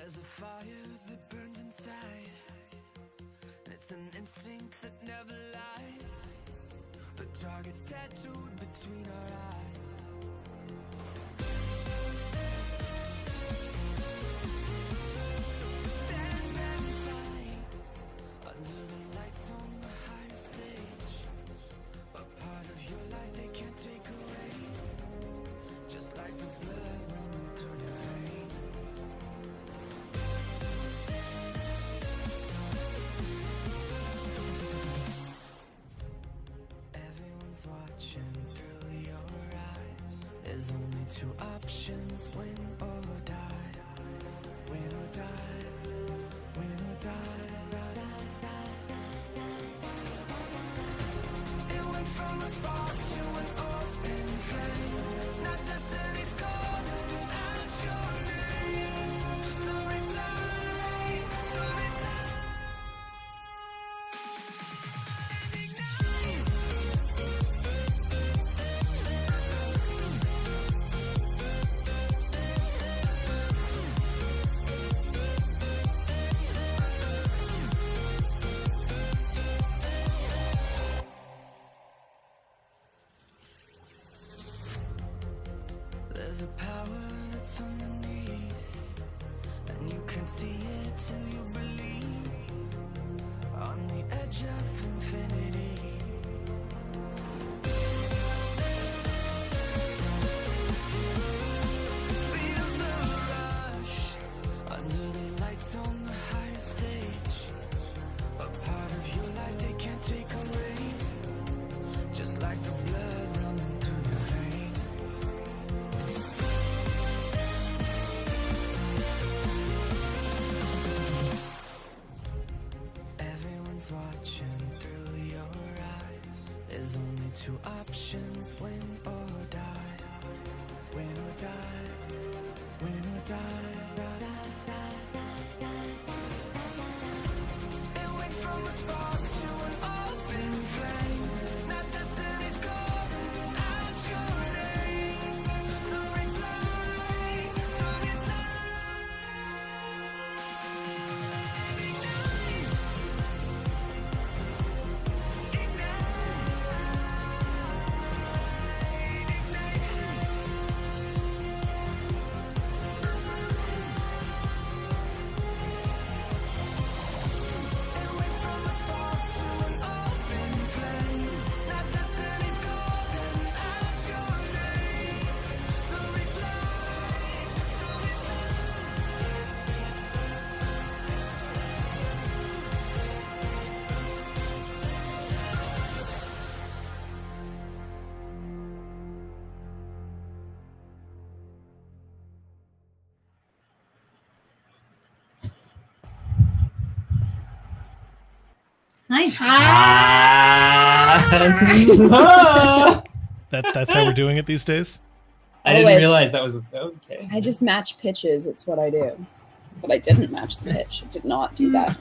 There's a fire that burns inside. It's an instinct that never lies. The target's tattooed between our eyes. Stand and fight under the lights on the higher stage. A part of your life they can't take away. Just like the blood running through your veins. Everyone's watching through your eyes. There's only two options, win or die. Win or die. Win or die. It went from a spark to an open flame. Not destiny's calling out your name. So reply, so reply. Ignite. There's a power that's underneath, and you can see it till you believe. On the edge of infinity. Feel the rush under the lights on the higher stage. A part of your life they can't take away. Just like the blood running through your veins. Everyone's watching through your eyes. There's only two options, win or die. Win or die. Win or die. It went from a spark to an open flame. Not destiny's calling out your name. So reply, so reply. Ignite. It went from a spark to an open flame. Not destiny's calling out your name. So reply, so reply. That's how we're doing it these days. I didn't Always. realize that was okay. I just match pitches. It's what I do. But I didn't match the pitch. I did not do that.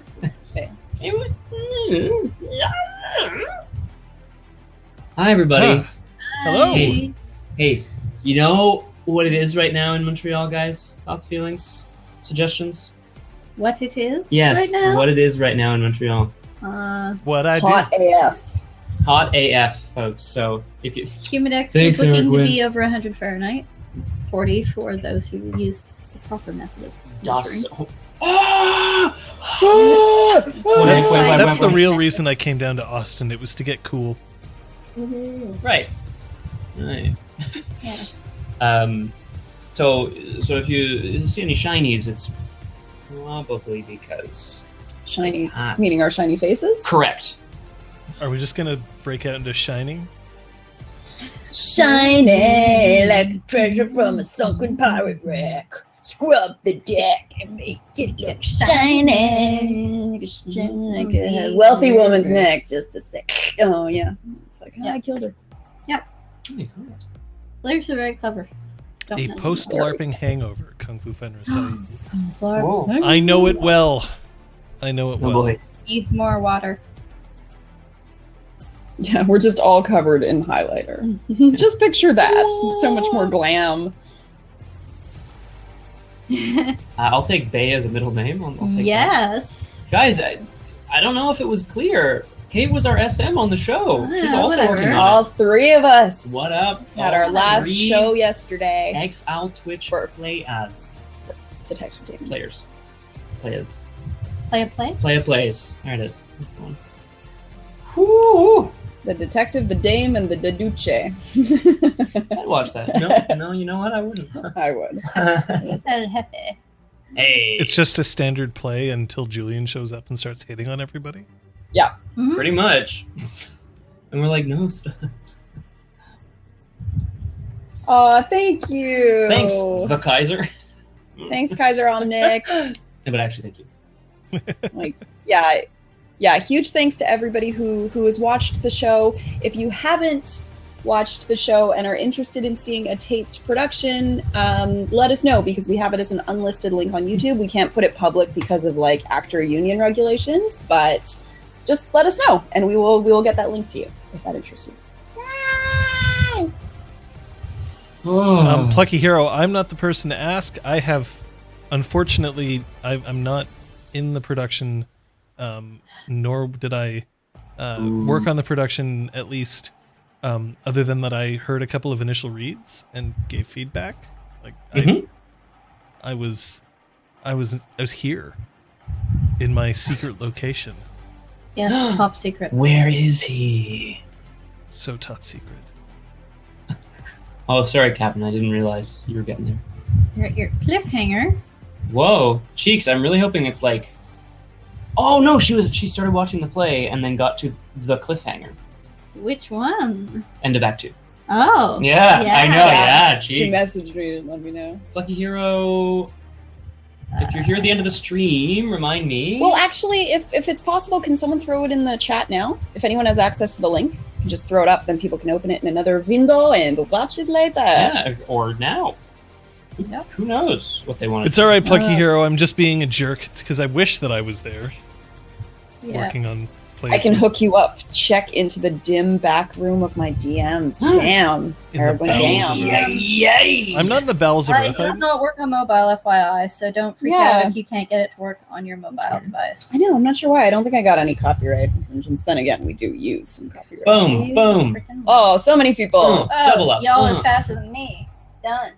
Okay. Hi, everybody. Huh. Hello. Hey, hey, you know what it is right now in Montreal, guys? Thoughts, feelings, suggestions? What it is Yes, right now? what it is right now in Montreal. What I Hot did. AF. Hot AF, folks. So if you Humidex Thanks, is looking Eric to Wynn. be over 100 Fahrenheit. 40 for those who use the proper method of Das. measuring. That's the real reason I came down to Austin. It was to get cool. Right. Right. Yeah. So if you see any shinies, it's probably because Shinies. It's hot. Meaning our shiny faces? correct. Are we just gonna break out into Shining? Shiny like a treasure from a sunken pirate wreck. Scrub the deck and make it look shiny. Like a wealthy woman's neck. Just a sec. Oh, yeah. It's like, oh, I killed her. Players are very clever. Don't A know. post-LARPing hangover, Kung Fu Fenris. Whoa. I know it well. I know it Oh well. boy. Needs more water. Yeah, we're just all covered in highlighter. Just picture that. So much more glam. I'll take Bay as a middle name. I'll take that. Yes. Guys, I don't know if it was clear. Kate was our SM on the show. She's also whatever. working on All three of us. it. What up? Had our All last three show yesterday. Exalted Twitch For- play as Detective team. players. Players. Play? Plays. There it is. That's the one. Whoo! The detective, the dame, and the deduce. I'd watch that. No, you know what? I wouldn't. I would. It's El Jefe. Hey. It's just a standard play until Julian shows up and starts hitting on everybody. Yeah. Mhm. Pretty much. And we're like, no, stop. Oh, thank you. Thanks, the Kaiser. Thanks, Kaiser Omnic. No, but actually, thank you. Like, yeah. Huge thanks to everybody who has watched the show. If you haven't watched the show and are interested in seeing a taped production, let us know, because we have it as an unlisted link on YouTube. We can't put it public because of like actor union regulations, but just let us know and we will get that link to you if that interests you. Plucky Hero, I'm not the person to ask. I have, unfortunately, I'm not in the production, nor did I work on the production, at least, other than that I heard a couple of initial reads and gave feedback. Like I was here in my secret location. Yes, top secret. Where is he? So top secret. Oh, sorry, Captain. I didn't realize you were getting there. You're at your cliffhanger. Whoa, Cheeks, I'm really hoping it's like... Oh, no, she started watching the play and then got to the cliffhanger. Which one? End of Act 2. Oh. Yeah, I know, yeah, She Cheeks. messaged me and let me know. Plucky Hero, if you're here at the end of the stream, remind me. Well, actually, if it's possible, can someone throw it in the chat now? If anyone has access to the link, just throw it up, then people can open it in another window and watch it later. Yeah, or now. Yep. Who knows what they want to It's all right, Plucky Hero. I'm just being a jerk. It's because I wish that I was there Yeah. working on plays. I can hook you up. Check into the dim back room of my DMs. Damn. In the Everyone, bowels of damn. Earth. Yay! I'm not in the bowels of It Earth. does not work on mobile, FYI, so don't freak Yeah. out if you can't get it to work on your mobile device. I know, I'm not sure why. I don't think I got any copyright infringements. Then again, we do use some copyright. Boom, Jeez, boom. freaking- Oh, so many people. Boom. Double up. Y'all are faster than me. Done.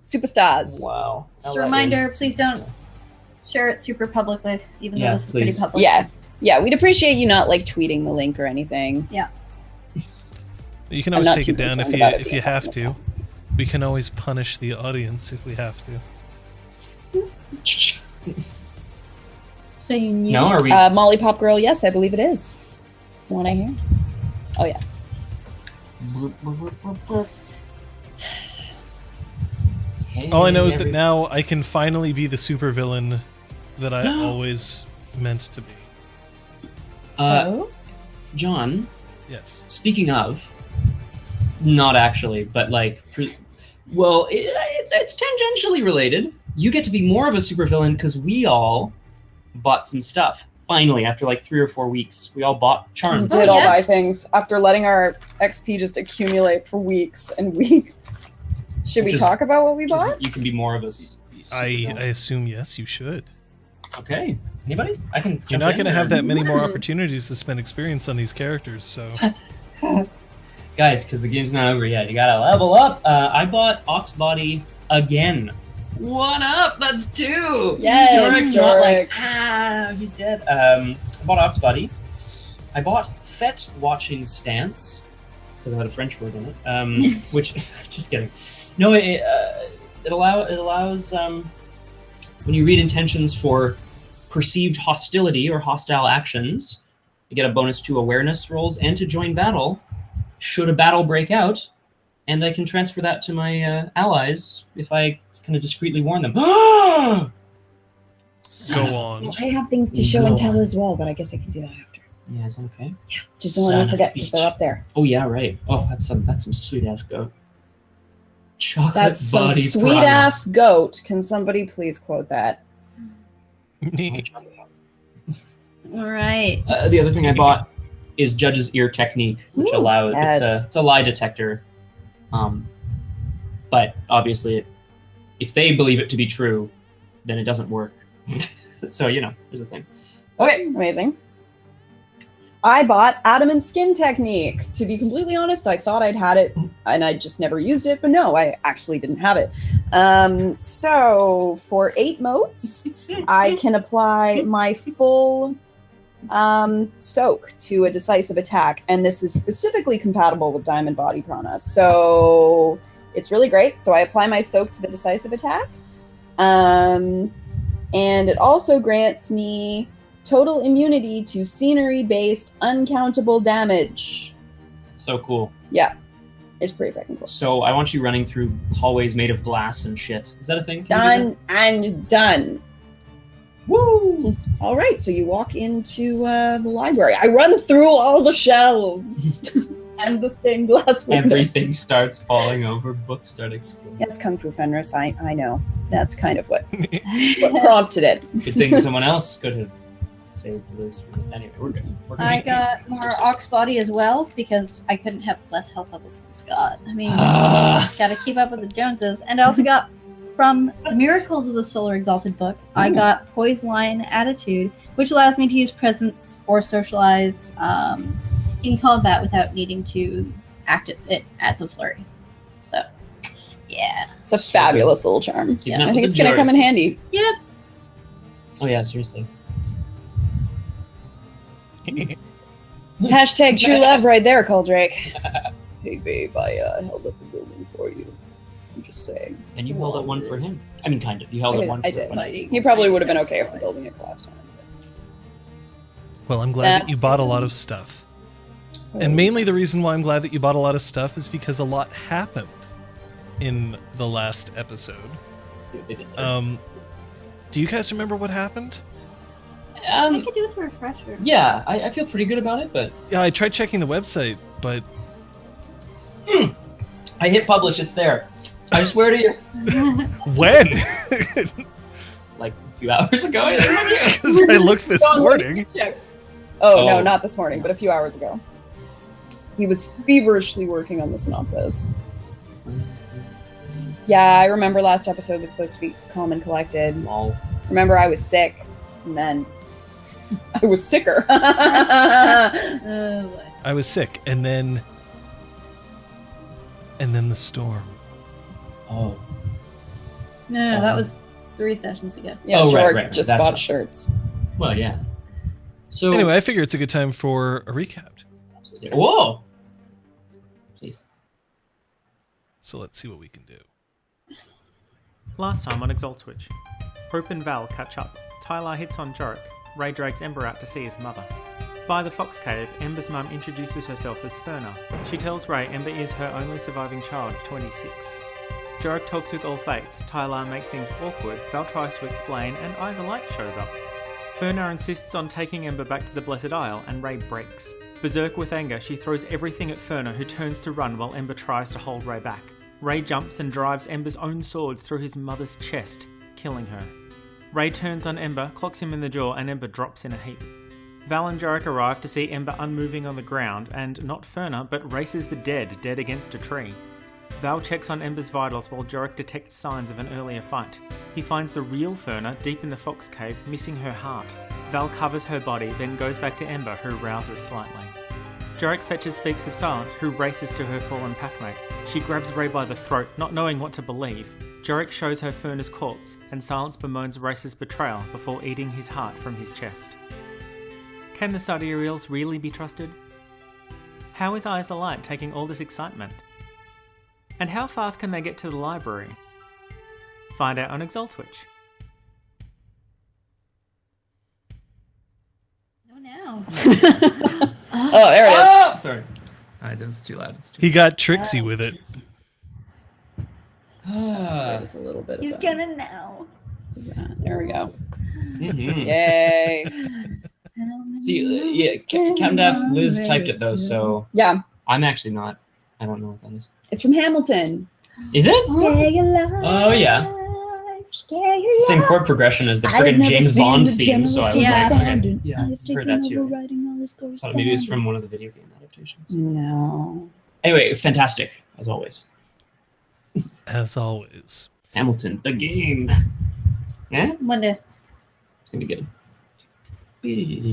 Superstars. Wow. Just a reminder, please don't share it super publicly, even Yeah, though this is please. pretty public. Yeah, we'd appreciate you not like tweeting the link or anything. You can I'm always not take too it down concerned about it if you being have to. public. We can always punish the audience if we have to. So you knew. No, are we? Molly Pop Girl, yes, I believe it is. From what I hear. Oh, yes. All I know is that now I can finally be the supervillain that I always meant to be. Oh? John, Yes. speaking of, not actually, but like, well, it's tangentially related. You get to be more of a supervillain because we all bought some stuff. Finally, after like 3 or 4 weeks, we all bought charms. Did all yes. buy things after letting our XP just accumulate for weeks and weeks. Should we Just- talk about what we bought? You can be more of a. I supervillain. assume yes, you should. Okay. Anybody? I can. You're jump not in going to or- have that many more opportunities to spend experience on these characters, so Guys, because the game's not over yet. You gotta level up. I bought Oxbody again. One up. That's 2. Yes, Jorek's not like Jorek. he's dead. I bought Oxbody. I bought Fet Watching Stance because I had a French word in it. Which, just kidding. No, it allows when you read intentions for perceived hostility or hostile actions, you get a bonus to awareness rolls and to join battle. Should a battle break out, and I can transfer that to my allies if I kind of discreetly warn them. go on. Well, I have things to show and tell as well, but I guess I can do that after. Yeah, is that okay? Just don't let Son me of a forget because bitch. they're up there. Oh yeah, right. Oh, that's some sweet ass goat. Chocolate That's some body sweet prana. ass goat. Can somebody please quote that? All right. The other thing I bought is Judge's Ear Technique, which Ooh, allows yes. it's a lie detector, but But obviously, if they believe it to be true, then it doesn't work. So, there's a thing. Okay. Amazing. I bought Adamant Skin Technique. To be completely honest, I thought I'd had it and I just never used it, but no, I actually didn't have it. So for 8 motes, I can apply my full soak to a decisive attack, and this is specifically compatible with Diamond Body Prana. So it's really great. So I apply my soak to the decisive attack, and it also grants me total immunity to scenery-based uncountable damage. So cool. Yeah, it's pretty freaking cool. So I want you running through hallways made of glass and shit. Is that a thing? Can you do Done and done. Woo! All right, so you walk into the library. I run through all the shelves and the stained glass that? windows. Everything starts falling over. Books start exploding. Yes, Kung Fu Fenris, I know. That's kind of what prompted it. Good thing someone else could have saved Liz from it. Anyway, we're good. We're I good. got more Ox Body as well because I couldn't have less health levels than Scott. I mean, gotta keep up with the Joneses. And I also got, from the Miracles of the Solar Exalted book, I got Poise Line Attitude, which allows me to use presence or socialize in combat without needing to act it as a flurry. So, yeah. It's a fabulous little charm. Keeping Yeah, up I with think the it's going to come in Joneses. handy. Yep. Oh yeah, seriously. Hashtag true love right there, Coldrake. Hey, babe, I held up a building for you. I'm just saying. And you held up one for him. I mean, kind of. You held up one for I did. him. He probably would have been okay if the building had collapsed on him. Well, I'm glad that you bought a lot of stuff. So, And mainly the reason why I'm glad that you bought a lot of stuff is because a lot happened in the last episode. See what they did there. Do you guys remember what happened? I could do with a refresher. Yeah, I feel pretty good about it, but Yeah, I tried checking the website, but I hit publish. It's there. I swear to you. when? Like a few hours ago. I didn't know. Because I looked this morning. Oh, no, Oh. not this morning, but a few hours ago. He was feverishly working on the synopsis. Yeah, I remember last episode was supposed to be calm and collected. Lol. Remember, I was sick, and then I was sicker. What? I was sick, and then the storm. Oh. No, that was 3 sessions ago. Yeah, Oh, Jorek right, just that's bought right. shirts. Well, yeah. So Anyway, I figure it's a good time for a recap. Whoa. Please. So let's see what we can do. Last time on Exalted, Hope and Val catch up. Tyler hits on Jorek. Ray drags Ember out to see his mother. By the Fox Cave, Ember's mum introduces herself as Ferna. She tells Ray Ember is her only surviving child of 26. Jorek talks with all fates. Tyler makes things awkward. Val tries to explain, and Eyes of Light shows up. Ferna insists on taking Ember back to the Blessed Isle, and Ray breaks. Berserk with anger, she throws everything at Ferna, who turns to run while Ember tries to hold Ray back. Ray jumps and drives Ember's own sword through his mother's chest, killing her. Ray turns on Ember, clocks him in the jaw, and Ember drops in a heap. Val and Jorek arrive to see Ember unmoving on the ground, and not Ferna, but races the dead against a tree. Val checks on Ember's vitals while Jorek detects signs of an earlier fight. He finds the real Ferna deep in the Fox Cave, missing her heart. Val covers her body, then goes back to Ember, who rouses slightly. Jorek fetches Speaks of Silence, who races to her fallen packmate. She grabs Ray by the throat, not knowing what to believe. Jorek shows her Ferna's corpse, and Silence bemoans Race's betrayal before eating his heart from his chest. Can the Sidereals really be trusted? How is Eyes of Light taking all this excitement? And how fast can they get to the library? Find out on Exalted. Oh, no. Oh, there it is. Oh, sorry. It was too loud. It's too He got tricksy with it. There was a little bit He's of gonna know. There we go. Mhm. Yay. See, yeah, Captain Daff, Liz typed it though, so Yeah, I'm actually not. I don't know what that is. it's from Hamilton. Is it? Stay alive. Oh yeah. Stay It's the same alive. chord progression as the I've friggin' never James seen Bond the theme, so I was generous like, okay, despondent. yeah, I have I've heard taken that over too. writing all this Thought maybe it's from one of the video game adaptations. No. Anyway, fantastic as always. as always. Hamilton, the game. Yeah, Monday. it's gonna be good.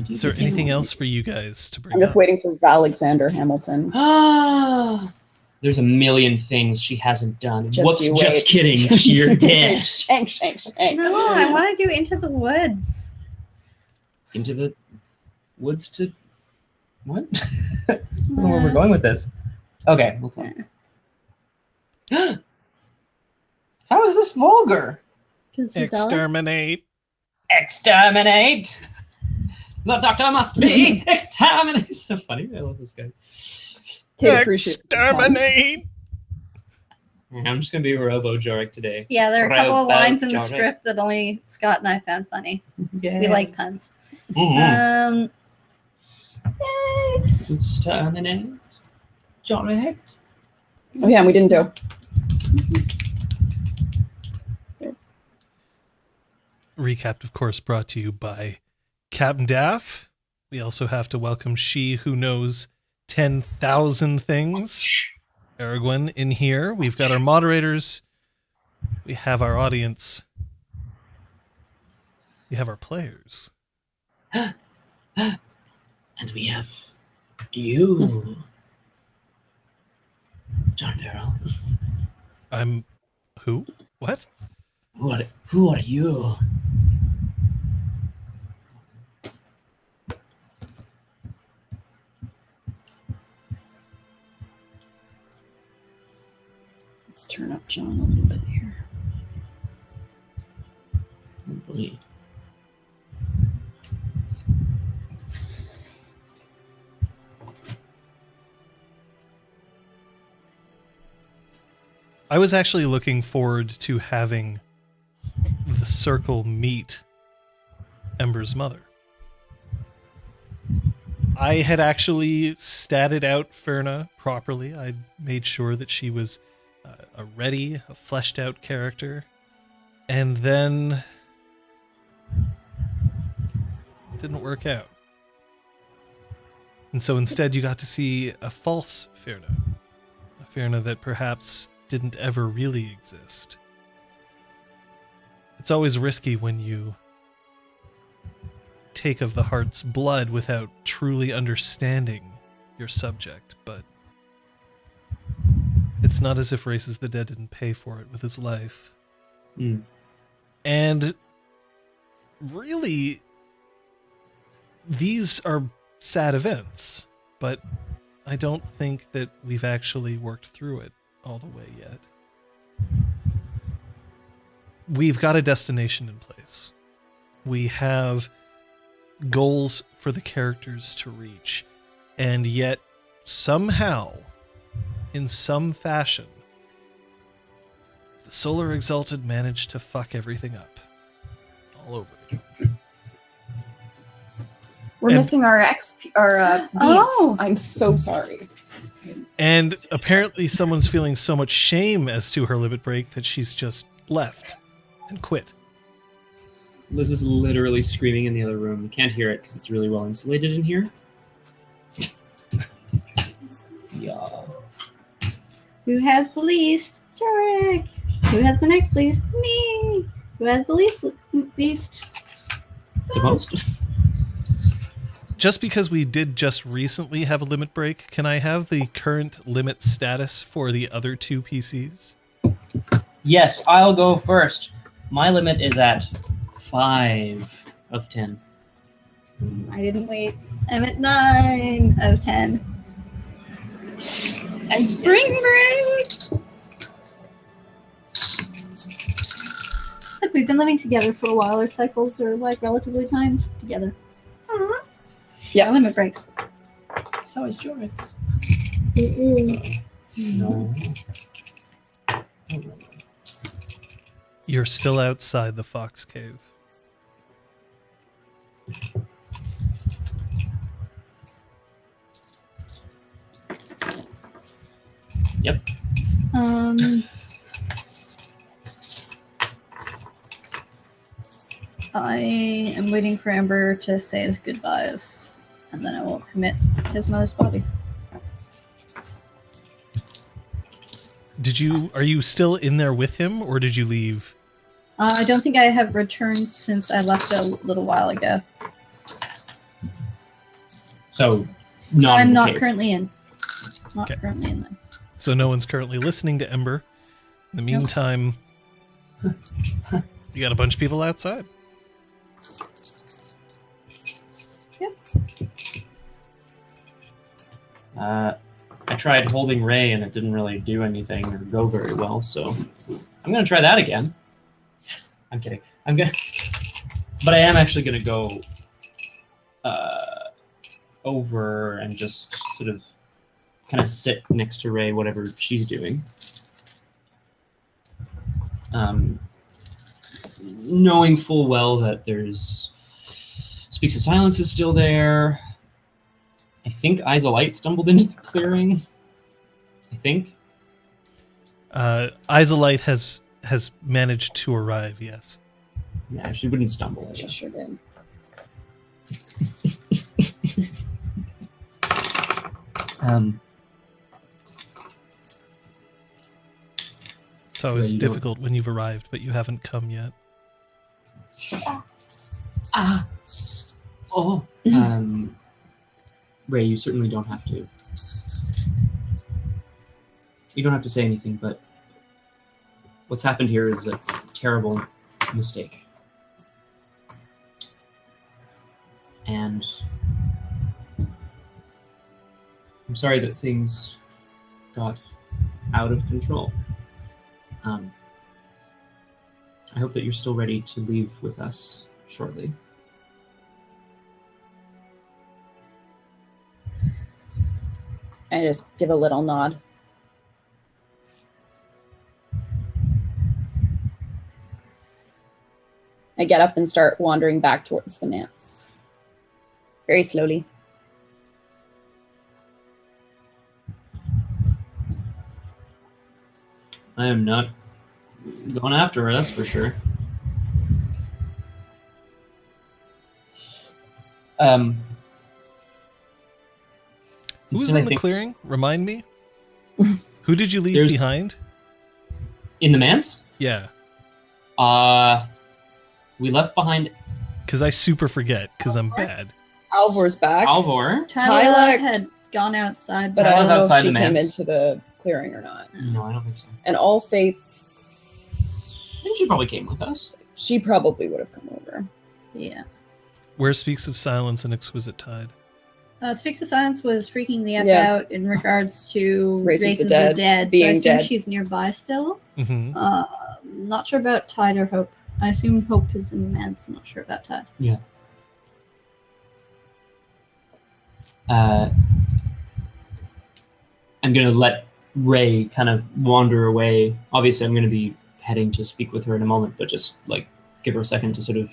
Is there anything else for you guys to bring I'm just up? waiting for Alexander Hamilton. There's a million things she hasn't done. Just Whoops, you just wait. kidding. You're dead. Shank, shank, shank. No, I want to do Into the Woods. Into the woods to what? I don't know where we're going with this. Okay, we'll talk. How is this vulgar? Exterminate. Exterminate! The doctor must be exterminate. It's so funny. I love this guy. Take a cruise ship. Exterminate. I'm just gonna be Robo Jorek today. Yeah, there are a couple of Robo lines in the Jorek. script that only Scott and I found funny. Yeah. We like puns. Mhm. Exterminate. Jorek. Oh yeah, and we didn't do. Recapped, of course, brought to you by Captain Daff. We also have to welcome she who knows 10,000 things, Aragorn, in here. We've got our moderators. We have our audience. We have our players. And we have you, John Farrell. I'm... Who? What? Who are you? Let's turn up John a little bit here. Oh boy. I was actually looking forward to having the circle meet Ember's mother. I had actually statted out Ferna properly. I made sure that she was a ready, a fleshed out character. And then it didn't work out. And so instead you got to see a false Ferna. A Ferna that perhaps didn't ever really exist. It's always risky when you take of the heart's blood without truly understanding your subject, but it's not as if Races the Dead didn't pay for it with his life. And really, these are sad events, but I don't think that we've actually worked through it all the way yet. We've got a destination in place. We have goals for the characters to reach, and yet somehow, in some fashion, the Solar Exalted managed to fuck everything up. All over it. We're And- missing our beats. Oh. I'm so sorry. And apparently someone's feeling so much shame as to her limit break that she's just left and quit. Liz is literally screaming in the other room. Can't hear it because it's really well insulated in here. Yeah. Who has the least? Jorek. Who has the next least? Me. Who has the least? The most. Just because we did just recently have a limit break, can I have the current limit status for the other two PCs? Yes, I'll go first. My limit is at 5 of 10. I didn't wait. I'm at 9 out of 10. Spring break! Look, we've been living together for a while. Our cycles are like relatively timed together. Yeah. Our limit breaks. So is Jorek. Mm-mm. No. You're still outside the Fox Cave. Yep. I am waiting for Amber to say his goodbyes, and then I will commit his mother's body. Are you still in there with him, or did you leave? I don't think I have returned since I left a little while ago. So, not in I'm the not cave. currently in. Not Okay. currently in there. So no one's currently listening to Ember. In the meantime, you got a bunch of people outside. Yep. I tried holding Ray and it didn't really do anything or go very well, so I'm gonna try that again. I'm kidding. But I am actually gonna go over and just sort of kind of sit next to Ray, whatever she's doing. Knowing full well that there's Speaks of Silence is still there. I think Eyes of Light stumbled into the clearing. I think. Eyes of Light has managed to arrive, yes. Yeah, she wouldn't stumble. I She guess. sure did. It's always Yeah, you don't- difficult when you've arrived, but you haven't come yet. Ray, you certainly don't have to. You don't have to say anything, but what's happened here is a terrible mistake. And I'm sorry that things got out of control. I hope that you're still ready to leave with us shortly. I just give a little nod. I get up and start wandering back towards the manse. Very slowly. I am not going after her, that's for sure. Who was instead, I in the think- clearing? Remind me. Who did you leave There's- behind? In the manse? Yeah, We left behind because I super forget because I'm bad. Alvor's back, Alvor. Tyler Tyler- had gone outside. but I Tyler's don't know outside if she the came manse. into the clearing or not. No, I don't think so. And All Fates, I think she probably came with us. she probably would have come over. Yeah. Where Speaks of Silence and Exquisite Tide? Speaks of Silence was freaking the F Yeah. out in regards to Races Races the the Dead. So I being assume dead. she's nearby still. Mm-hmm. Not sure about Tide or Hope. I assume Hope is in the manse. I'm not sure about Tide. I'm going to let Ray kind of wander away. Obviously, I'm going to be heading to speak with her in a moment, but just like give her a second to sort of.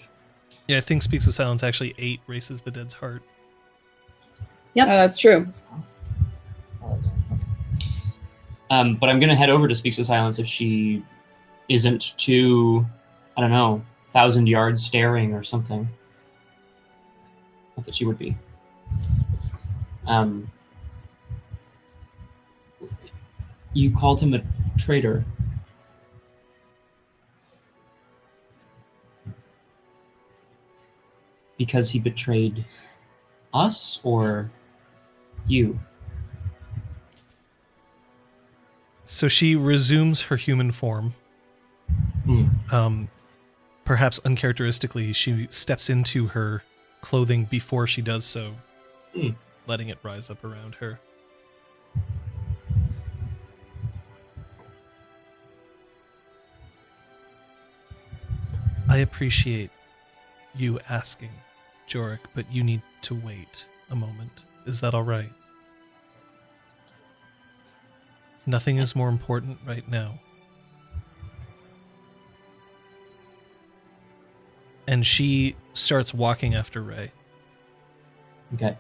Yeah, I think Speaks of Silence actually ate Races the Dead's heart. Yep. That's true. But I'm going to head over to Speaks of Silence if she isn't too, I don't know, 1,000 yards staring or something. Not that she would be. You called him a traitor. Because he betrayed us or you? So she resumes her human form. Hmm. Perhaps uncharacteristically, she steps into her clothing before she does so, letting it rise up around her. I appreciate you asking, Jorek, but you need to wait a moment. Is that all right? Nothing is more important right now. And she starts walking after Ray. Okay.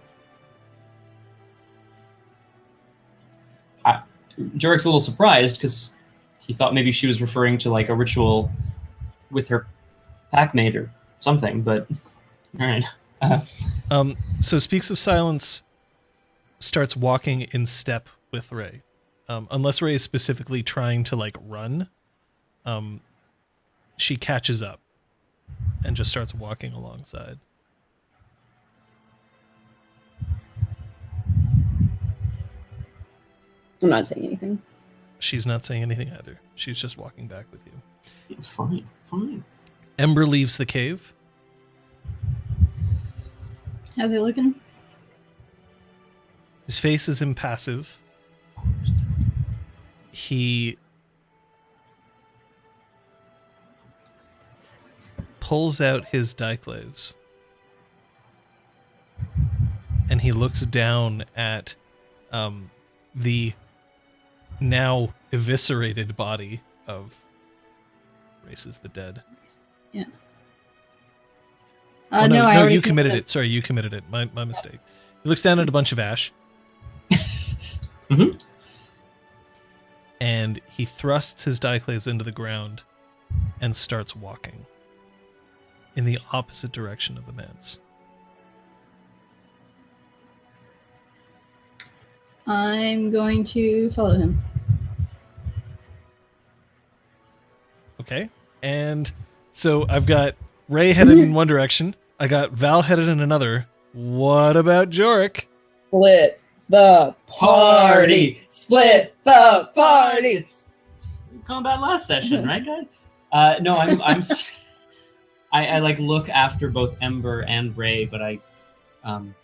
Jorek's a little surprised because he thought maybe she was referring to like a ritual with her packmate or something, but all right. So Speaks of Silence starts walking in step with Ray. unless Ray is specifically trying to like run, she catches up and just starts walking alongside. I'm not saying anything. She's not saying anything either. She's just walking back with you. Fine. Ember leaves the cave. How's he looking? His face is impassive. He pulls out his diclades and he looks down at the now eviscerated body of Races the Dead. Yeah. No, I already you committed it. Sorry, you committed it. My mistake. He looks down at a bunch of ash. Mm-hmm. And he thrusts his diclades into the ground and starts walking in the opposite direction of the manse. I'm going to follow him. Okay. And so I've got Ray headed in one direction. I got Val headed in another. What about Jorek? Split the party. Split the party. It's combat last session, right, guys? No, I like look after both Ember and Ray, but I'm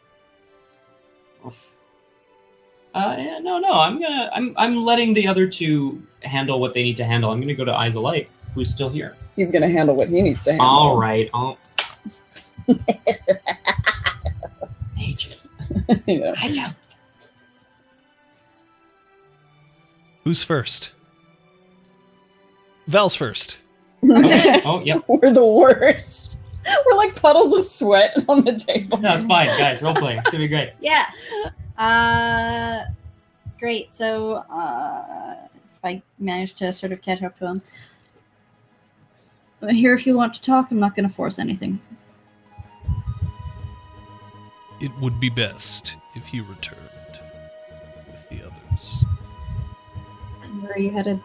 letting the other two handle what they need to handle. I'm gonna go to Eyes of Light, who's still here. He's gonna handle what he needs to handle. All right. Hate you. Yeah. Hate you. Who's first? Val's first. Okay. Oh, yep. We're the worst. We're like puddles of sweat on the table. No, it's fine, guys. Role playing. It's gonna be great. Yeah. Great. So, if I manage to sort of catch up to him, I'm here if you want to talk. I'm not going to force anything. It would be best if you returned with the others. Where are you headed?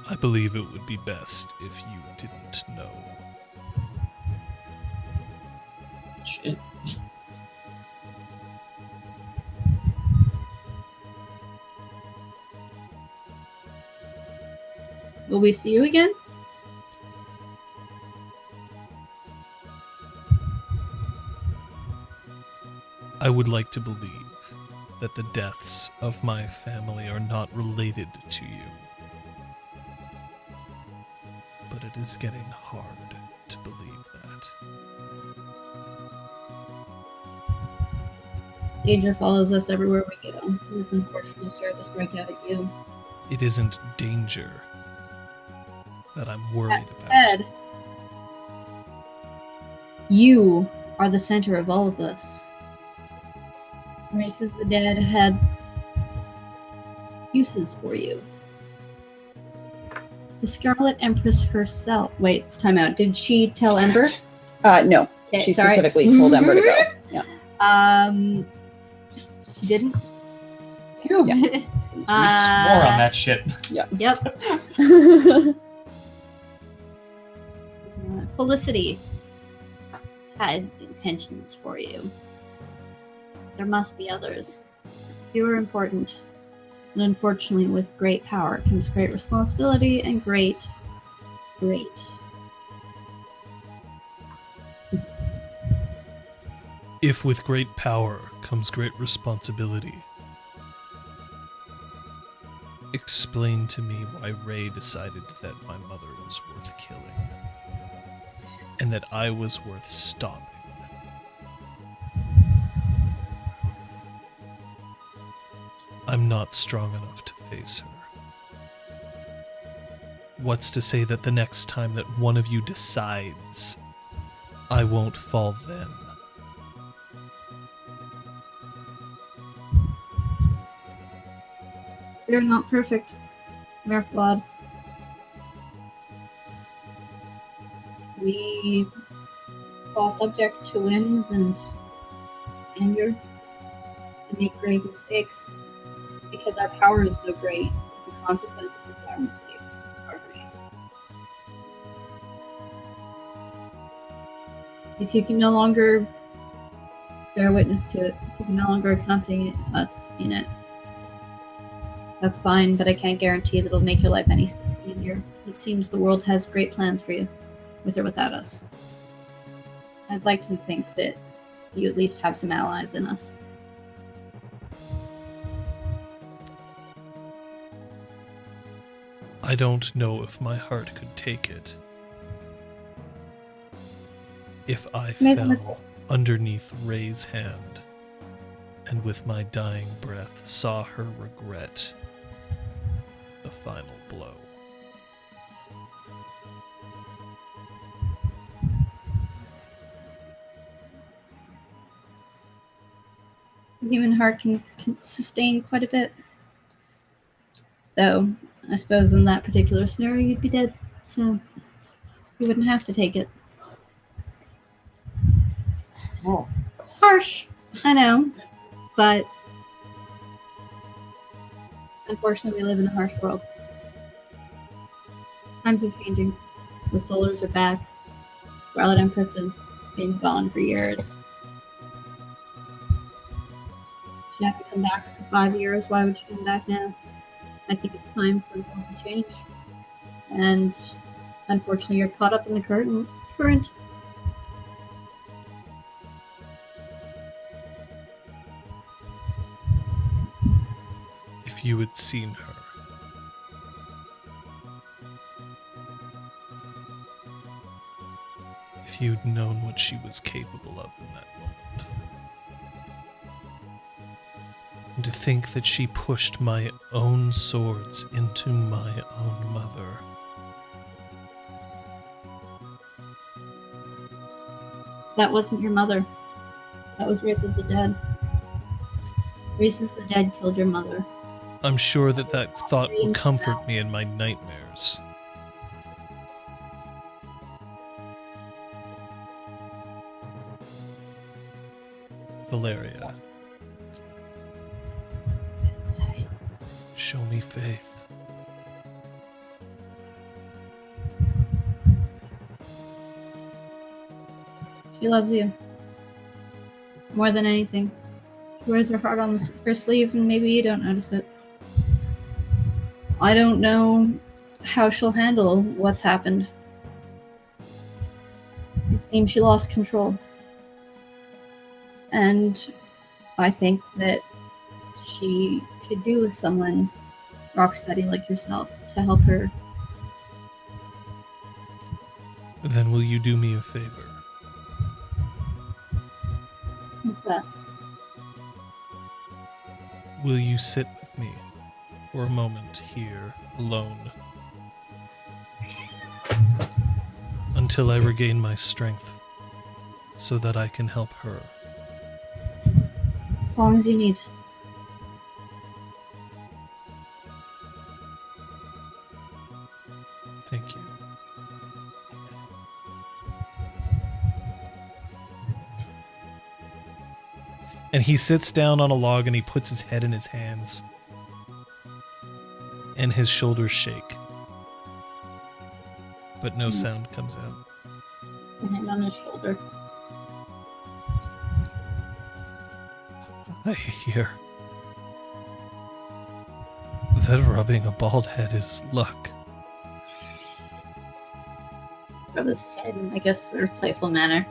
I believe it would be best if you didn't know. Shit. Will we see you again? I would like to believe that the deaths of my family are not related to you. But it is getting hard to believe that. Danger follows us everywhere we go. It is unfortunate to strike out at you. It isn't danger that I'm worried about. Ed, you are the center of all of this. Races the Dead had uses for you. The Scarlet Empress herself. Wait, time out. Did she tell Ember? No. Okay, She sorry. specifically told Ember to go. Yeah. She didn't. Yeah. We swore on that shit. Yep. Felicity had intentions for you. There must be others. You are important. And unfortunately, with great power comes great responsibility and great. If with great power comes great responsibility, explain to me why Ray decided that my mother was worth killing, and that I was worth stopping. I'm not strong enough to face her. What's to say that the next time that one of you decides, I won't fall then? We're not perfect. We're flawed. We fall subject to whims and anger and make grave mistakes because our power is so great. The consequences of our mistakes are great. If you can no longer bear witness to it, if you can no longer accompany us in it, that's fine, but I can't guarantee that it'll make your life any easier. It seems the world has great plans for you, with or without us. I'd like to think that you at least have some allies in us. I don't know if my heart could take it. If I fell underneath Ray's hand, and with my dying breath saw her regret the final blow. The human heart can sustain quite a bit. Though, I suppose in that particular scenario you'd be dead, so you wouldn't have to take it. Oh. Harsh, I know, but unfortunately we live in a harsh world. Times are changing. The Solars are back. Scarlet Empress has been gone for years. She'd have to come back for 5 years. Why would she come back now? I think it's time for the world to change. And unfortunately you're caught up in the current. If you had seen her, if you'd known what she was capable of in that moment, and to think that she pushed my own swords into my own mother. That wasn't your mother. That was Races the Dead. Races the Dead killed your mother. I'm sure that thought will comfort me in my nightmares. Valeria, show me faith. She loves you. More than anything. She wears her heart on her sleeve and maybe you don't notice it. I don't know how she'll handle what's happened. It seems she lost control. And I think that she could do with someone rock steady like yourself to help her. Then will you do me a favor? What's that? Will you sit with me for a moment here, alone, until I regain my strength, so that I can help her? As long as you need. Thank you. And he sits down on a log and he puts his head in his hands. And his shoulders shake. But no sound comes out. A hand on his shoulder. I hear that rubbing a bald head is luck. Rub his head in, I guess, sort of playful manner.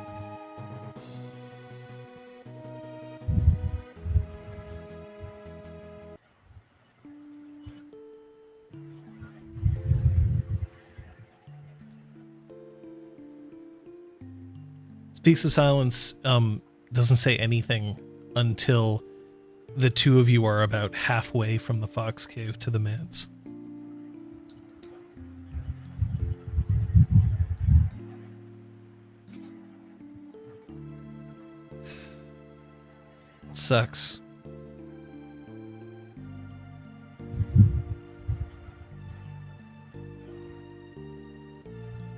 Speaks of Silence doesn't say anything until the two of you are about halfway from the Fox Cave to the manse. Sucks.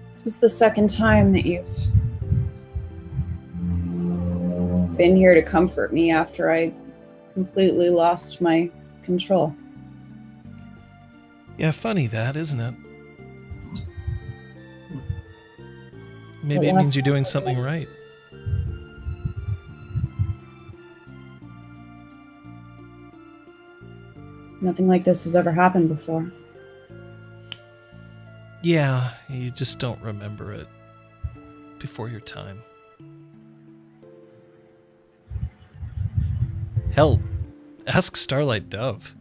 This is the second time that you've been here to comfort me after I completely lost my control. Yeah, funny that, isn't it? Maybe it means you're doing something right. Nothing like this has ever happened before. Yeah, you just don't remember it before your time. Hell, ask Starlight Dove.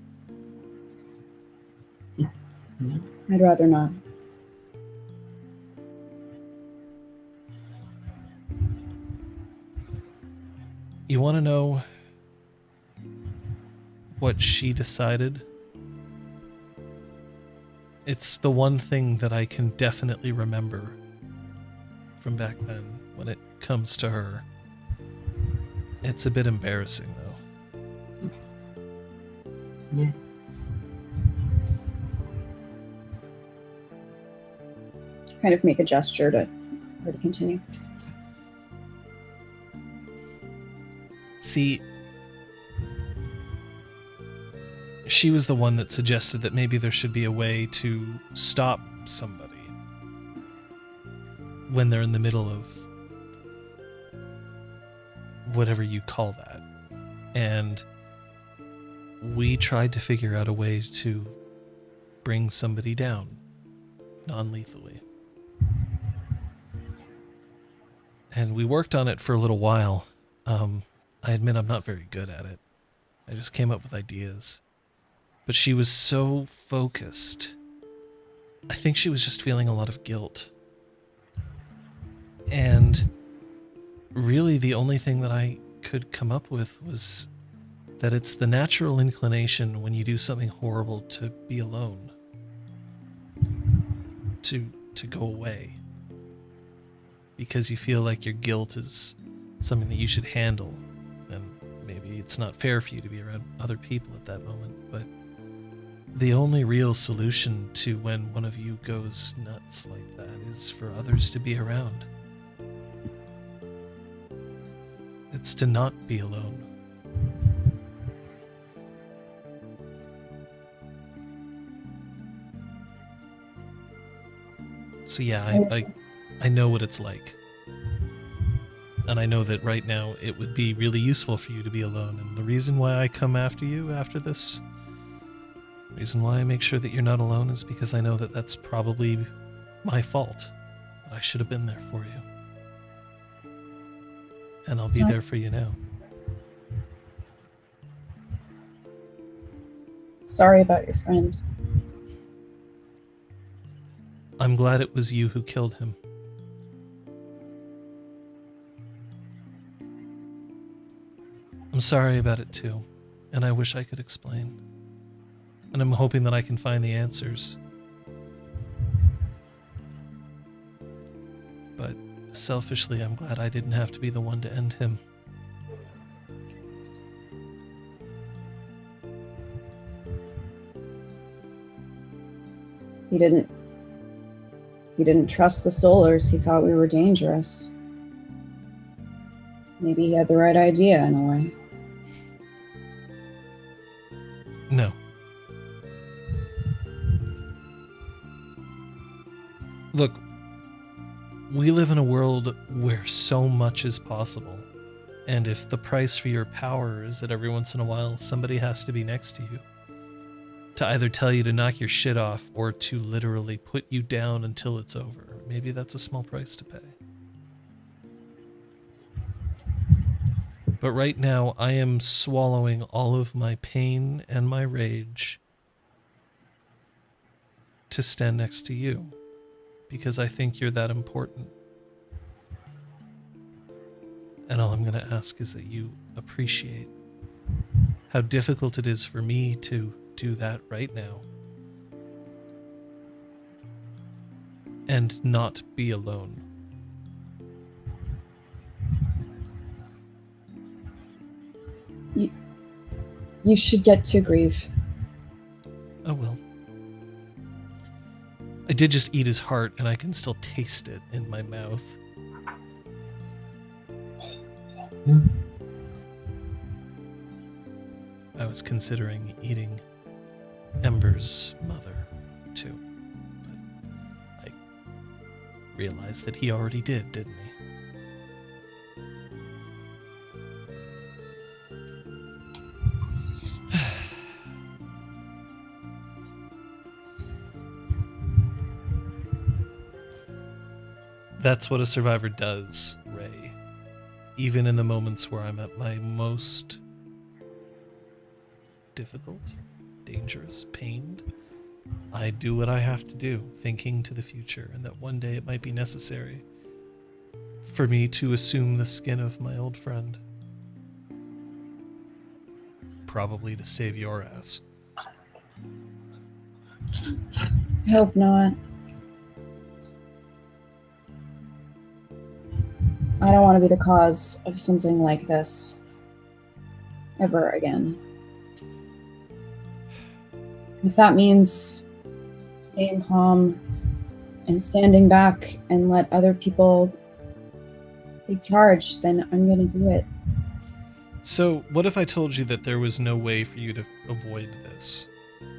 I'd rather not. You want to know what she decided? It's the one thing that I can definitely remember from back then when it comes to her. It's a bit embarrassing, though. Yeah. Kind of make a gesture to her to continue. See, she was the one that suggested that maybe there should be a way to stop somebody when they're in the middle of whatever you call that. And we tried to figure out a way to bring somebody down non-lethally. And we worked on it for a little while. I admit I'm not very good at it. I just came up with ideas. But she was so focused. I think she was just feeling a lot of guilt. And really the only thing that I could come up with was that it's the natural inclination when you do something horrible to be alone. To go away. Because you feel like your guilt is something that you should handle. And maybe it's not fair for you to be around other people at that moment. But the only real solution to when one of you goes nuts like that is for others to be around. It's to not be alone. So yeah, I know what it's like. And I know that right now it would be really useful for you to be alone. And the reason why I come after you after this, the reason why I make sure that you're not alone is because I know that that's probably my fault. That I should have been there for you. And I'll be there for you now. Sorry about your friend. I'm glad it was you who killed him. I'm sorry about it too, and I wish I could explain. And I'm hoping that I can find the answers. But selfishly, I'm glad I didn't have to be the one to end him. He didn't trust the Solars. He thought we were dangerous. Maybe he had the right idea in a way. No. Look, we live in a world where so much is possible. And if the price for your power is that every once in a while somebody has to be next to you, to either tell you to knock your shit off or to literally put you down until it's over, maybe that's a small price to pay. But right now, I am swallowing all of my pain and my rage to stand next to you, because I think you're that important. And all I'm going to ask is that you appreciate how difficult it is for me to do that right now. And not be alone. You should get to grieve. I will. I did just eat his heart, and I can still taste it in my mouth. I was considering eating Ember's mother, too. But I realized that he already did, didn't he? That's what a survivor does, Ray. Even in the moments where I'm at my most difficult, dangerous, pained, I do what I have to do, thinking to the future, and that one day it might be necessary for me to assume the skin of my old friend. Probably to save your ass. I hope not. I don't want to be the cause of something like this ever again. If that means staying calm and standing back and let other people take charge, then I'm going to do it. So, what if I told you that there was no way for you to avoid this?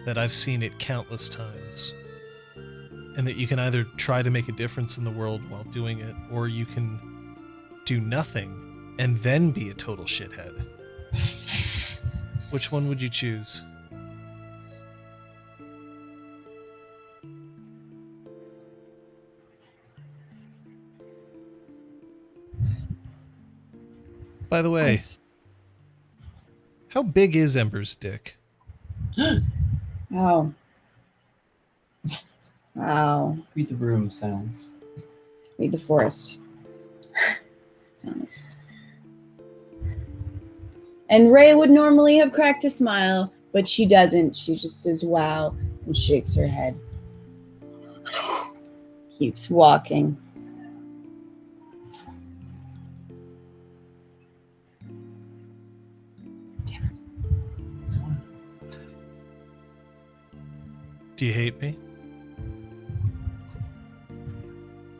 That I've seen it countless times? And that you can either try to make a difference in the world while doing it, or you can do nothing and then be a total shithead. Which one would you choose? By the way, how big is Ember's dick? Wow. Wow. Read the room sounds. Read the forest. Sounds. And Ray would normally have cracked a smile, but she doesn't. She just says, wow, and shakes her head. Keeps walking. Do you hate me?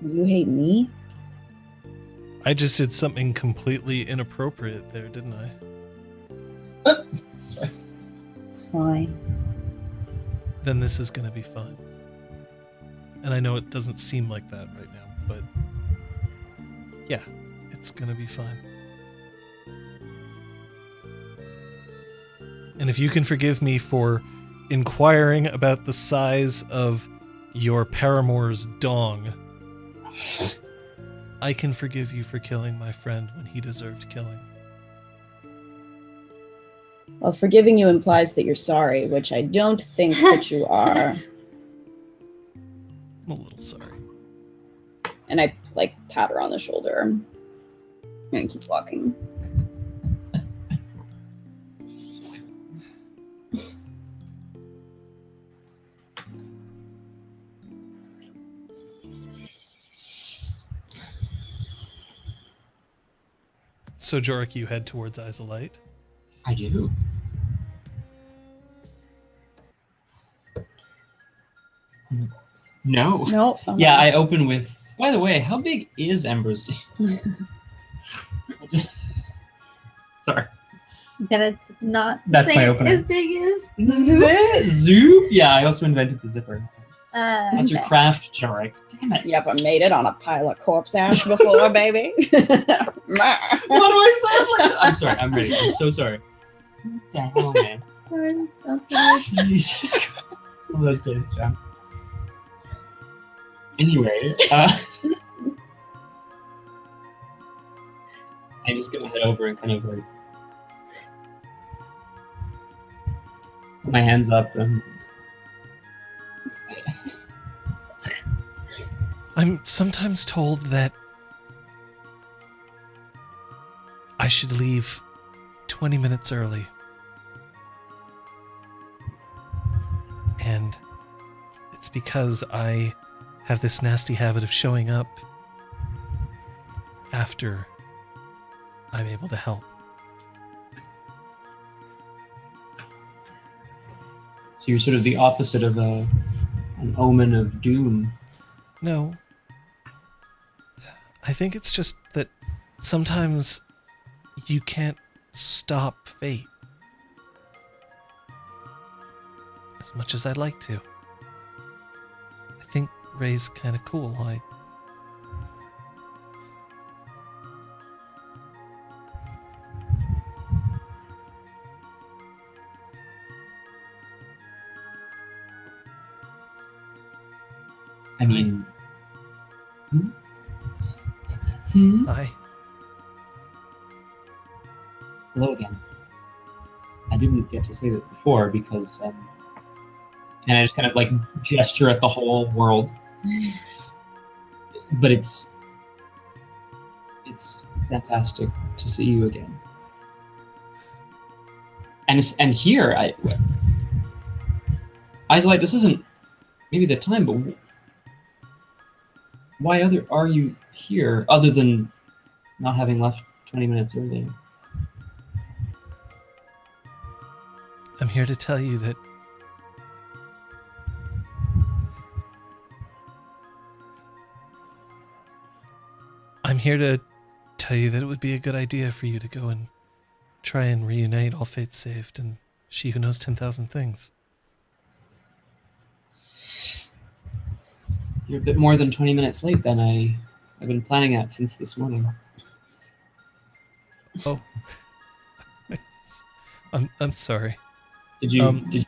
You hate me? I just did something completely inappropriate there, didn't I? It's fine. Then this is gonna be fun. And I know it doesn't seem like that right now, but yeah, it's gonna be fine. And if you can forgive me for inquiring about the size of your paramour's dong, I can forgive you for killing my friend when he deserved killing. Well, forgiving you implies that you're sorry, which I don't think that you are. I'm a little sorry. And I, pat her on the shoulder. And keep walking. So, Jorek, you head towards Eyes of Light? I do. No. Nope. Yeah, I open with, by the way, how big is Ember's dick? Sorry. That it's not That's my same opener. as big as Zoop? Yeah, I also invented the zipper. Uh, That's your craft, Jorek. Damn it. Yep, I made it on a pile of corpse ash before, baby. What do I sound like? I'm sorry, I'm ready. I'm so sorry. What the hell, man? sorry, that's hard. Jesus Christ. One of those days, John. Anyway, I'm just gonna head over and kind of like put my hands up and I'm sometimes told that I should leave 20 minutes early. And it's because I have this nasty habit of showing up after I'm able to help. so you're sort of the opposite of an omen of doom. No. I think it's just that sometimes you can't stop fate. as much as I'd like to. I think Ray's kind of cool. I mean, I hello again. I didn't get to say that before because, and I just kind of like gesture at the whole world. But it's fantastic to see you again. And here, Isolite, this isn't maybe the time, but why are you here other than not having left 20 minutes earlier? I'm here to tell you that it would be a good idea for you to go and try and reunite All Fates Saved and She Who Knows 10,000 Things. You're a bit more than 20 minutes late then. I've been planning that since this morning. Oh. I'm sorry.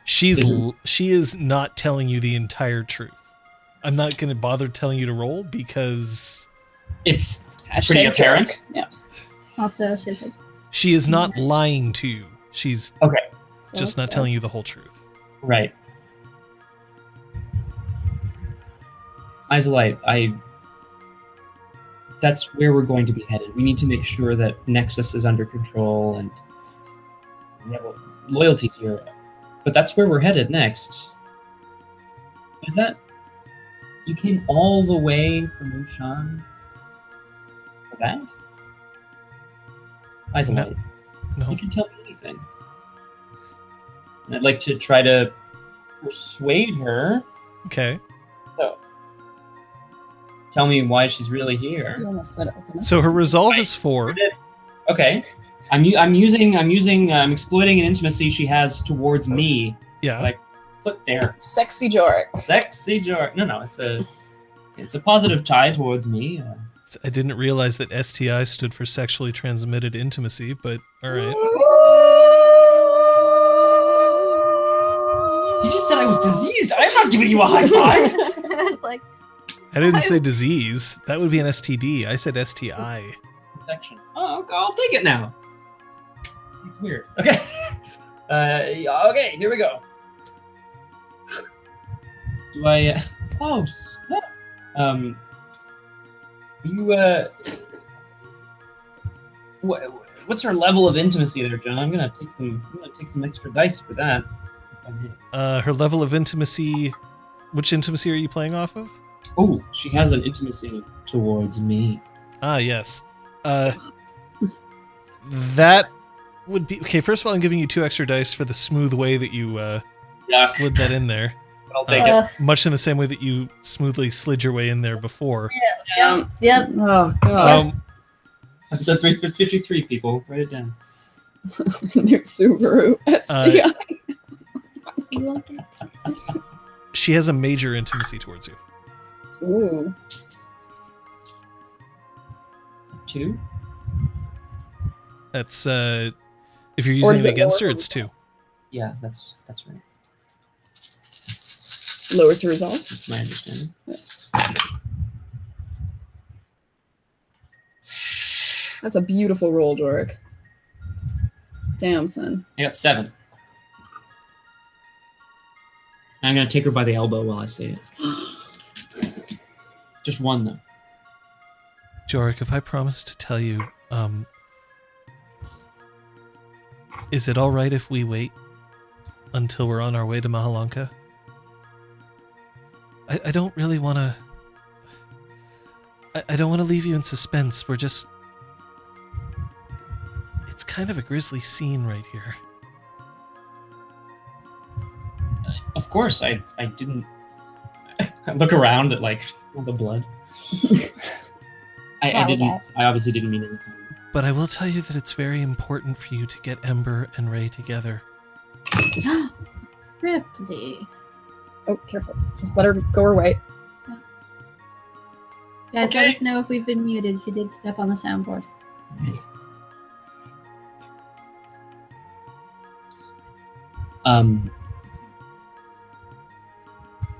She is not telling you the entire truth. I'm not going to bother telling you to roll because it's pretty apparent. Yeah. Also, she's like, she is not lying to you. She's okay. Just not telling you the whole truth. Right. Isolite, that's where we're going to be headed. We need to make sure that Nexus is under control and we have loyalties here. But that's where we're headed next. Is that... You came all the way from Lushan for that? Isolite, No. you can tell me anything. And I'd like to try to persuade her. Okay. So, tell me why she's really here. You almost said it. Open up. So her resolve is 4. Okay. I'm exploiting an intimacy she has towards me. Yeah. Like, put there. Sexy Jorek. Sexy Jorek. No, it's a positive tie towards me. I didn't realize that STI stood for sexually transmitted intimacy, but all right. You just said I was diseased. I'm not giving you a high five. like, I didn't say disease. That would be an STD. I said STI. Infection. Oh, okay, I'll take it now. See, it's weird. Okay. Okay, here we go. Do I... Oh, snap. What's her level of intimacy there, John? I'm gonna take some extra dice for that. Her level of intimacy. Which intimacy are you playing off of? Oh, she has an intimacy towards me. Ah, yes. That would be okay. First of all, I'm giving you 2 extra dice for the smooth way that you slid that in in I'll take it. Much in the same way that you smoothly slid your way in there before. Yep. Oh god. Episode 353, people. Write it down. New Subaru STI. She has a major intimacy towards you. Ooh. 2? That's if you're Or using is it it against her, lower? it's 2. Yeah, that's right. Lowers the result. That's my understanding. That's a beautiful roll, Jorek. Damn, son. I got 7. I'm gonna take her by the elbow while I say it. Just 1 though. Jorek, if I promise to tell you, is it all right if we wait until we're on our way to Mahalanka? I don't really want to... I don't want to leave you in suspense. We're just... It's kind of a grisly scene right here. Of course, I didn't look around at like all the blood. I obviously didn't mean anything. But I will tell you that it's very important for you to get Ember and Ray together. Ripley. Oh, careful. Just let her go her way. Guys, Okay. let us know if we've been muted. She did step on the soundboard. Nice.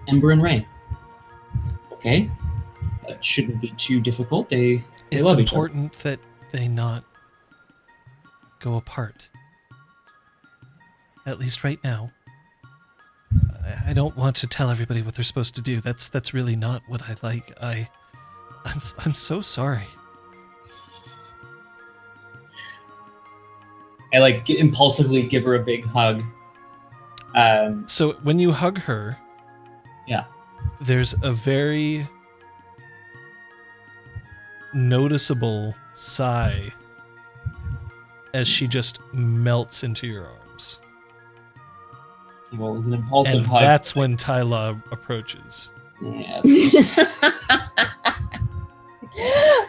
Ember and Ray. Okay. That shouldn't be too difficult. They It's love each other. important that they not go apart. At least right now. I don't want to tell everybody what they're supposed to do. That's really not what I like. I'm so sorry. I like impulsively give her a big hug. So when you hug her, Yeah. there's a very noticeable sigh as she just melts into your arms. Well, it was an impulsive And hug. that's when Tyla approaches. Yeah.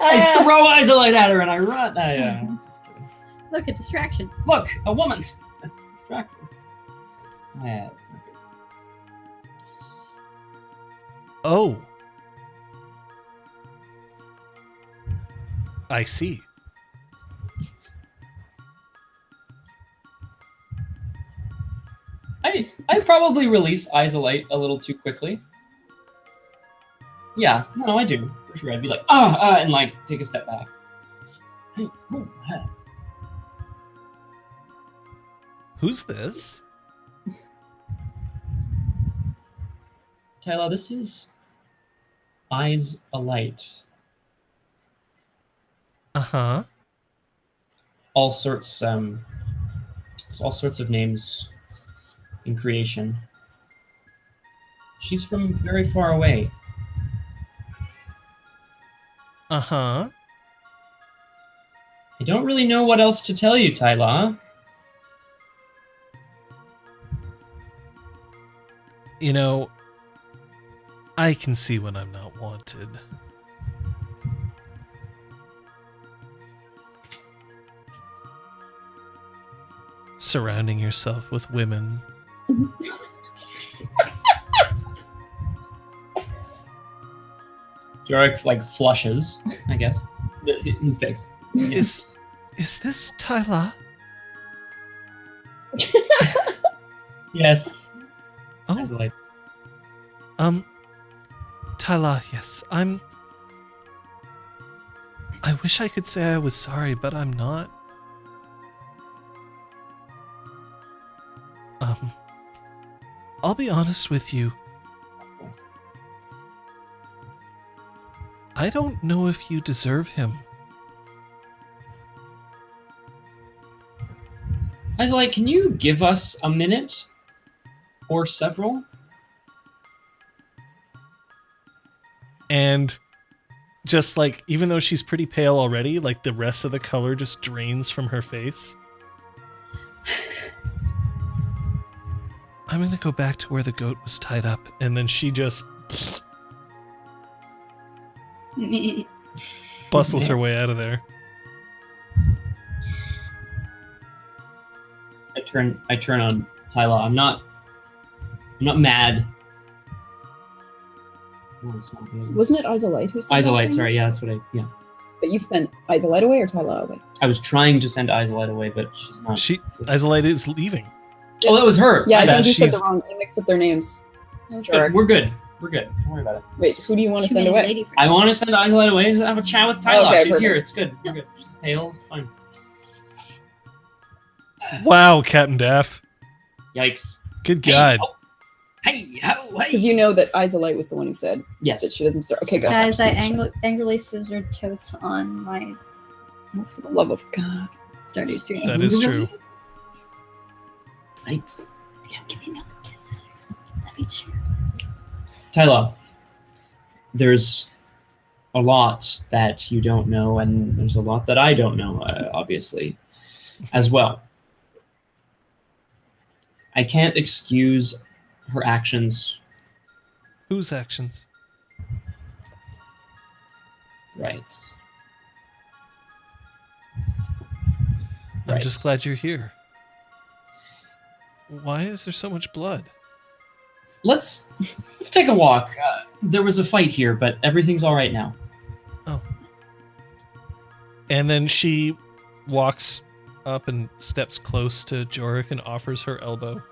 I throw Isolite at her and I run. Just kidding. Look, a distraction. Look, a woman. Distracted. Yeah, that's not good. Oh. I see. I probably release Isolite a little too quickly. Yeah, no, I do. For sure. I'd be like, and like take a step back. Hey, oh, hey. Who's this? Tyler, this is Eyes Alight. Uh-huh. All sorts of names in creation. She's from very far away. Uh-huh. I don't really know what else to tell you, Tyler. You know, I can see when I'm not wanted. Surrounding yourself with women. Jorek like flushes, I guess. His face. Yeah. Is this Tyla? Yes. Oh, Eyes Alight. Tyla, yes. I wish I could say I was sorry, but I'm not. I'll be honest with you. I don't know if you deserve him. Eyes Alight, can you give us a minute or several? And just like, even though she's pretty pale already, like the rest of the color just drains from her face. I'm gonna go back to where the goat was tied up, and then she just bustles her way out of there. I turn on Tyler. I'm not mad. No, it's not good. Wasn't it Isolite who sent Eyes that Alight, thing? sorry, yeah, that's what yeah. But you sent Isolite away or Tyla away? I was trying to send Eyes Alight away, but she's not. Isolate is leaving. Oh, that was her. Yeah, My I bad. think you said she's- the wrong. You mixed up their names. It's Jorek. good. We're good. We're good. Don't worry about it. Wait, who do you want to She send made a away? lady friend. I want to send Eyes Alight away. Just have a chat with Tyler. Okay, She's perfect. here. It's good. We're good. She's pale. It's fine. Wow, Captain Daff. Yikes. Good God. Hey, ho, hey. Because you know that Isolite was the one who said Yes. that she doesn't start. Okay, go. Guys, I angrily scissored totes on my Oh, for the love of God. Stardew stream. That is true. Yikes. Give me milk. Scissors. Let me cheer. Tyler, there's a lot that you don't know, and there's a lot that I don't know, obviously, as well. I can't excuse her actions. Whose actions? Right. I'm Right. just glad you're here. Why is there so much blood? let's take a walk. There was a fight here, but everything's all right now. Oh. And then she walks up and steps close to Jorek and offers her elbow.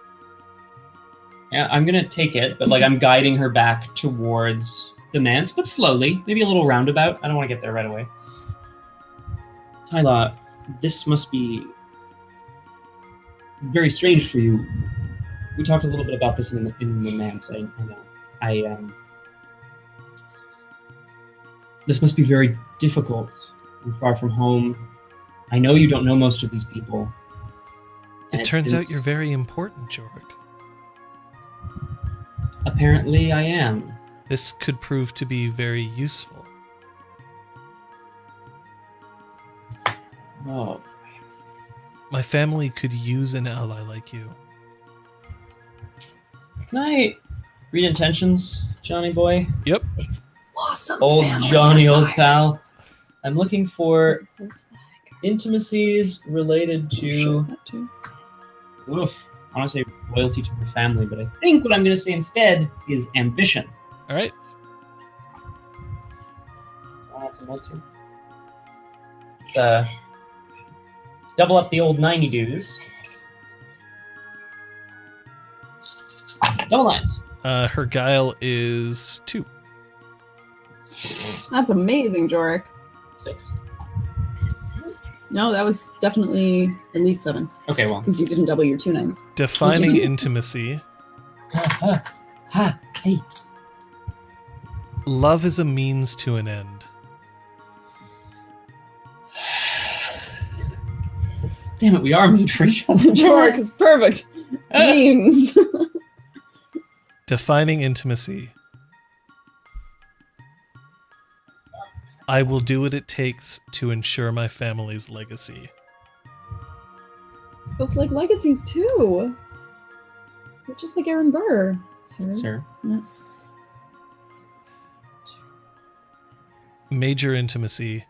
Yeah, I'm gonna take it, but like I'm guiding her back towards the manse, but slowly, maybe a little roundabout. I don't want to get there right away. Tyla, this must be very strange for you. We talked a little bit about this in the manse. I know. This must be very difficult. You're far from home. I know you don't know most of these people. It turns out you're very important, Jorek. Apparently I am. This could prove to be very useful. Oh. My family could use an ally like you. Can I read intentions, Johnny boy? Yep. It's awesome. Old family Johnny, old empire. pal. I'm looking for intimacies related to... Oof. I want to say loyalty to my family, but I think what I'm going to say instead is ambition. All right. I'll add some notes here. Let's, double up the old 90 dues. Double nines. Her guile is 2. That's amazing, Jorek. 6. No, that was definitely at least 7 Okay, well. because you didn't double your 2 9s. Defining intimacy. Hey. Love is a means to an end. Damn it, we are made for each other. Jorek is perfect. Means. Defining intimacy. I will do what it takes to ensure my family's legacy. Both like legacies too. You're just like Aaron Burr, sir. Sir. Yeah. Major intimacy.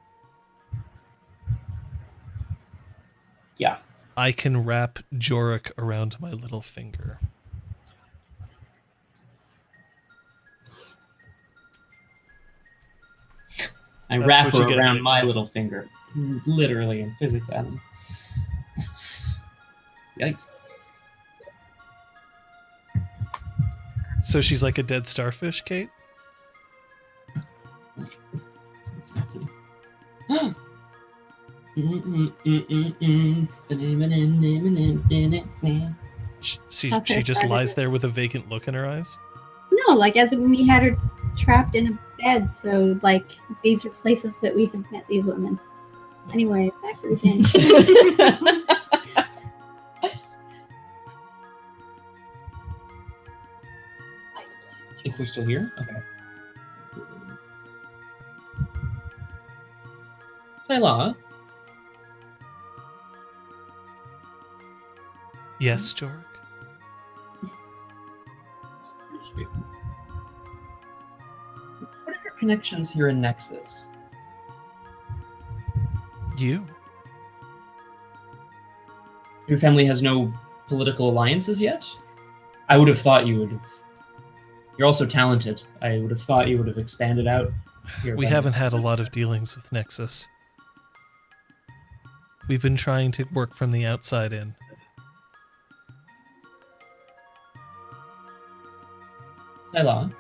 Yeah. I can wrap Jorek around my little finger. I That's wrap what you her get. around my little finger. Literally and physically. Yikes. So she's like a dead starfish, Kate? Exactly. She That's her just side of lies it. there with a vacant look in her eyes? No, like as in we had her trapped in a bed, so like these are places that we have met these women. Anyway, back to the game. If we're still here? Okay. Tyla, Yes, Jorek? what are your connections here in Nexus? You? Your family has no political alliances yet? I would have thought you would have. You're also talented. I would have thought you would have expanded out. Here, We but- haven't had a lot of dealings with Nexus. We've been trying to work from the outside in. Tyla,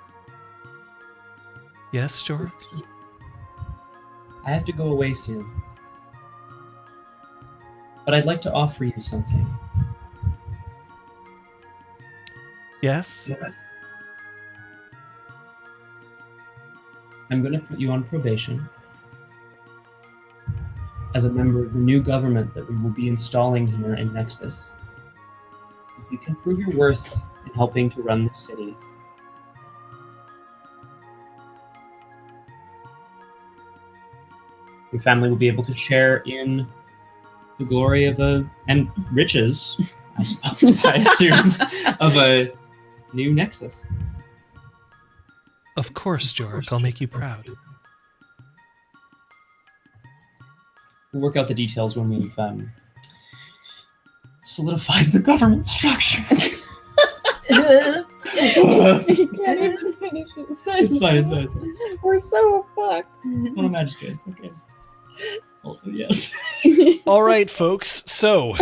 Yes, Jorek? I have to go away soon. But I'd like to offer you something. Yes? I'm going to put you on probation as a member of the new government that we will be installing here in Nexus. If you can prove your worth in helping to run this city, your family will be able to share in the glory of and riches, I suppose, I assume, of a new Nexus. Of course, Jorek. I'll make you proud. We'll work out the details when we've solidified the government structure. He can't even finish his sentence. It's fine, it's fine. We're so fucked. It's not a magistrate. It's okay. Also, yes. All right, folks. So,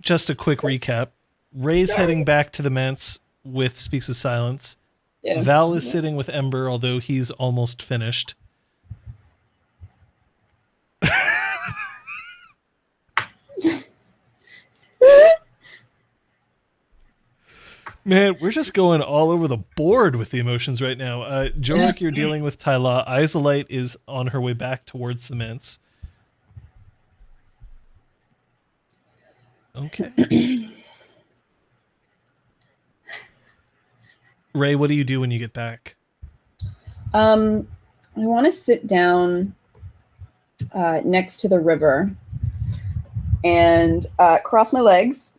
just a quick recap. Ray's heading back to the manse with Speaks of Silence. Yeah. Val is sitting with Ember, although he's almost finished. Man, we're just going all over the board with the emotions right now. Jorek, you're dealing with Tyla. Isolite is on her way back towards the manse. Okay. Ray, what do you do when you get back? I want to sit down next to the river and cross my legs,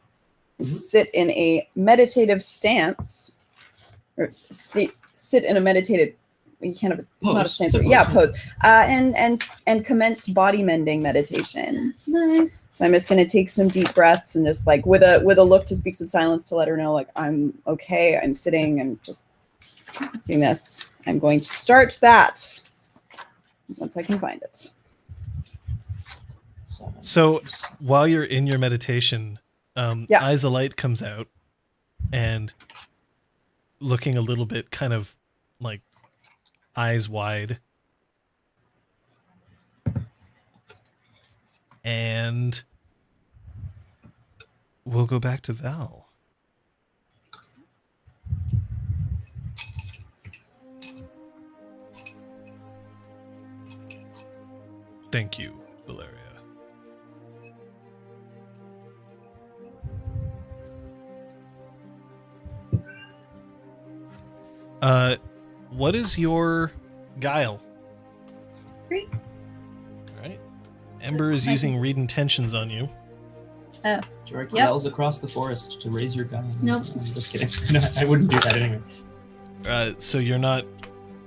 sit in a meditative stance, or sit in a meditative. You can't have. It's not a stance. Pose. And commence body mending meditation. Nice. So I'm just gonna take some deep breaths and just like with a look to Speaks of Silence to let her know like I'm okay. I'm sitting. I'm just doing this. I'm going to start that once I can find it. So while you're in your meditation, Isolite comes out and looking a little bit kind of like eyes wide. And we'll go back to Val. Thank you, Valeria. What is your guile? 3. All right. Ember is using read intentions on you. Oh. Jorek Yep. yells across the forest to raise your gun. Nope. I'm just kidding. No, I wouldn't do that anyway. So you're not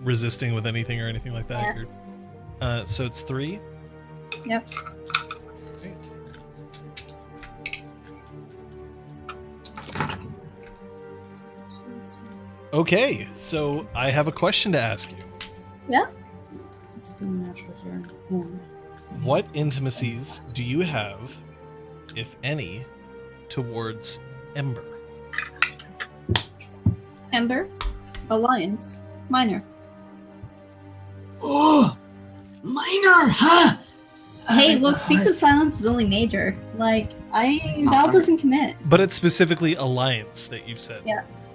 resisting with anything or anything like that? Yeah. So it's 3? Yep. Great. Okay, so I have a question to ask you. Yeah. It's been natural here. What intimacies do you have, if any, towards Ember? Ember. Alliance. Minor. Oh, minor, huh? Hey, look, Speaks of Silence is only major. Like, Val doesn't commit. But it's specifically alliance that you've said. Yes.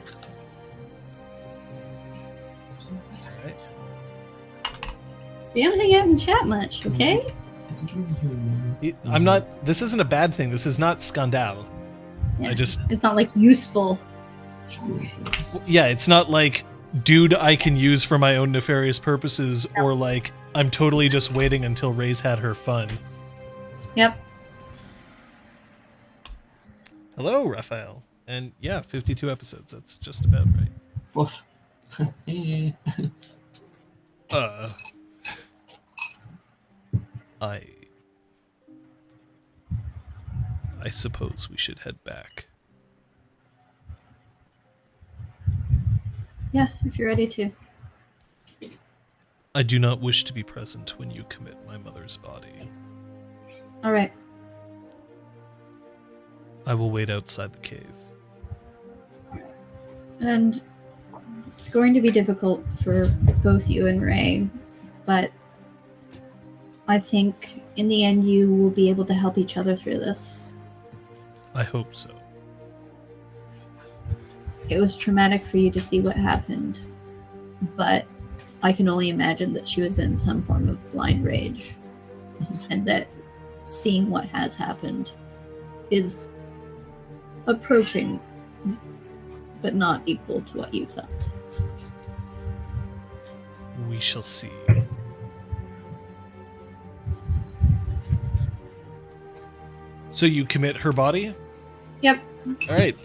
Right? We haven't hung out in chat much, okay? I think you're doing I'm not. This isn't a bad thing. This is not scandal. Yeah. I just. It's not like useful. Yeah, it's not like, dude, I can use for my own nefarious purposes, or like, I'm totally just waiting until Ray's had her fun. Yep. Hello, Raphael. And yeah, 52 episodes. That's just about right. Woof. Hey. I suppose we should head back. Yeah, if you're ready to. I do not wish to be present when you commit my mother's body. Alright. I will wait outside the cave. And it's going to be difficult for both you and Ray, but I think in the end you will be able to help each other through this. I hope so. It was traumatic for you to see what happened, but I can only imagine that she was in some form of blind rage, and that seeing what has happened is approaching, but not equal to what you felt. We shall see. So you commit her body? Yep. All right.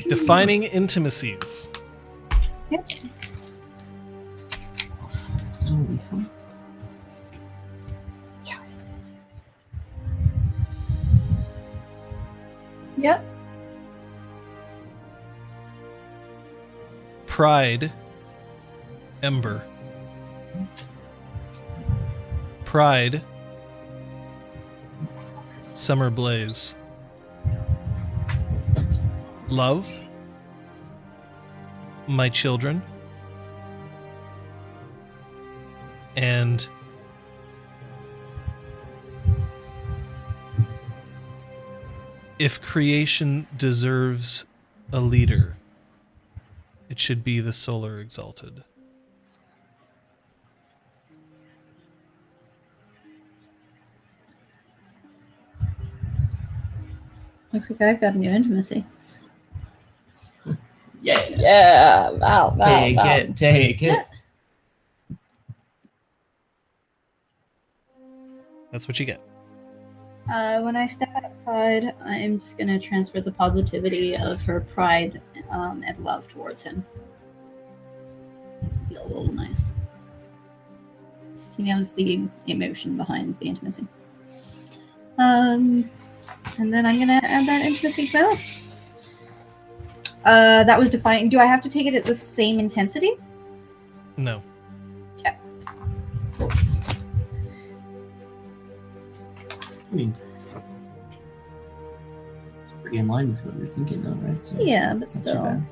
Defining intimacies. Yep. Yep. Pride, Ember. Pride, Summer Blaze. Love, My Children. And if creation deserves a leader, it should be the Solar Exalted. Looks like I've got a new intimacy. Yeah. Yeah, Val. Take it. That's what you get. When I step outside, I'm just going to transfer the positivity of her pride and love towards him. Makes him feel a little nice. He knows the emotion behind the intimacy. And then I'm going to add that intimacy to my list. That was defining. Do I have to take it at the same intensity? No. Okay. I mean, it's pretty in line with what you're thinking, though, right? So Yeah, but not too still. bad.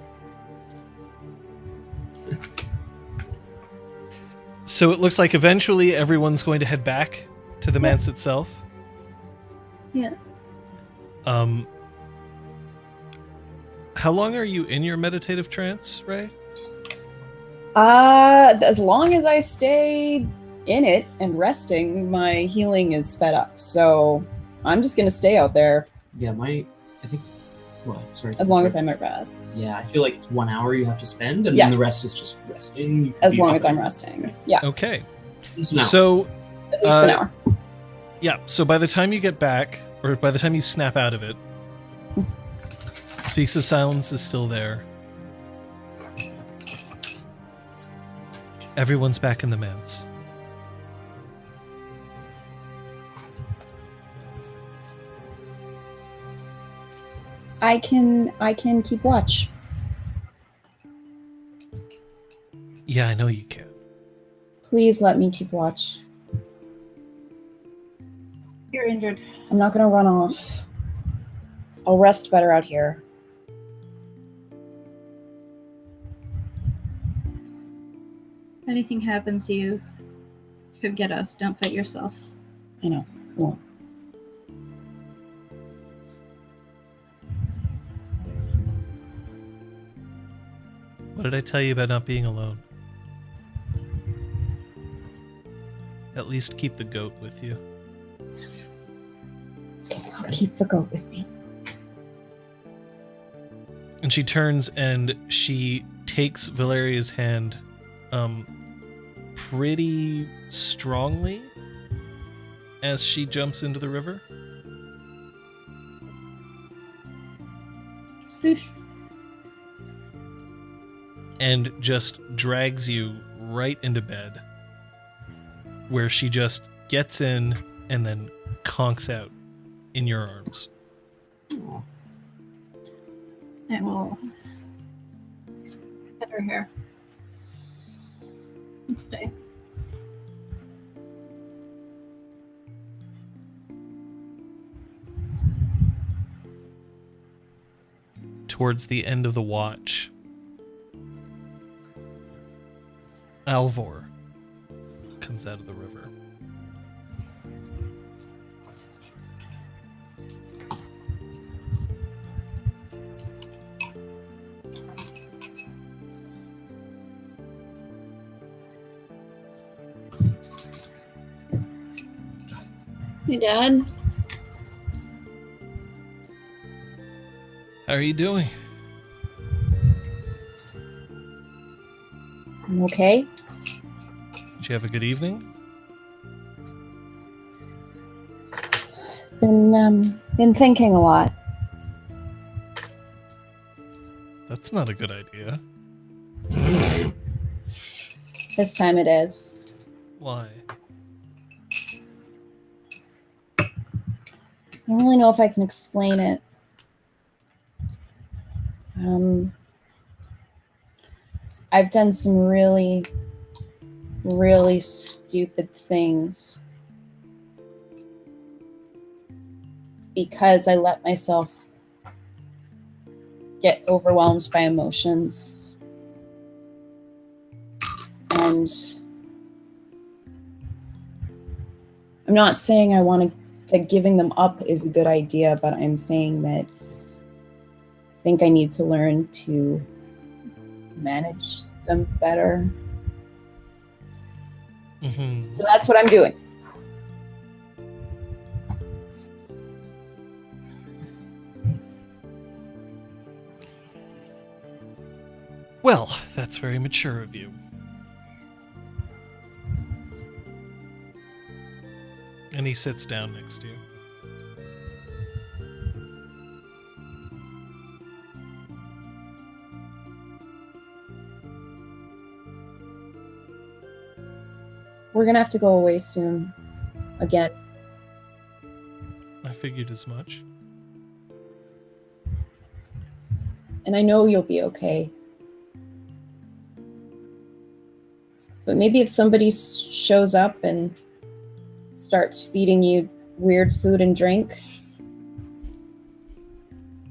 So it looks like eventually everyone's going to head back to the manse itself. Yeah. How long are you in your meditative trance, Ray? As long as I stay in it and resting, my healing is sped up. So I'm just gonna stay out there Yeah, I think, well, sorry. as long as I'm at rest. Yeah, I feel like it's 1 hour you have to spend, and Yeah. then the rest is just resting. You can As be long up as I'm and- resting. Yeah, Okay. Just an hour. So, at least an hour. yeah, so by the time you get back, or by the time you snap out of it, Speaks of Silence is still there. Everyone's back in the manse. I can keep watch. Yeah, I know you can. Please let me keep watch. You're injured. I'm not gonna run off. I'll rest better out here. If anything happens, you could get us. Don't fight yourself. I know. I won't. What did I tell you about not being alone? At least keep the goat with you. I'll keep the goat with me. And she turns and she takes Valeria's hand pretty strongly as she jumps into the river. Swoosh. And just drags you right into bed, where she just gets in and then conks out in your arms. Aw. I will pet her hair and stay. Towards the end of the watch, Alvor comes out of the river. Hey, Dad. How are you doing? I'm okay. Did you have a good evening? Been thinking a lot. That's not a good idea. This time it is. Why? I don't really know if I can explain it. I've done some really, really stupid things because I let myself get overwhelmed by emotions. And I'm not saying that giving them up is a good idea, but I'm saying that I think I need to learn to manage them better. Mm-hmm. So that's what I'm doing. Well, that's very mature of you. And he sits down next to you. We're gonna have to go away soon. Again. I figured as much. And I know you'll be okay. But maybe if somebody shows up and starts feeding you weird food and drink,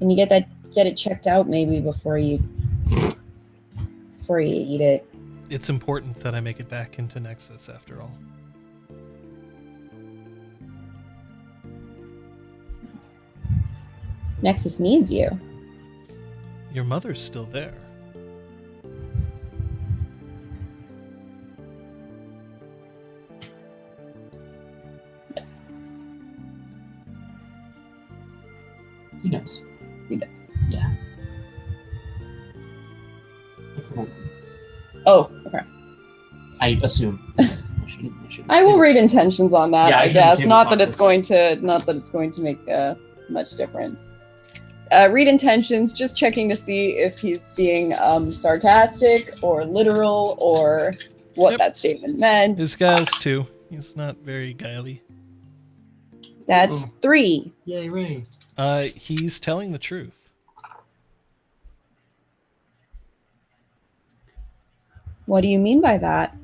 and you get it checked out maybe before you eat it. It's important that I make it back into Nexus after all. Nexus needs you. Your mother's still there. He knows. He does. Yeah. Oh, okay. I assume. I will read intentions on that, Yeah, I I shouldn't guess. table Not talk that it's this. going to make much difference. Read intentions, just checking to see if he's being sarcastic or literal or what Yep. that statement meant. This guy's too. He's not very guiley. That's 3. Yay, Ray. He's telling the truth. What do you mean by that?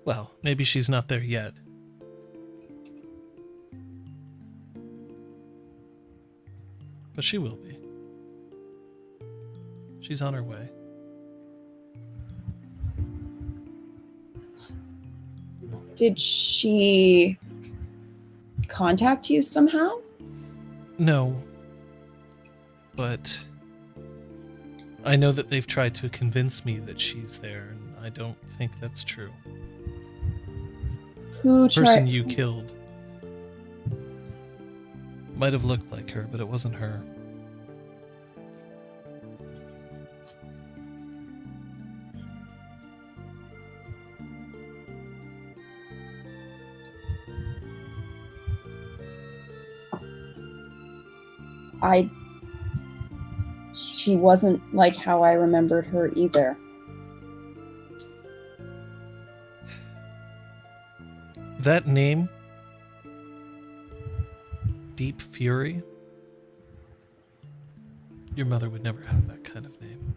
Well, maybe she's not there yet. But she will be. She's on her way. Did she contact you somehow? No. But I know that they've tried to convince me that she's there, and I don't think that's true. Who The person tried? you killed might have looked like her, but it wasn't her. She wasn't like how I remembered her either. That name, Deep Fury, your mother would never have that kind of name.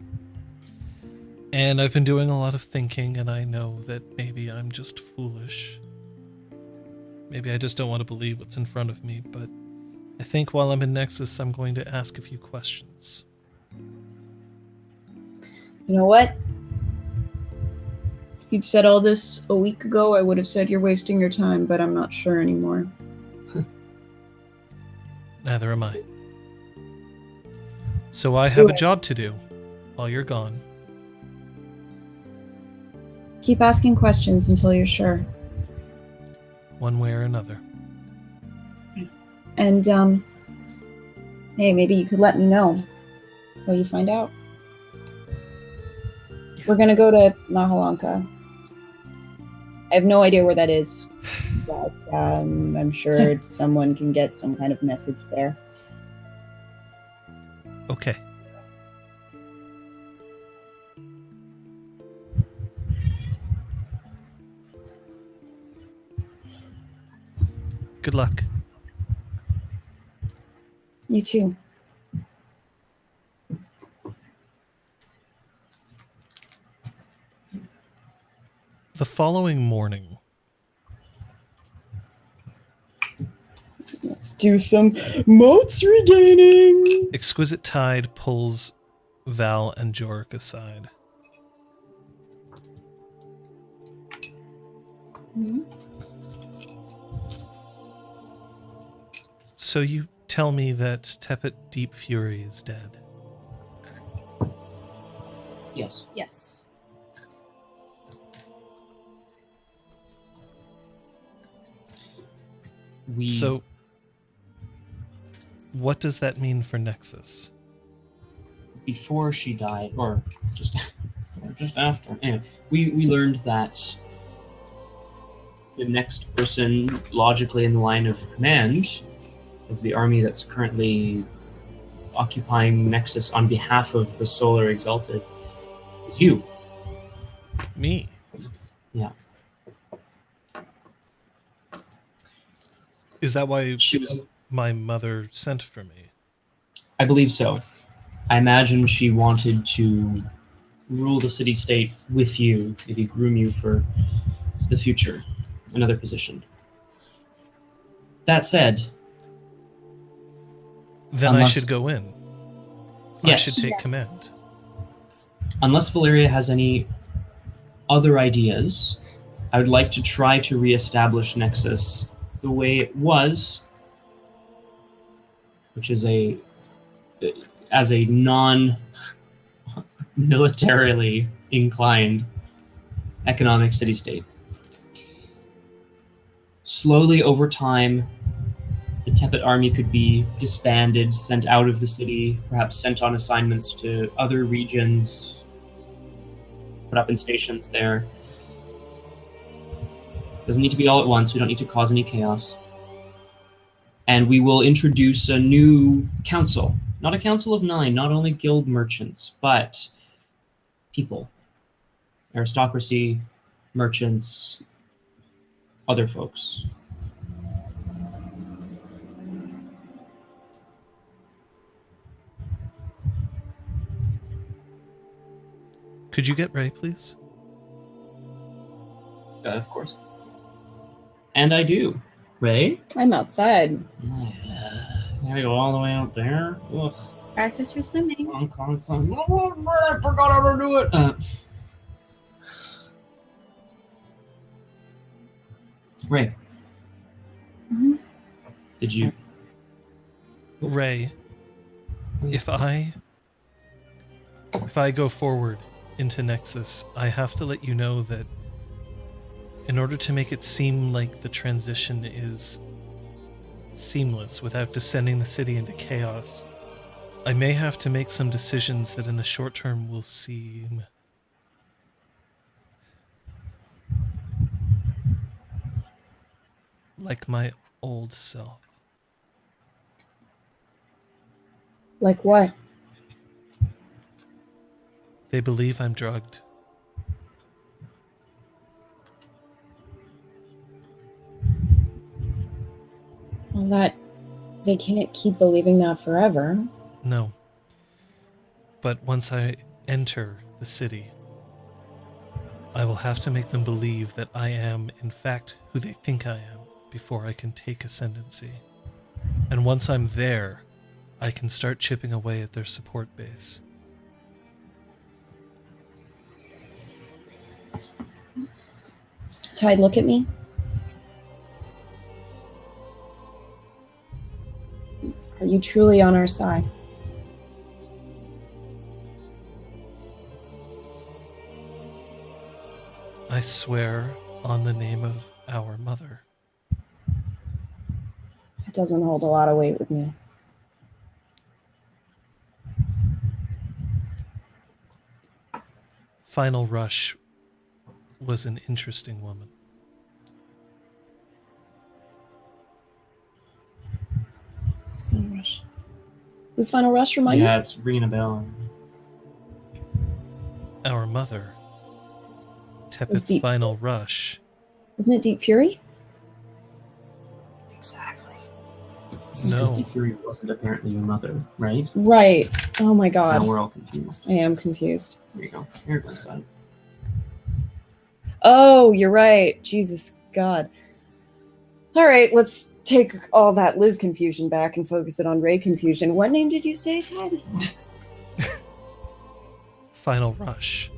And I've been doing a lot of thinking, and I know that maybe I'm just foolish. Maybe I just don't want to believe what's in front of me, but I think while I'm in Nexus, I'm going to ask a few questions. You know what? If you'd said all this a week ago, I would have said you're wasting your time, but I'm not sure anymore. Neither am I. So I have a job to do while you're gone. Keep asking questions until you're sure. One way or another. And, hey, maybe you could let me know what you find out. We're gonna go to Mahalanka. I have no idea where that is, but I'm sure someone can get some kind of message there. Okay. Good luck. You too. following morning, Let's do some moats regaining. Exquisite Tide pulls Val and Jorek aside. Mhm. So you tell me that Tepet Deep Fury is dead. Yes. Yes. So, what does that mean for Nexus? Before she died, or just after. Anyway, we learned that the next person, logically in the line of command of the army that's currently occupying Nexus on behalf of the Solar Exalted, is you. Me? Yeah. Is that why She was. my mother sent for me? I believe so. I imagine she wanted to rule the city-state with you, maybe groom you for the future, another position. That said, Then I Unless- should go in. I Yes. should take Yes. command. unless Valeria has any other ideas, I would like to try to reestablish Nexus the way it was, which is as a non-militarily inclined economic city-state. Slowly over time, the Tepet army could be disbanded, sent out of the city, perhaps sent on assignments to other regions, put up in stations there. Doesn't need to be all at once. We don't need to cause any chaos. And we will introduce a new council. Not a council of 9, not only guild merchants, but people. Aristocracy, merchants, other folks. Could you get Ray, please? Of course. And I do. Ray? I'm outside. Gotta go all the way out there. Ugh. Practice your swimming. Clunk. I forgot how to do it. Ray. Mhm. Did you? Ray, if I go forward into Nexus, I have to let you know that in order to make it seem like the transition is seamless without descending the city into chaos, I may have to make some decisions that in the short term will seem like my old self. Like what? They believe I'm drugged. Well, that they can't keep believing that forever. No. But once I enter the city, I will have to make them believe that I am, in fact, who they think I am before I can take ascendancy. And once I'm there, I can start chipping away at their support base. Tide, look at me. Are you truly on our side? I swear on the name of our mother. It doesn't hold a lot of weight with me. Final Rush was an interesting woman. Who's Final Rush? Who's Final Rush? Remind me? Yeah, it's ringing a bell. Our mother. Was Tepid deep. Final Rush. Isn't it Deep Fury? Exactly. No. Deep Fury wasn't apparently your mother, right? Right. Oh my Now god. we're all confused. I am confused. Here you go. Here it goes, bud. Oh, you're right. Jesus God. All right, let's take all that Liz confusion back and focus it on Ray confusion. What name did you say, Ted? Final Rush.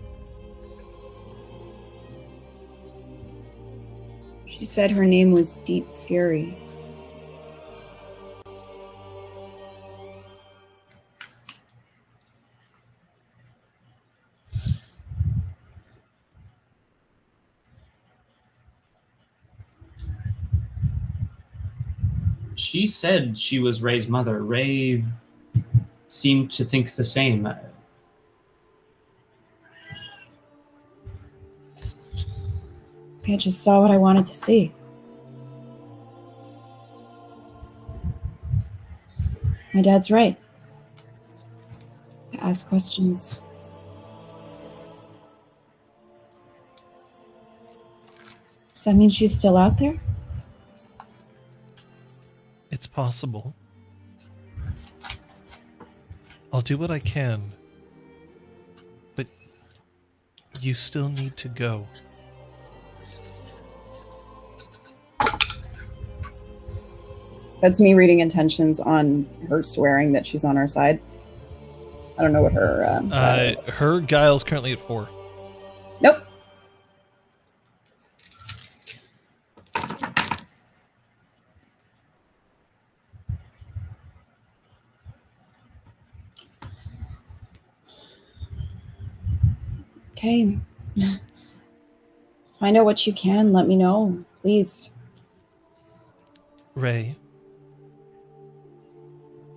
She said her name was Deep Fury. She said she was Ray's mother. Ray seemed to think the same. I just saw what I wanted to see. My dad's right. To ask questions. Does that mean she's still out there? It's possible. I'll do what I can. But you still need to go. That's me reading intentions on her swearing that she's on our side. I don't know what her... Her guile's currently at 4. Nope. Okay. Find out what you can. Let me know, please. Ray,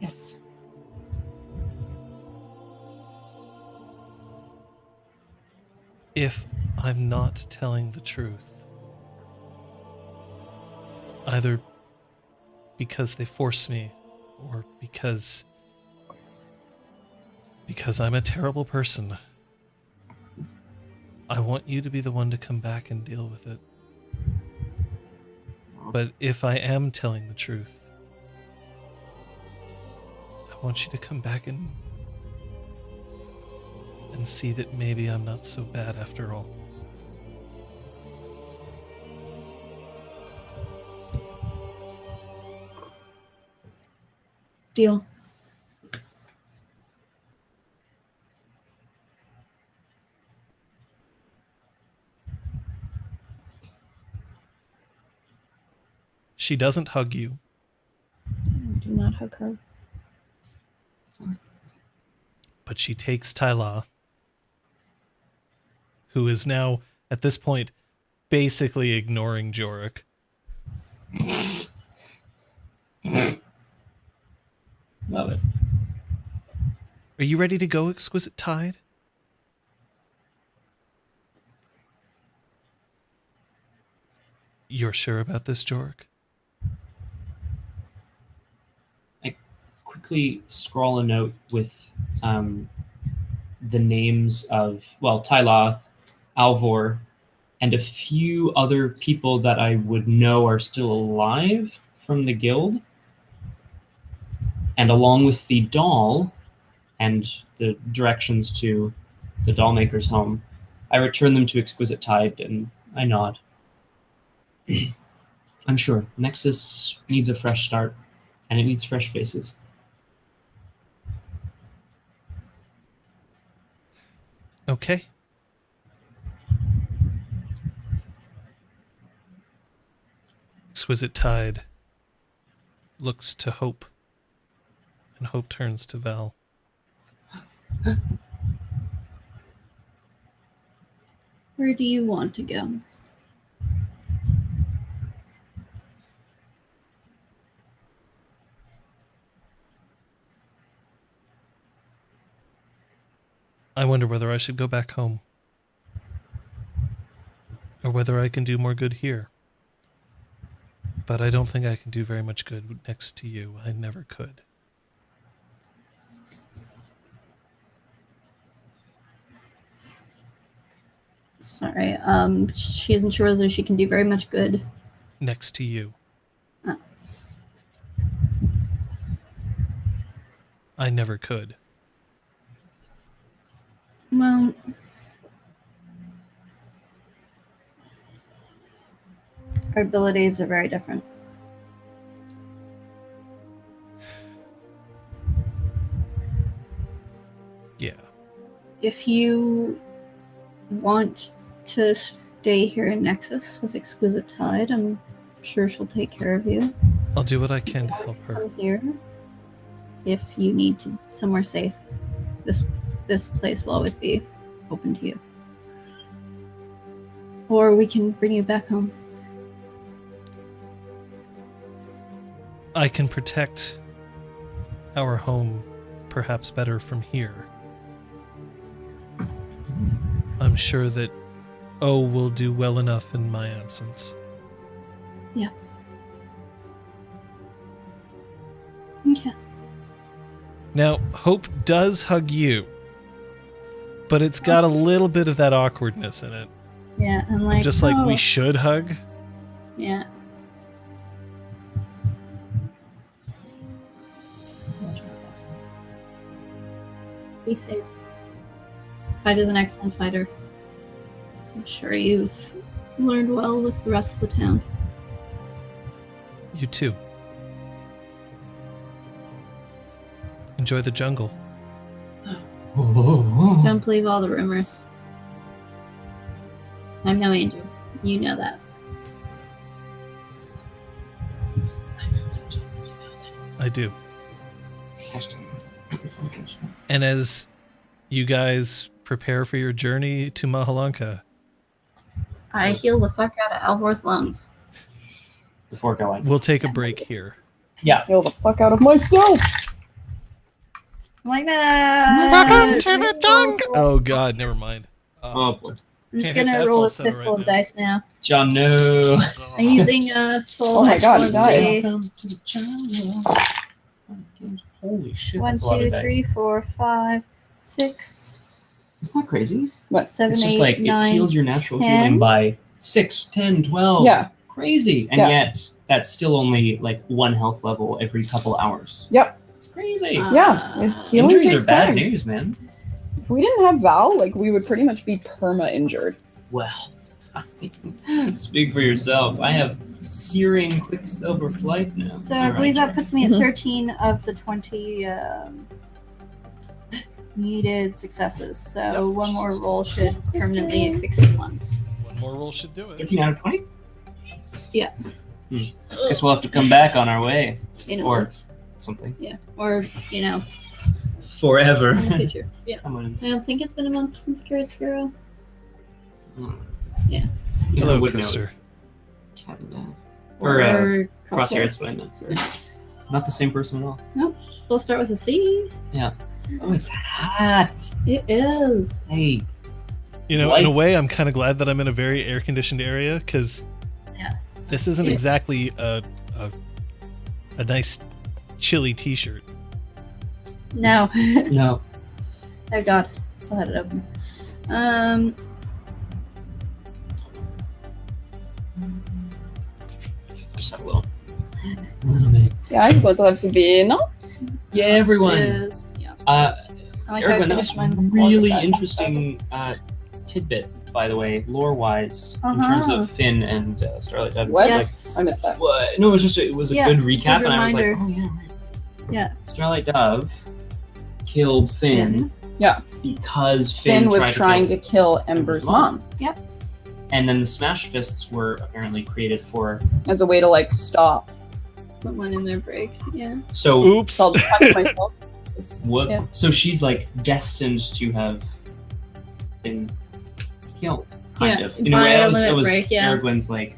Yes. if I'm not telling the truth, either because they force me or because I'm a terrible person, I want you to be the one to come back and deal with it. But if I am telling the truth, I want you to come back and see that maybe I'm not so bad after all. Deal. She doesn't hug you. Do not hug her. But she takes Tyla, who is now, at this point, basically ignoring Jorek. Love it. Are you ready to go, Exquisite Tide? You're sure about this, Jorek? I quickly scroll a note with the names of, well, Tyla, Alvor, and a few other people that I would know are still alive from the guild. And along with the doll and the directions to the dollmaker's home, I return them to Exquisite Tide and I nod. I'm sure Nexus needs a fresh start, and it needs fresh faces. Okay. Exquisite Tide looks to Hope, and Hope turns to Val. Where do you want to go? I wonder whether I should go back home, or whether I can do more good here. But I don't think I can do very much good next to you. I never could. Sorry, she isn't sure whether she can do very much good. Next to you. Oh. I never could. Well, our abilities are very different. Yeah. If you want to stay here in Nexus with Exquisite Tide, I'm sure she'll take care of you. I'll do what I can to help her. Come here. If you need to somewhere safe, this place will always be open to you. Or we can bring you back home. I can protect our home perhaps better from here. I'm sure that O will do well enough in my absence. Yeah. Okay. Now, Hope does hug you, but it's got a little bit of that awkwardness in it. Yeah, I'm like, Just like we "Oh." should hug. Yeah. Be safe. Fight is an excellent fighter. I'm sure you've learned well with the rest of the town. You too. Enjoy the jungle. Don't believe all the rumors. I'm no angel. You know that. I do. And as you guys prepare for your journey to Mahalanka, I heal the fuck out of Alvor's lungs. Before going. we'll take a break here. Yeah. Kill the fuck out of myself. I'm like, nah. Oh god, never mind. Oh boy. I'm just Can't hit gonna that roll a falsetto fistful right of now. dice now. John, no. I'm using a full. Oh my God, he excellence died. save. Holy shit. 1, That's a lot 2, of dice. 3, 4, 5, 6, Isn't that crazy? What? 7, It's just 8, like 9, it heals your natural 10. healing by 6, 10, 12. Yeah. Crazy. And Yeah. yet that's still only like 1 health level every couple hours. Yep. It's crazy. Yeah. Healing Injuries takes are bad time. news, man. If we didn't have Val, like we would pretty much be perma injured. Well, speak for yourself. I have searing quicksilver flight now. So I believe that puts me at 13 of the 20 needed successes. So Yep. one more roll should permanently fix my lungs. One more roll should do it. 13 out of 20? Yeah. Guess we'll have to come back on our way. In a Or month. something. Yeah. Or, you know, Forever. in the future. Yeah. Someone. I don't think it's been a month since Curious Girl. You Hello, would know. Krister. Or Or Crosshair, it's fine. That's right. Not the same person at all. Nope. We'll start with a C. Oh, it's hot. It is. Hey. You know, in a Lights. way, I'm kind of glad that I'm in a very air-conditioned area, because Yeah. this isn't exactly a nice chilly t-shirt. No. No. Oh god. Still had it open. Just have a little bit. Yeah, I'm going to have some vino. Yeah, everyone. Is, yeah. Uh, I like how I Erwin, that finished was mine before really the session interesting tidbit, by the way, lore-wise, in terms Uh-huh. of Finn and Starlight Dove. What? Yes. I missed that. What? No, it was a Yeah, good recap, good and I was like, reminder. oh yeah, right. Yeah. Starlight Dove killed Finn. Yeah. Because Finn was tried trying to to kill Ember's mom and then the Smash Fists were apparently created for. as a way to like stop. Someone in their break. Yeah. So Oops. So I'll just punch myself. what? Yeah. So she's like destined to have been killed, kind Yeah, of. In a by way, a that limit was break, yeah. Aragorn's like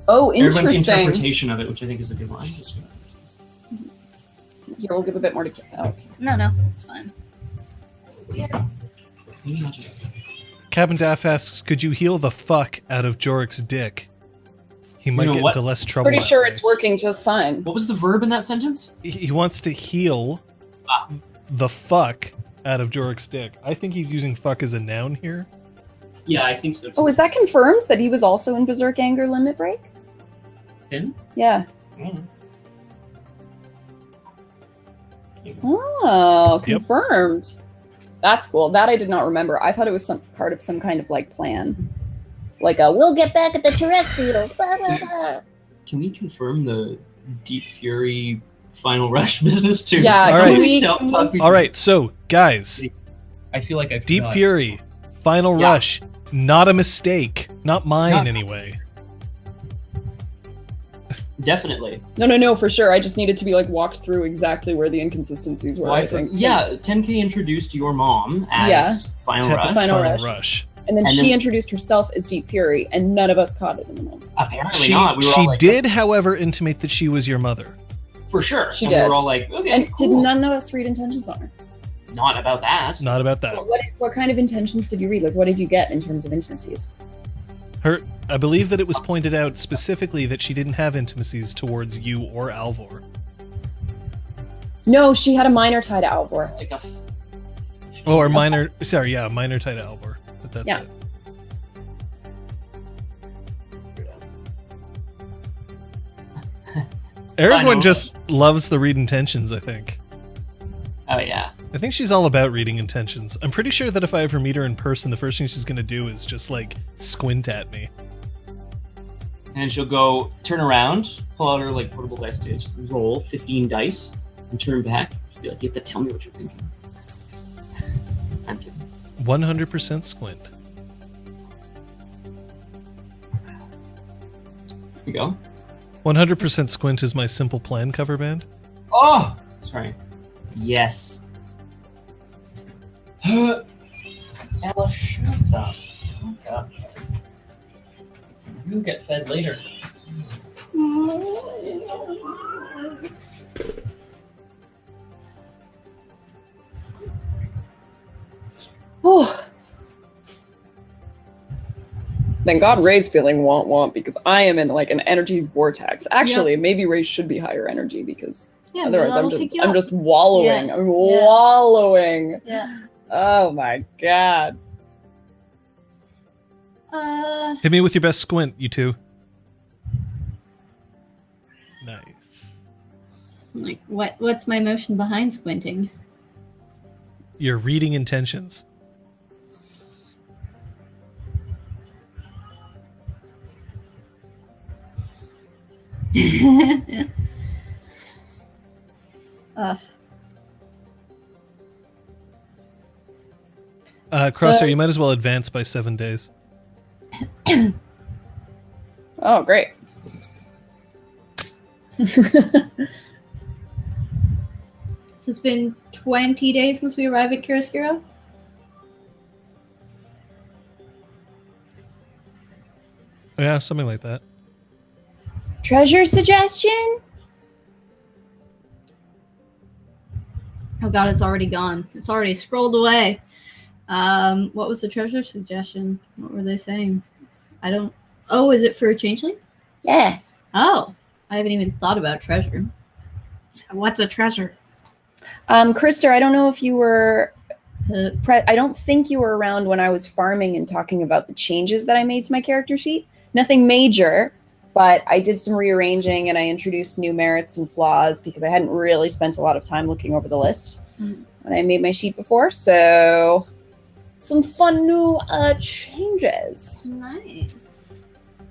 Oh, Aragorn's interesting. interpretation of it, which I think is a good line. Just Here, we'll give a bit more to. Oh. No, it's fine. Cabin Daff asks, could you heal the fuck out of Jorek's dick? He might know get what? into less trouble. Pretty that sure way. it's working just fine. What was the verb in that sentence? He wants to heal the fuck out of Jorek's dick. I think he's using fuck as a noun here. Yeah, I think so. Too. Oh, is that confirmed that he was also in Berserk Anger Limit Break? Finn? Yeah. Mm. Oh, Yep. confirmed. That's cool. That I did not remember. I thought it was some part of some kind of like plan. Like we'll get back at the terrestrials. Blah, blah, blah. Can we confirm the Deep Fury Final Rush business too? Yeah, All right. All right, so guys, I feel like I Deep forgot. Fury, Final Rush, not a mistake. Not mine, anyway. Definitely. No, for sure. I just needed to be like walked through exactly where the inconsistencies were. Well, I think. 10K introduced your mom as Final Rush. Final Rush. And then she introduced herself as Deep Fury, and none of us caught it in the moment. Apparently not. We were she all like, did, however, intimate that she was your mother. For sure. She and did. We were all like, okay, And cool. did none of us read intentions on her? Not about that. Not about that. What kind of intentions did you read? Like, what did you get in terms of intimacies? I believe that it was pointed out specifically that she didn't have intimacies towards you or Alvor. No, she had a minor tie to Alvor. Like a... Or minor tie to Alvor. But that's it. Aragorn just loves the read intentions, I think. Oh, yeah. I think she's all about reading intentions. I'm pretty sure that if I ever meet her in person, the first thing she's going to do is just, like, squint at me. And she'll go, turn around, pull out her, like, portable dice to roll 15 dice, and turn back. She'll be like, you have to tell me what you're thinking. I'm kidding. 100% squint. Here we go. 100% squint is my Simple Plan cover band. Oh! Sorry. Yes. Ella, shut the fuck up. You'll get fed later. Oh. Thank God Ray's feeling want because I am in like an energy vortex. Actually, maybe Ray should be higher energy because otherwise I'm just wallowing. Yeah. I'm wallowing. Yeah. Oh my God. Hit me with your best squint, you two. Nice. Like what's my motion behind squinting? You're reading intentions. Crosshair, you might as well advance by 7 days. Oh, great. So it's been 20 days since we arrived at Chiaroscuro? Yeah, something like that. Treasure suggestion? Oh god, it's already gone. It's already scrolled away. What was the treasure suggestion? What were they saying? I don't... Oh, is it for a changeling? Yeah. Oh, I haven't even thought about treasure. What's a treasure? Krister, I don't know if you were... I don't think you were around when I was farming and talking about the changes that I made to my character sheet. Nothing major, but I did some rearranging and I introduced new merits and flaws because I hadn't really spent a lot of time looking over the list when I made my sheet before. So some fun new changes. Nice.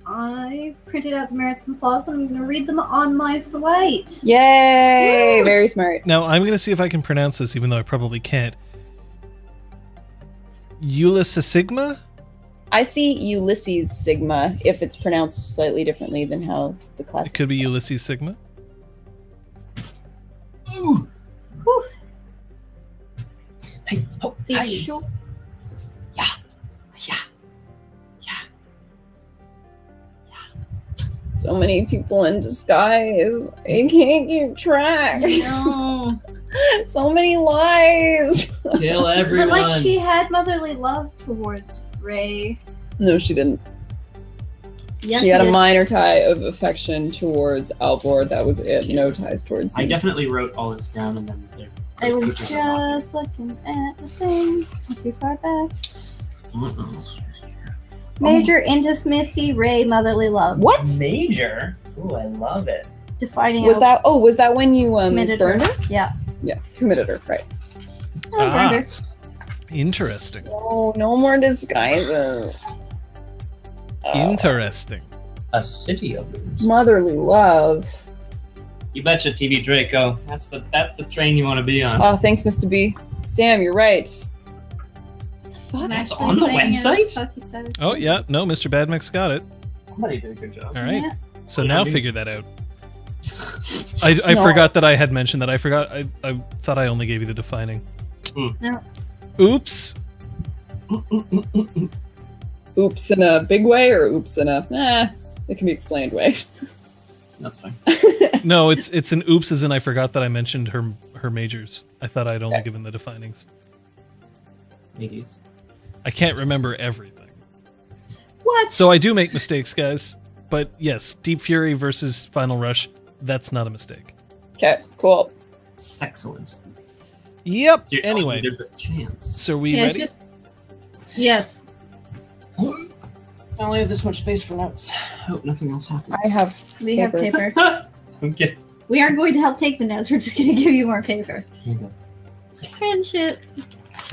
I printed out the merits and flaws and I'm going to read them on my flight. Yay! Woo! Very smart. Now, I'm going to see if I can pronounce this, even though I probably can't. Ulysses? I see Ulysses Sigma if it's pronounced slightly differently than how the class. It could be Ulysses Sigma. Ooh. Whew. Hey, oh, hey. Visual. Yeah. So many people in disguise. I can't keep track. No. So many lies. Kill everyone. But like she had motherly love towards Ray. No, she didn't. Yes, She had a did. minor tie of affection towards Alvor. That was it. No ties towards me. I definitely wrote all this down and then there. I was just looking at the thing. Not too far back. Major intimacy, Ray, motherly love. What? Major? Ooh, I love it. Defining Was that? Oh, was that when you committed burned her? her? Yeah. Yeah, committed her. Right. I burned her. Interesting. Oh, no more disguises. Interesting. A city of rooms. Motherly love. You betcha, TV Draco. That's the train you want to be on. Oh, thanks, Mr. B. Damn, you're right. The fuck? I'm That's actually on the playing as website? Sucky Saturday. Oh yeah, no, Mr. Badmix got it. Somebody did a good job. All right. Yeah. So Yeah, now I mean- figure that out. I No. forgot that I had mentioned that. I forgot. I thought I only gave you the defining. No. Oops. Oops in a big way or oops in a it can be explained way. That's fine. No, it's an oops as in I forgot that I mentioned her majors. I thought I'd only given the definings. Ladies. I can't remember everything. What? So I do make mistakes, guys. But yes, Deep Fury versus Final Rush, that's not a mistake. Okay, cool. Sexcellent. Yep. So you're telling me Anyway, there's a chance. so are we Yeah, it's ready? just... Yes. I only have this much space for notes. Hope nothing else happens. I have We have papers. paper. I'm kidding. We aren't going to help take the notes. We're just going to give you more paper. Okay. Friendship.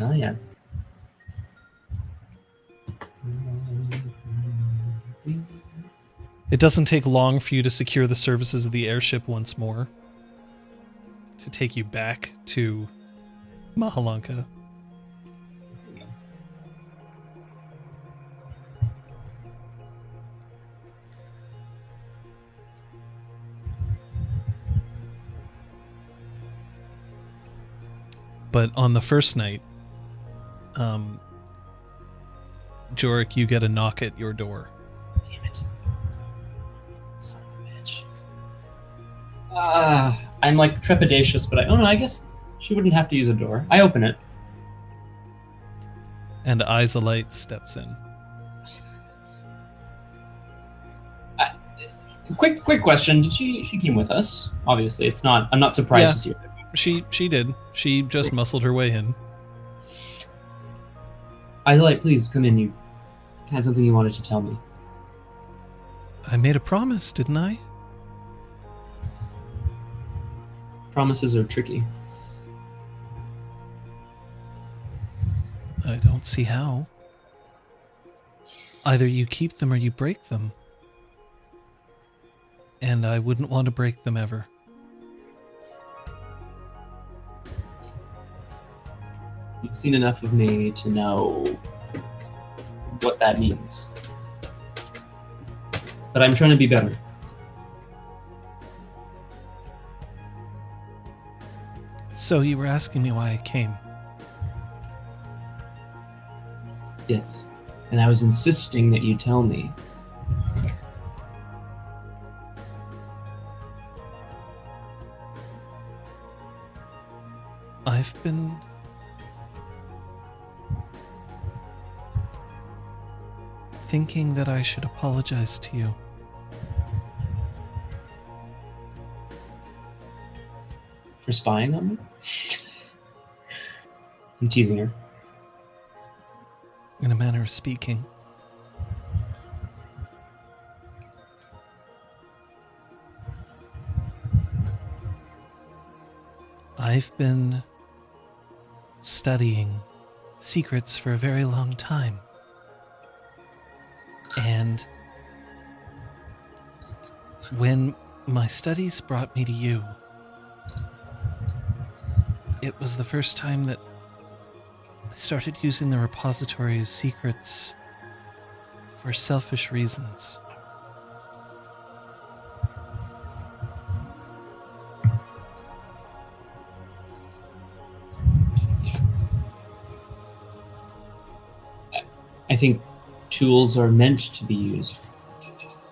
Oh yeah. It doesn't take long for you to secure the services of the airship once more. To take you back to Mahalanka. But on the first night, Jorek, you get a knock at your door. Damn it. Son of a bitch. I'm like trepidatious, but I guess she wouldn't have to use a door. I open it. And Eyes Alight steps in. Quick question. Did she came with us? Obviously, it's not. I'm not surprised Yeah. to see her. She did. She just muscled her way in. Isolite, please come in. You had something you wanted to tell me. I made a promise, didn't I? Promises are tricky. I don't see how. Either you keep them or you break them. And I wouldn't want to break them ever. You've seen enough of me to know what that means. But I'm trying to be better. So you were asking me why I came. Yes. And I was insisting that you tell me. I've been thinking that I should apologize to you. For spying on me? I'm teasing her. In a manner of speaking. I've been studying secrets for a very long time. And when my studies brought me to you, it was the first time that I started using the repository of secrets for selfish reasons. I think tools are meant to be used.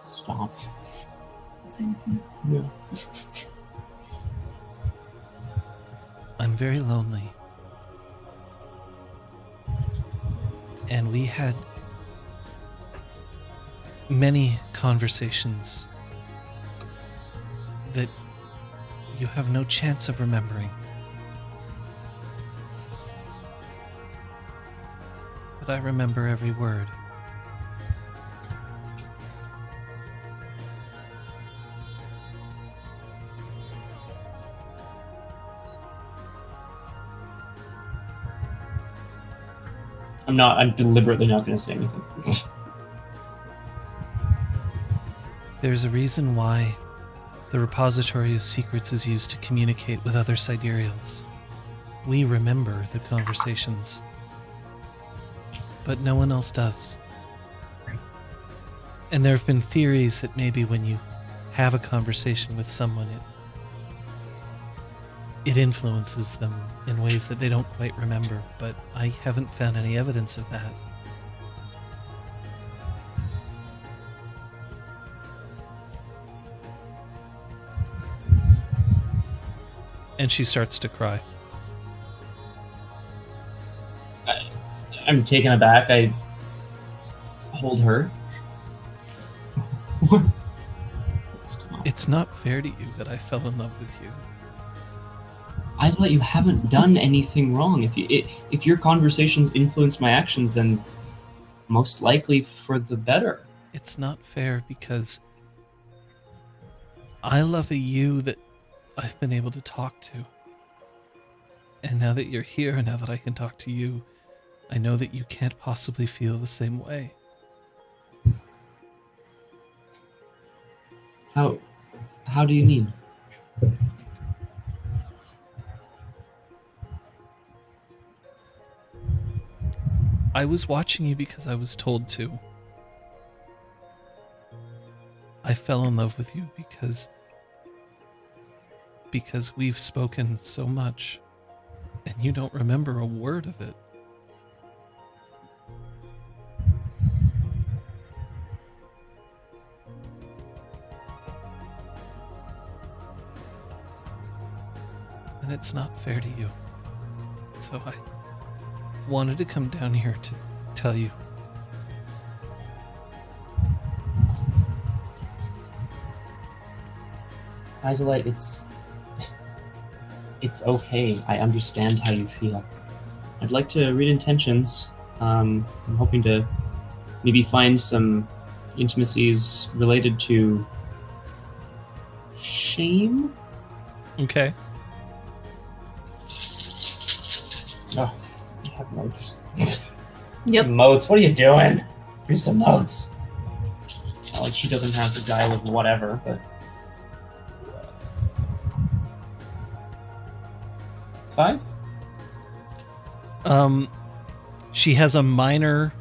Stop. Yeah. I'm very lonely. And we had many conversations that you have no chance of remembering. But I remember every word. I'm deliberately not going to say anything. There's a reason why the repository of secrets is used to communicate with other sidereals. We remember the conversations, but no one else does. And there have been theories that maybe when you have a conversation with someone, it influences them in ways that they don't quite remember, but I haven't found any evidence of that. And she starts to cry. I'm taken aback. I hold her. Stop. It's not fair to you that I fell in love with you. Isla, you haven't done anything wrong. If your conversations influence my actions, then most likely for the better. It's not fair because I love a you that I've been able to talk to. And now that you're here, now that I can talk to you, I know that you can't possibly feel the same way. How do you mean? I was watching you because I was told to. I fell in love with you because we've spoken so much and you don't remember a word of it. And it's not fair to you. So I wanted to come down here to tell you. Isolite, it's okay. I understand how you feel. I'd like to read intentions. I'm hoping to maybe find some intimacies related to shame. Okay. Oh, I have notes. Yep. Notes. What are you doing? Here's some notes. Not like she doesn't have to die with whatever, but. 5? She has a minor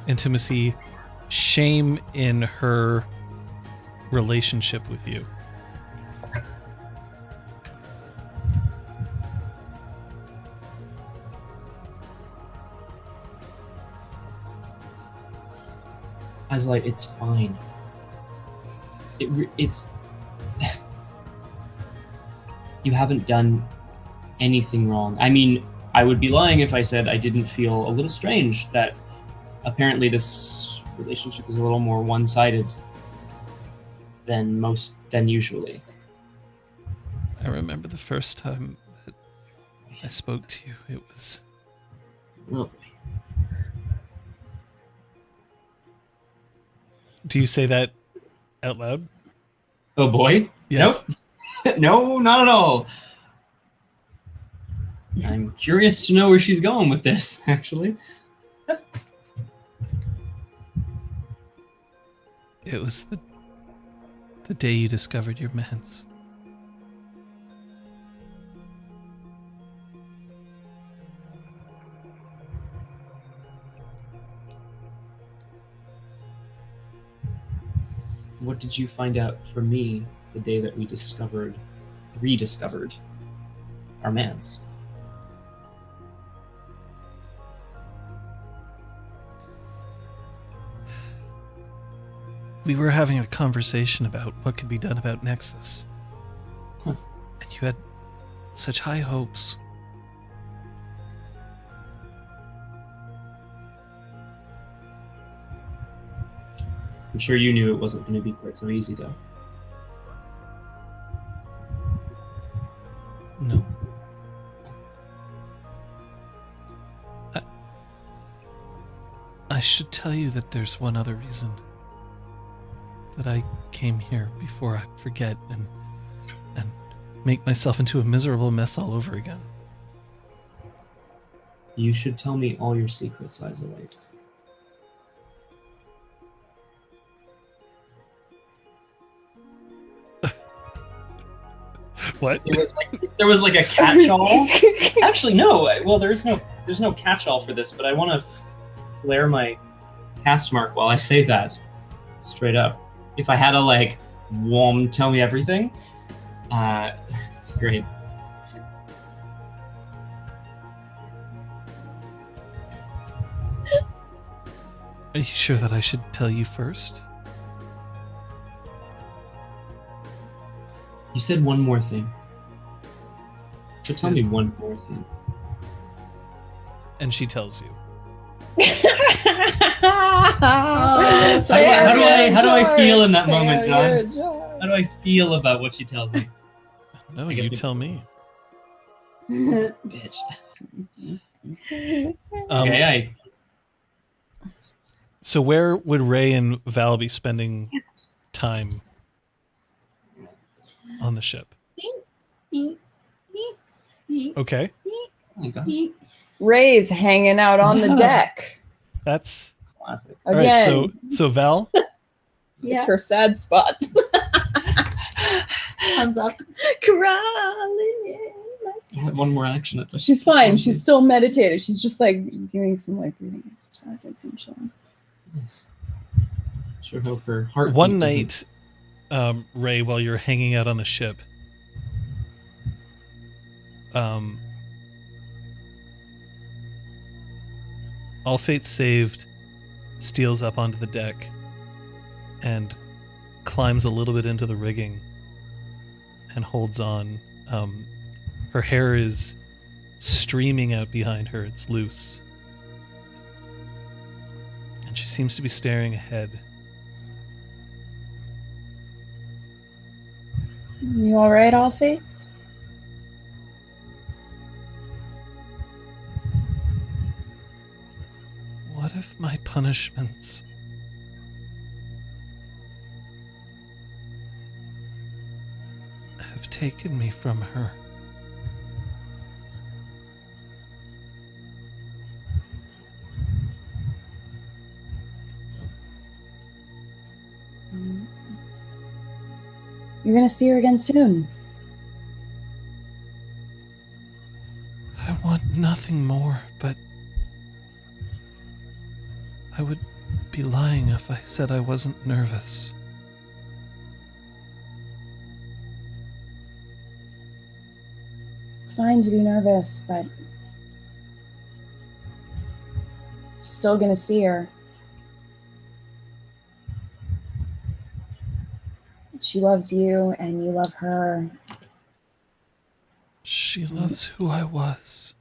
intimacy, shame in her relationship with you. I was like, it's fine. It's you haven't done anything wrong. I mean, I would be lying if I said I didn't feel a little strange that apparently this relationship is a little more one-sided than usually. I remember the first time that I spoke to you. It was Oh, Do you say that out loud? oh boy? Yes. Nope. No, not at all. I'm curious to know where she's going with this, actually. It was the day you discovered your meds. What did you find out for me the day that we rediscovered our mans? We were having a conversation about what could be done about Nexus. Huh. And you had such high hopes. I'm sure you knew it wasn't going to be quite so easy, though. No. I should tell you that there's one other reason that I came here before I forget and make myself into a miserable mess all over again. You should tell me all your secrets, Isolate. What? There was like a catch-all. Actually, no. Well, there's no catch-all for this, but I want to flare my cast mark while I say that straight up. If I had to like, tell me everything. Great. Are you sure that I should tell you first? You said one more thing. So tell me one more thing. And she tells you. Oh, so How do I feel in that moment, Failure, John? How do I feel about what she tells me? No, I guess you we- tell me. Bitch. Um, Okay, So where would Ray and Val be spending time on the ship? Okay, Oh, God. Ray's hanging out on the deck. that's Classic. all right. Again, So Val, it's Yeah, her sad spot. thumbs up. Crawling in my I have one more action at the She's fine. She's still meditating. She's just like doing some like breathing exercises and chilling. Nice. Sure hope her heart. one night, Ray, while you're hanging out on the ship, All Fates Saved steals up onto the deck and climbs a little bit into the rigging and holds on. Her hair is streaming out behind her. It's loose. And she seems to be staring ahead. You all right, All Fates? What if my punishments have taken me from her? You're gonna see her again soon. I want nothing more, but I would be lying if I said I wasn't nervous. It's fine to be nervous, but you're still gonna see her. She loves you, and you love her. She loves who I was.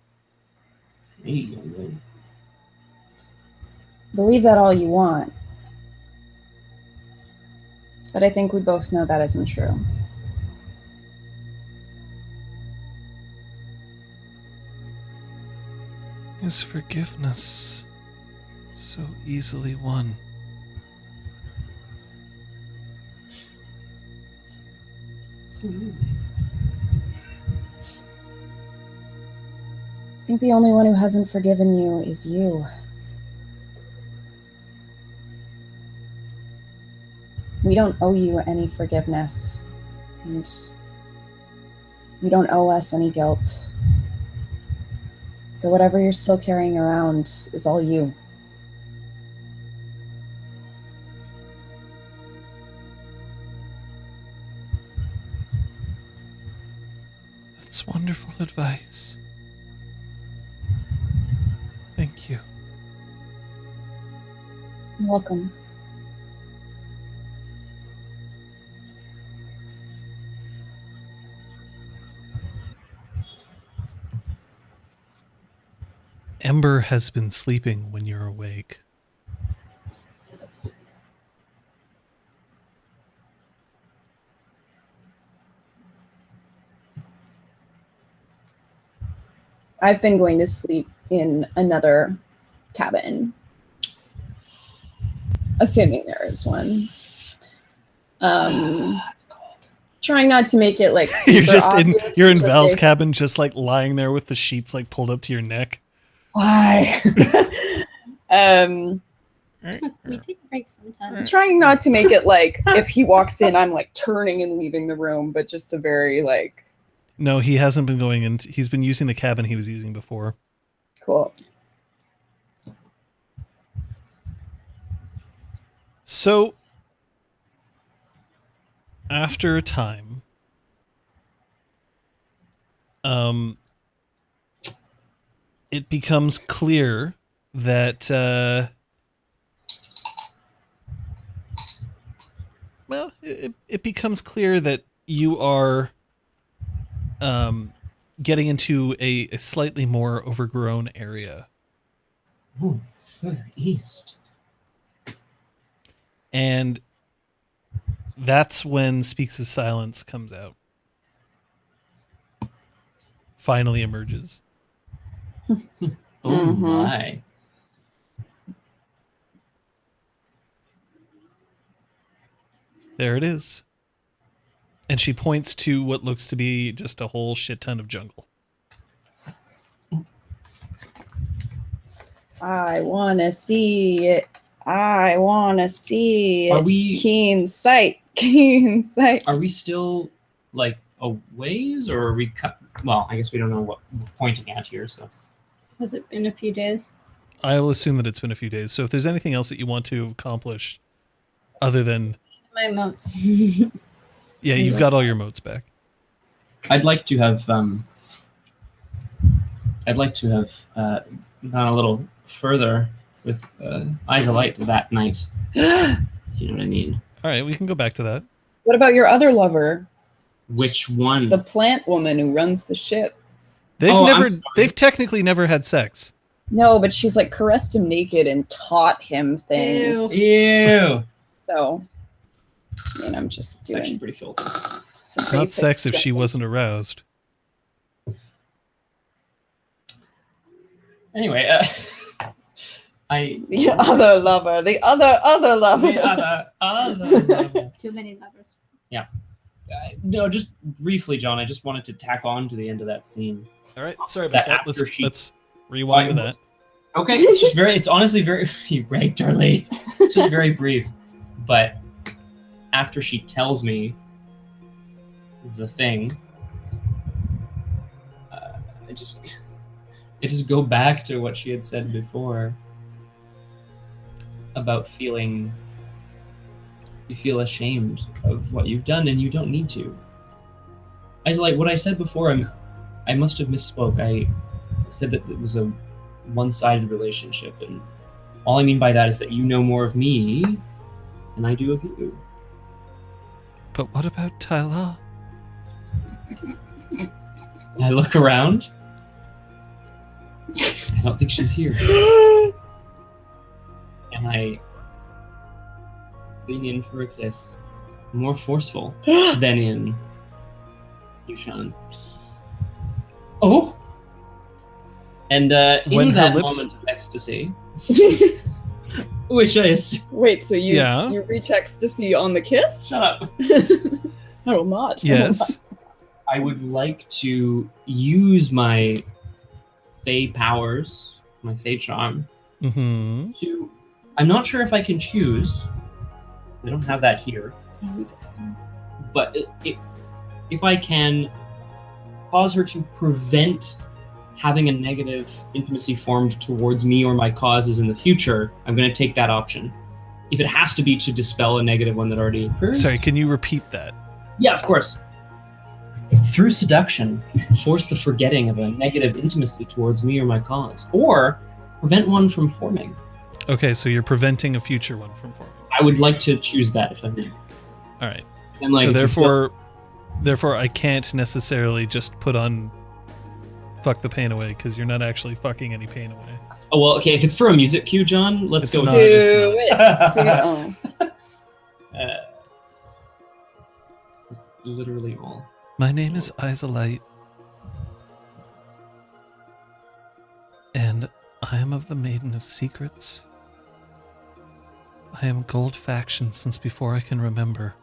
Hey, young lady. Believe that all you want. But I think we both know that isn't true. Is forgiveness so easily won? So easy. I think the only one who hasn't forgiven you is you. We don't owe you any forgiveness, and you don't owe us any guilt. So whatever you're still carrying around is all you. That's wonderful advice. Thank you. You're welcome. Ember has been sleeping when you're awake. I've been going to sleep in another cabin, assuming there is one. Trying not to make it like super You're just obvious, you're in just Val's like, cabin, just like lying there with the sheets like pulled up to your neck. Why? We take breaks sometimes. Trying not to make it like if he walks in, I'm like turning and leaving the room, but just a very like No, he hasn't been going in. He's been using the cabin he was using before. Cool. So, after a time, it becomes clear that, it becomes clear that you are getting into a slightly more overgrown area. Oh, further east. And that's when Speaks of Silence comes out. Finally emerges. Oh my. There it is. And she points to what looks to be just a whole shit ton of jungle. I want to see it. I want to see it. Are we- Keen sight. Keen sight. Are we still like a ways, or are we cut? Well, I guess we don't know what we're pointing at here. So Has it been a few days? I'll assume that it's been a few days. So if there's anything else that you want to accomplish other than... My moats. Yeah, you've got all your motes back. I'd like to have gone a little further with Eyes of Light that night. If you know what I mean. All right, we can go back to that. What about your other lover? Which one? The plant woman who runs the ship. They've technically never had sex. No, but she's like caressed him naked and taught him things. Ew. So, I mean, I'm just It's actually doing pretty filthy. some It's not basic sex if she jumping. wasn't aroused. Anyway, The other lover. The other lover. the other level. Too many lovers. No, just briefly, John. I just wanted to tack on to the end of that scene. All right, sorry about That that. after Let's rewind to that. Okay, it's just very. It's honestly very. You raked our leaves. It's just very brief, but after she tells me the thing, I just go back to what she had said before about feeling. You feel ashamed of what you've done, and you don't need to. I was like what I said before. I must have misspoke. I said that it was a one-sided relationship, and all I mean by that is that you know more of me than I do of you. But what about Tyler? I look around. I don't think she's here. And I lean in for a kiss, more forceful than in Yushan. Oh! And When in her that lips- moment of ecstasy, which I assume... Wait, so you Yeah. you reach ecstasy on the kiss? Shut up. I will not. Yes. I would like to use my Fey powers, my Fey charm, Mm-hmm. to... I'm not sure if I can choose. I don't have that here. But if I can cause her to prevent having a negative intimacy formed towards me or my causes in the future, I'm going to take that option. If it has to be to dispel a negative one that already occurred. Sorry, can you repeat that? Yeah, of course. Through seduction, force the forgetting of a negative intimacy towards me or my cause, or prevent one from forming. Okay, so you're preventing a future one from forming. I would like to choose that if I may. All right. And like, So if you feel- therefore, I can't necessarily just put on "fuck the pain away" because you're not actually fucking any pain away. Oh well, okay. If it's for a music cue, John, let's It's go. not. with Do It's it. Do it. It's literally all. My name is Isolite, and I am of the Maiden of Secrets. I am Gold Faction since before I can remember.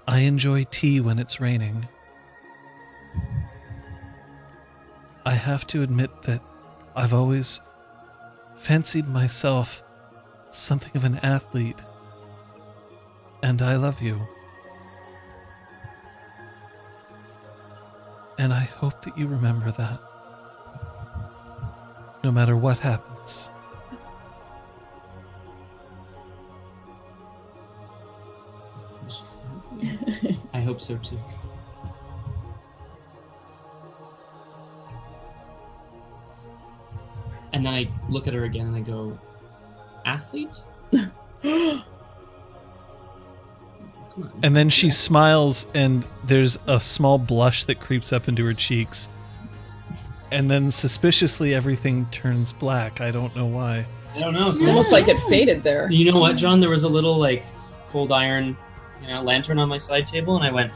I enjoy tea when it's raining. I have to admit that I've always fancied myself something of an athlete, and I love you. And I hope that you remember that. No matter what happens. I hope so too. And then I look at her again and I go, athlete? Come on. And then she smiles, and there's a small blush that creeps up into her cheeks. And then suspiciously everything turns black. I don't know why. I don't know. It's almost like it faded there. You know what, John? There was a little like cold iron, lantern on my side table, and I went.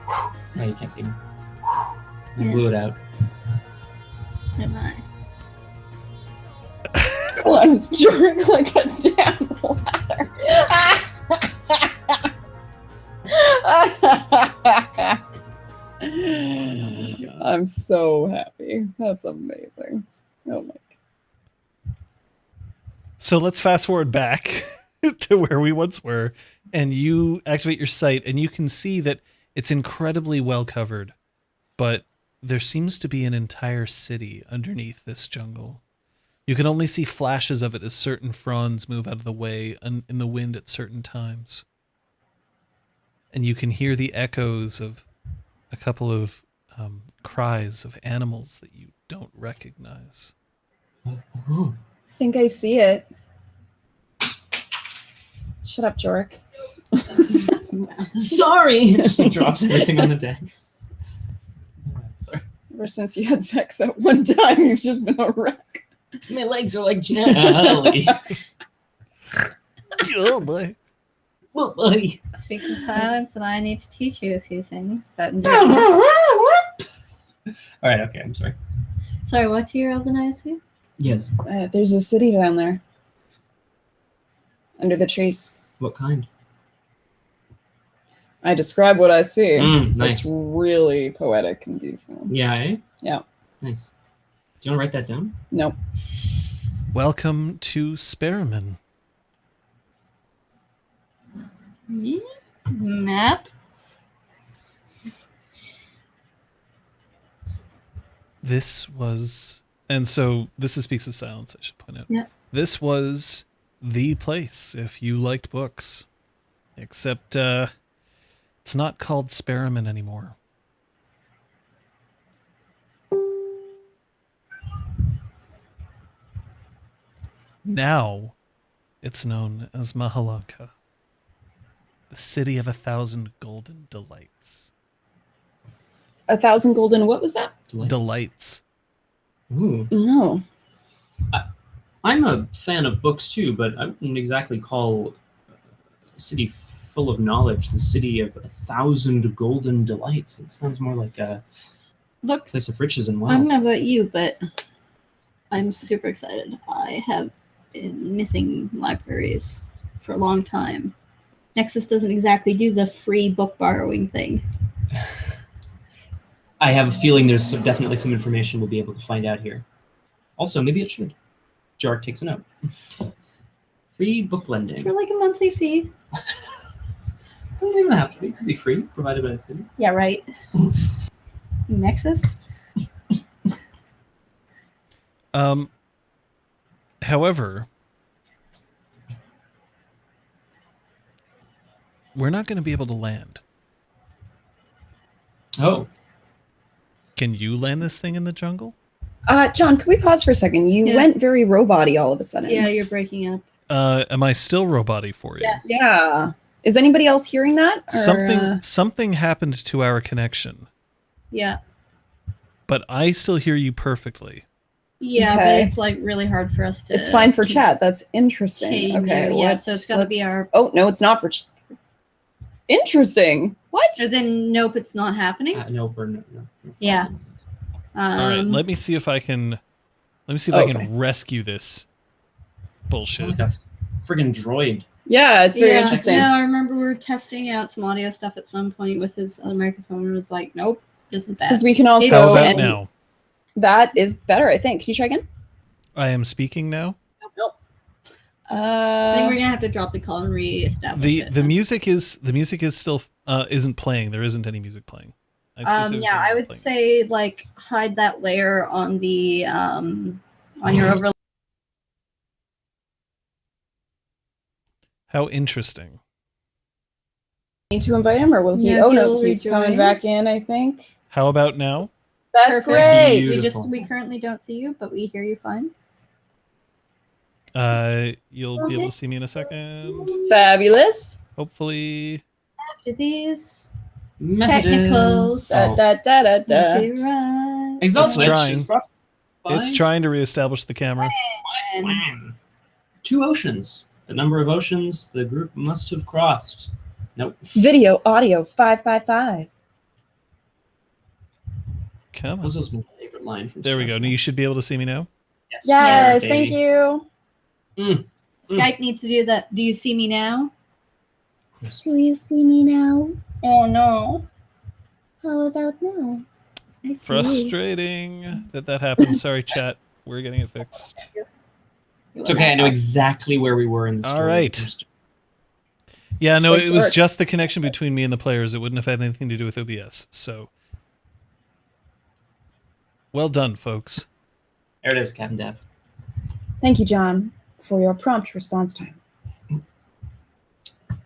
Oh, you can't see me. And I blew it out. Am I? Climbs Jorek like a damn ladder. I'm so happy. That's amazing. Oh my. So let's fast forward back to where we once were, and you activate your sight, and you can see that it's incredibly well covered, but there seems to be an entire city underneath this jungle. You can only see flashes of it as certain fronds move out of the way in the wind at certain times. And you can hear the echoes of a couple of cries of animals that you don't recognize. I think I see it. Shut up, Jorek. Sorry! She drops everything on the deck. Sorry. Ever since you had sex that one time, you've just been a wreck. My legs are like jelly. Oh boy. Well, buddy. Speak in silence, and I need to teach you a few things about All right, okay, I'm sorry. Sorry, what do your elven eyes see? Yes. There's a city down there. Under the trees. What kind? I describe what I see. Nice. It's really poetic and beautiful. Yeah, eh? Yeah. Nice. Do you want to write that down? Nope. Welcome to Sperriman. Yeah. Map. This was, and so this is Speaks of Silence, I should point out. Yeah. This was the place if you liked books. Except it's not called Sperriman anymore. Now it's known as Mahalanka, the city of 1,000 golden delights. 1,000 golden, what was that? Delights. Ooh. No. I'm a fan of books too, but I wouldn't exactly call a city full of knowledge the city of 1,000 golden delights. It sounds more like a Look, place of riches and I wealth. don't know about you, but I'm super excited. I have been missing libraries for a long time. Nexus doesn't exactly do the free book borrowing thing. I have a feeling there's definitely some information we'll be able to find out here. Also, maybe it should. Jorek takes a note. Free book lending. For like a monthly fee. Doesn't even have to be. It could be free, provided by the city. Yeah, right. Nexus? However, we're not going to be able to land. Oh. Can you land this thing in the jungle? John, can we pause for a second? You Yeah. went very robot-y all of a sudden. Yeah, you're breaking up. Am I still robot-y for you? Yes. Yeah. Is anybody else hearing that? Or, Something happened to our connection, Yeah. but I still hear you perfectly. Yeah, Okay. but it's like really hard for us to. It's fine for chat. That's interesting. Change Okay. it. Yeah, so it's gotta be our- Oh, no, it's not for interesting. What? As in, nope, it's not happening. No. Yeah. All right, let me see if I can. Let me see if I can rescue this bullshit. Like a friggin' droid. Yeah, it's very Yeah, interesting. no, I remember we were testing out some audio stuff at some point with his other microphone, and it was like, nope, this is bad. Because we can How also, about and now? that is better, I think. Can you try again? I am speaking now. Nope. I think we're gonna have to drop the call and reestablish it. The music is still isn't playing. There isn't any music playing. Yeah, I would say like hide that layer on the on your overlay. How interesting. Need to invite him, or will he? No, Oh no, he'll he's coming rejoin. back in. I think How about now? that's Perfect. great. Beautiful. We currently don't see you, but we hear you fine. You'll be able to see me in a second. Fabulous. Hopefully. After these Messages. technicals, Da da da da da. copyright, Exalted It's trying. is brought by It's trying to reestablish the camera. and 2 oceans. The number of oceans the group must have crossed. Nope. Video, audio, 5x5. Come on. This was my favorite line from There we go. Star Now you should be able to see me now. Trek. Yes, baby. thank you. Skype needs to do that. Do you see me now? Do you see me now? Oh no. How about now? I see you. Frustrating that happened. Sorry, chat. We're getting it fixed. It's okay. I know exactly where we were in the story. All right. Yeah, Just no, like it was Jorek. just the connection between me and the players. It wouldn't have had anything to do with OBS. So, well done, folks. There it is, Captain Dev. Thank you, John, for your prompt response time.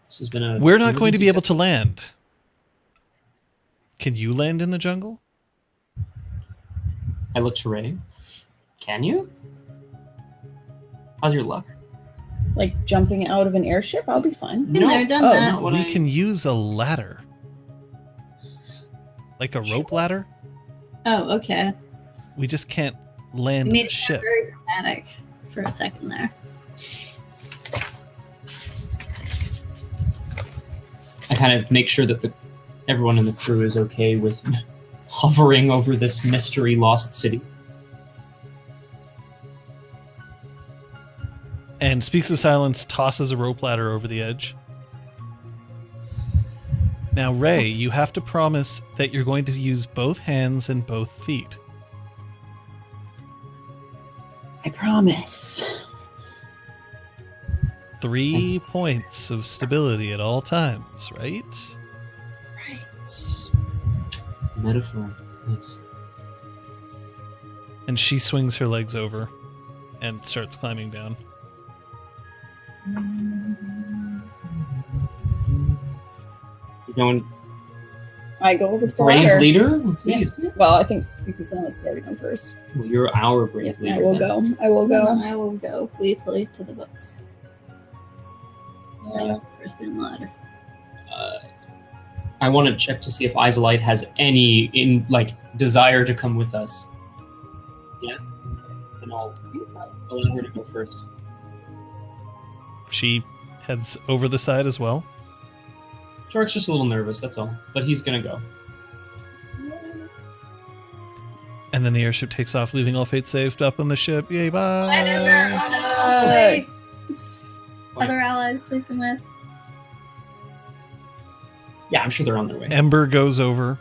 This has been a. We're not going to be able to land. Can you land in the jungle? I look to Ray. Can you? How's your luck? Like jumping out of an airship, I'll be fine. Been there, done Oh, that. Not what We I- can use a ladder. Like a rope ladder? Oh, okay. We just can't land Made the it ship. very dramatic for a second there. I kind of make sure that everyone in the crew is okay with hovering over this mystery lost city. And Speaks of Silence tosses a rope ladder over the edge. Now, Ray, you have to promise that you're going to use both hands and both feet. I promise. 3 points of stability at all times, right? Right. Metaphor. Yes. And she swings her legs over and starts climbing down. You're going I go over to the brave ladder. leader? Please. Well, I think Speaks of Silence started going first. Well, you're our brave leader. I will then. go. I will go. I will go gleefully to the books. Uh, First in ladder. I want to check to see if Isolite has any desire to come with us. Yeah? Then I'll allow her to go first. She heads over the side as well. Jorek's just a little nervous, that's all. But he's gonna go. And then the airship takes off, leaving all fate saved up on the ship. Yay, bye! Oh no! Wait. Other allies, please come with. Yeah, I'm sure they're on their way. Ember goes over.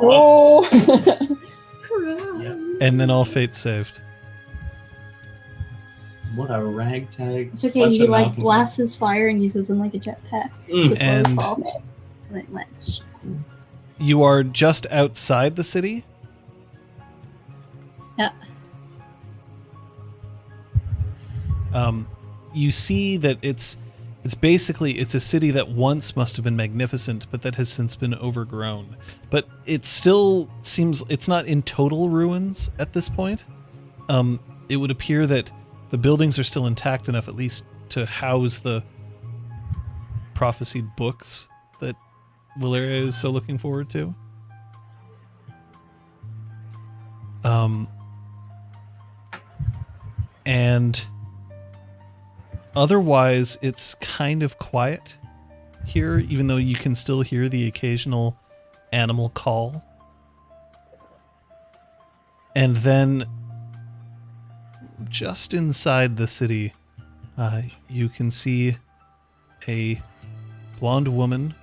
Oh. Yeah. And then all fate saved. What a ragtag. It's okay, bunch he of like mountain- blasts his fire and uses them like a jetpack Mm. to slowly And- fall. And it lands. You are just outside the city. Yeah. You see that it's basically a city that once must have been magnificent, but that has since been overgrown. But it still seems it's not in total ruins at this point. It would appear that the buildings are still intact enough, at least, to house the prophesied books that Valeria is so looking forward to. And otherwise, it's kind of quiet here, even though you can still hear the occasional animal call. And then, just inside the city, you can see a blonde woman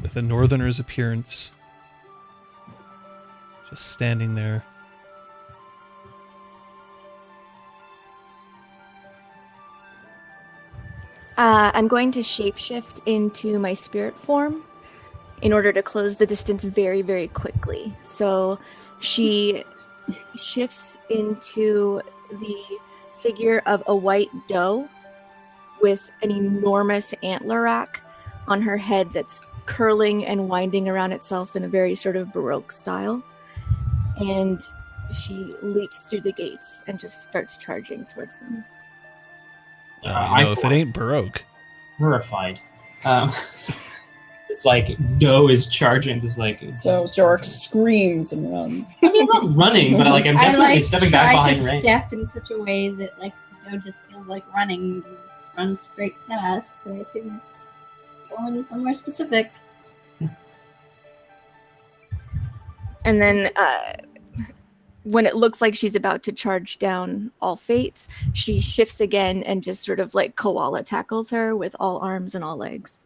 with a northerner's appearance just standing there. I'm going to shapeshift into my spirit form in order to close the distance very, very quickly. So she shifts into the figure of a white doe with an enormous antler rack on her head that's curling and winding around itself in a very sort of Baroque style. And she leaps through the gates and just starts charging towards them. If it ain't Baroque. Horrified. It's like doe is charging. It's like So Jorek screams and runs. I mean, I'm not running, but like I'm definitely stepping back behind I Ray. step in such a way that like the doe just feels like running, just run straight past. But I assume it's going somewhere specific. And then when it looks like she's about to charge down all fates, she shifts again and just sort of like koala tackles her with all arms and all legs.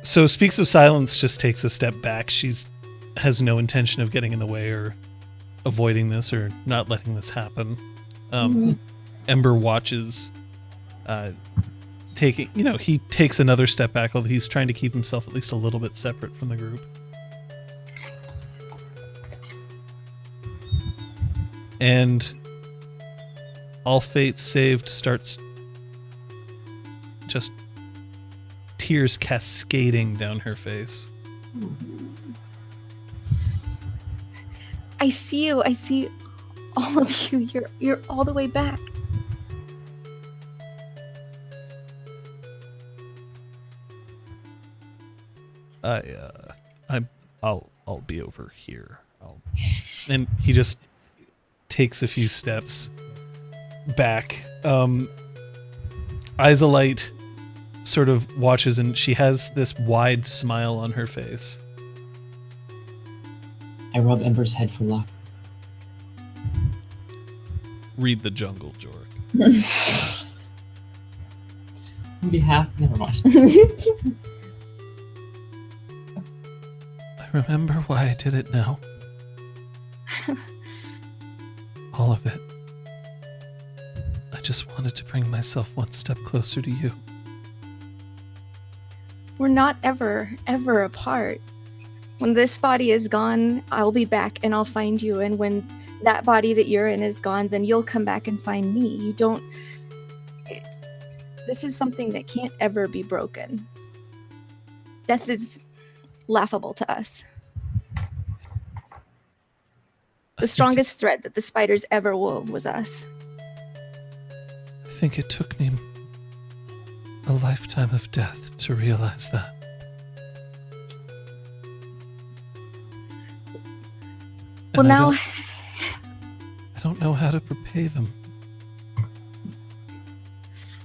So Speaks of Silence just takes a step back. She's has no intention of getting in the way or avoiding this or not letting this happen. Ember watches, he takes another step back, although he's trying to keep himself at least a little bit separate from the group. And All Fates Saved starts just tears cascading down her face. I see you. I see all of you. You're all the way back. I'll be over here. And he just takes a few steps back. Isolite sort of watches, and she has this wide smile on her face. I rub Ember's head for luck. Read the jungle, Jorek. On behalf, never mind. I remember why I did it now. All of it. I just wanted to bring myself one step closer to you. We're not ever apart. When this body is gone, I'll be back and I'll find you. And when that body that you're in is gone, then you'll come back and find me. You don't... This is something that can't ever be broken. Death is laughable to us. The strongest thread that the spiders ever wove was us. I think it took me a lifetime of death to realize that. Well, And now... I don't know how to repay them.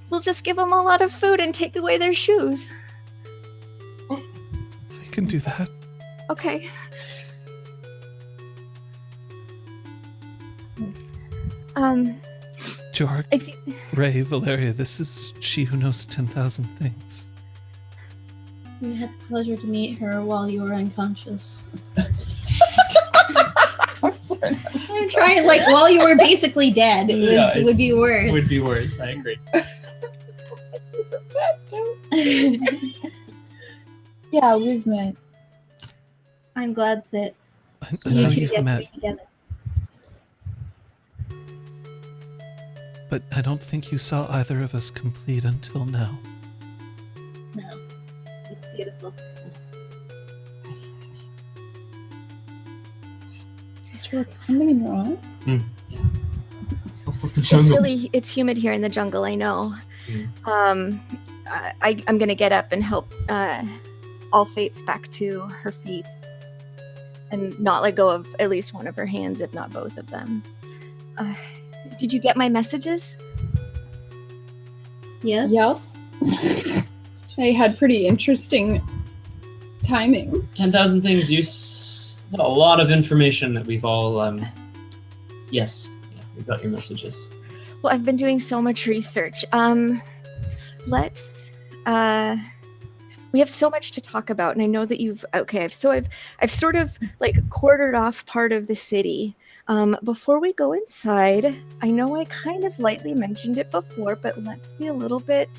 We'll just give them a lot of food and take away their shoes. I can do that. Okay. Jorek, I see... Ray, Valeria, this is she who knows 10,000 things. We had the pleasure to meet her while you were unconscious. I'm sorry. I'm trying, like, while you were basically dead. It would be worse. Would be worse, I agree. Yeah, we've met. I'm glad that I you know two you've get to met, be together. but I don't think you saw either of us complete until now. No, it's beautiful. Is something wrong? It's humid here in the jungle, I know. I'm gonna get up and help All Fates back to her feet and not let go of at least one of her hands, if not both of them. Did you get my messages? Yes? Yep. I had pretty interesting timing. 10,000 things, a lot of information that we've all, yes, we got your messages. Well, I've been doing so much research. Let's we have so much to talk about, and I know that I've sort of like quartered off part of the city. Before we go inside, I know I kind of lightly mentioned it before, but let's be a little bit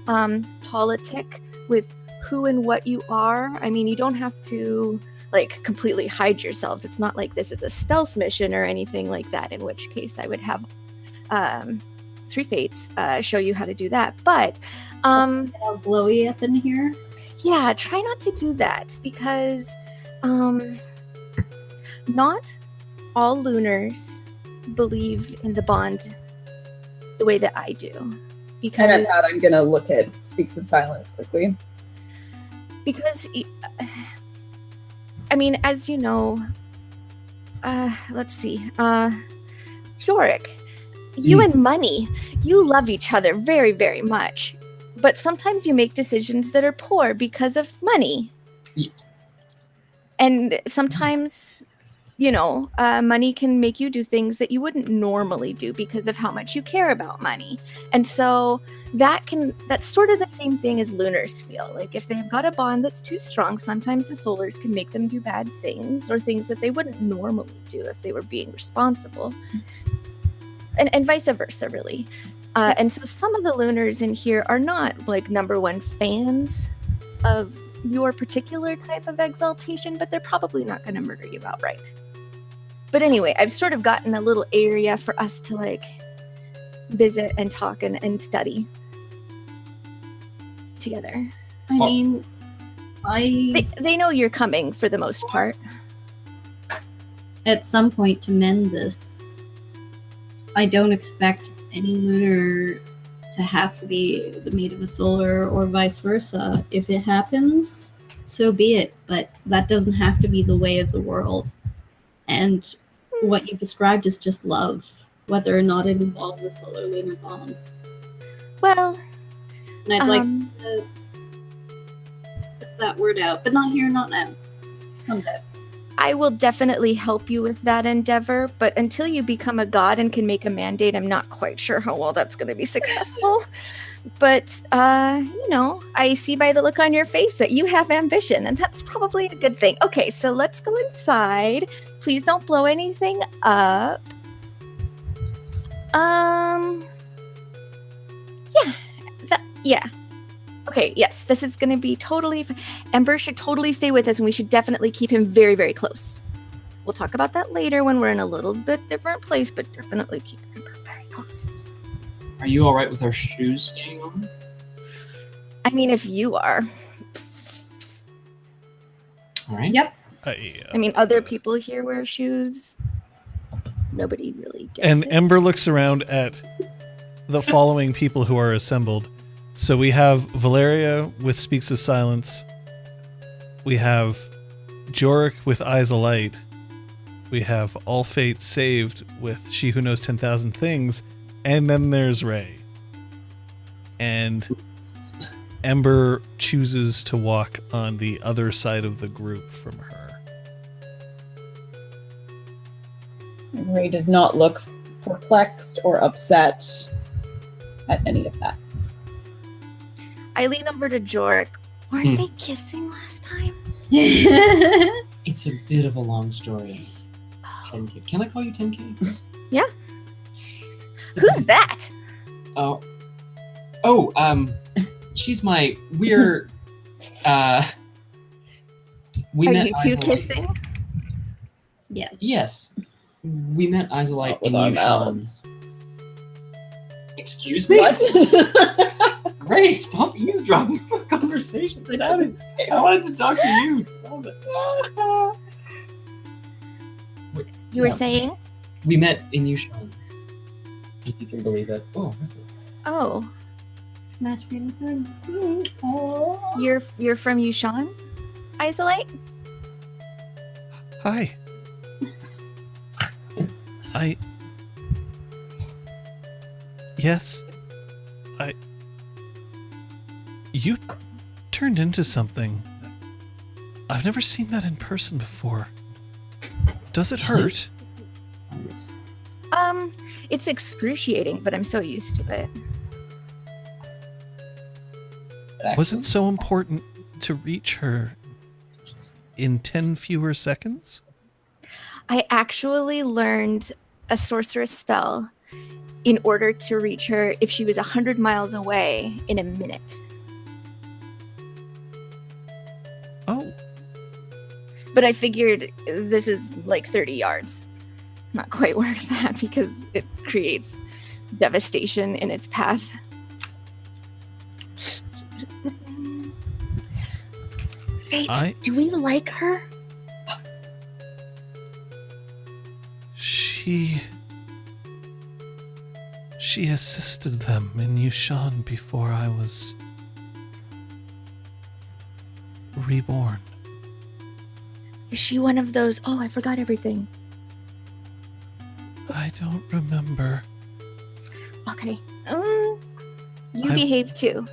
politic with who and what you are. I mean, you don't have to like completely hide yourselves. It's not like this is a stealth mission or anything like that, in which case I would have Three Fates show you how to do that. But All glowy up in here. yeah, try not to do that, because not all Lunars believe in the bond the way that I do. Because And at that, I'm gonna look at Speaks of Silence quickly. because I mean, as you know, let's see, Jorek, you and money, you love each other very, very much, but sometimes you make decisions that are poor because of money. Yeah. And sometimes, money can make you do things that you wouldn't normally do because of how much you care about money. And so that's sort of the same thing as Lunars feel. Like if they've got a bond that's too strong, sometimes the Solars can make them do bad things or things that they wouldn't normally do if they were being responsible. And vice versa, really. And so some of the Lunars in here are not like #1 fans of your particular type of exaltation, but they're probably not going to murder you outright. But anyway, I've sort of gotten a little area for us to like visit and talk and study together. I mean, They know you're coming for the most part. at some point to mend this, I don't expect any lunar to have to be the mate of a solar or vice versa. If it happens, so be it. But that doesn't have to be the way of the world. And what you described is just love, whether or not it involves a solar lunar bond. Well, And I'd like to put that word out, but not here, not now. Someday. I will definitely help you with that endeavor, but until you become a god and can make a mandate, I'm not quite sure how well that's going to be successful. But, I see by the look on your face that you have ambition, and that's probably a good thing. Okay, so let's go inside. Please don't blow anything up. Yeah. Okay, yes, this is going to be totally... Ember should totally stay with us, and we should definitely keep him very, very close. We'll talk about that later when we're in a little bit different place, but definitely keep Ember very close. Are you all right with our shoes staying on? I mean, if you are. All right. Yep. I mean, other people here wear shoes. Nobody really gets And it. Ember looks around at the following people who are assembled. So we have Valeria with Speaks of Silence. We have Jorek with Eyes of Light. We have All Fate Saved with She Who Knows 10,000 Things. And then there's Ray. And Ember chooses to walk on the other side of the group from her. Ray does not look perplexed or upset at any of that. I lean over to Jorek. Weren't they kissing last time? It's a bit of a long story. 10K. Can I call you 10K? Yeah. It's a Who's bit- that? She's my we're we Are met you two Eyes of Light- kissing? Yes. Yes. We met Eyes of Light Not in with our Yushan. mouths. Excuse me? What? Ray, stop eavesdropping for conversations. I wanted to talk to you. Stop it. You were Yeah. saying? We met in Yushan. If you can believe it. Oh, Oh, Match made in heaven. you're from Yushan? Eyes of Light? Hi. Yes. You turned into something. I've never seen that in person before. Does it hurt? yes. It's excruciating, but I'm so used to it. Was it so important to reach her in 10 fewer seconds? I actually learned a sorceress spell in order to reach her if she was 100 miles away in a minute. Oh, But I figured this is like 30 yards. Not quite worth that because it creates devastation in its path. Fates, do we like her? She assisted them in Yushan before I was reborn. Is she one of those, oh, I forgot everything? I don't remember. Okay. You behave too.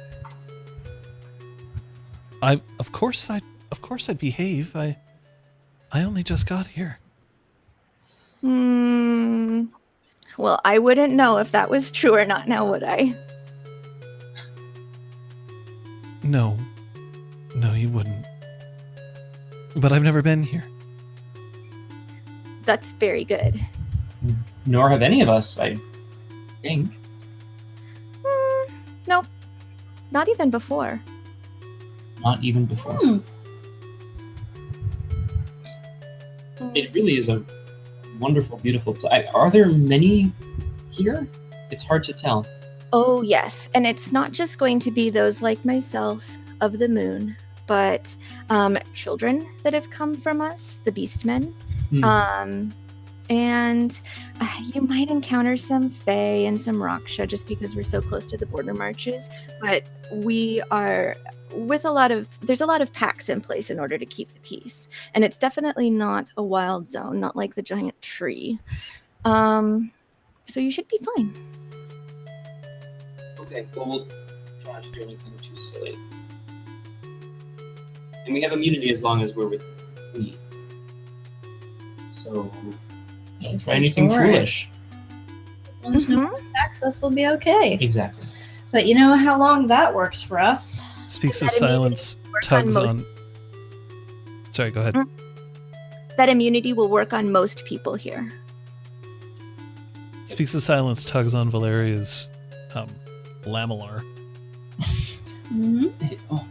Of course I behave. I only just got here. Well, I wouldn't know if that was true or not now, would I? No, you wouldn't. But I've never been here. That's very good. Nor have any of us, I think. Nope. Not even before. Not even before. It really is a wonderful, beautiful place. Are there many here? It's hard to tell. Oh, yes. And it's not just going to be those like myself of the moon, but children that have come from us, the Beastmen. And you might encounter some Fae and some Raksha just because we're so close to the border marches. But we are there's a lot of packs in place in order to keep the peace. And it's definitely not a wild zone, not like the giant tree. So you should be fine. Okay, well, we'll try not to do anything too silly. And we have immunity as long as we're with we. So, don't try anything foolish. Well, there's no access, will be okay. Exactly. But you know how long that works for us. Speaks of Silence tugs on... Sorry, go ahead. That immunity will work on most people here. Speaks of Silence tugs on Valeria's lamellar. Oh.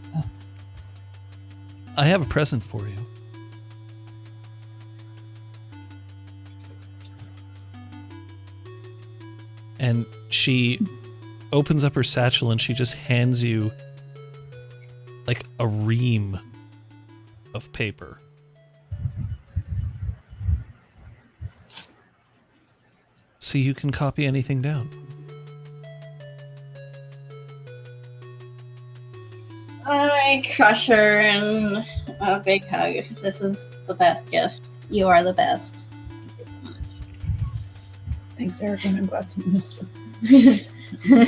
I have a present for you. And she opens up her satchel and she just hands you like a ream of paper. So you can copy anything down. I crush her and a big hug. This is the best gift. You are the best. Thank you so much. Thanks, Erica. I'm glad someone else will.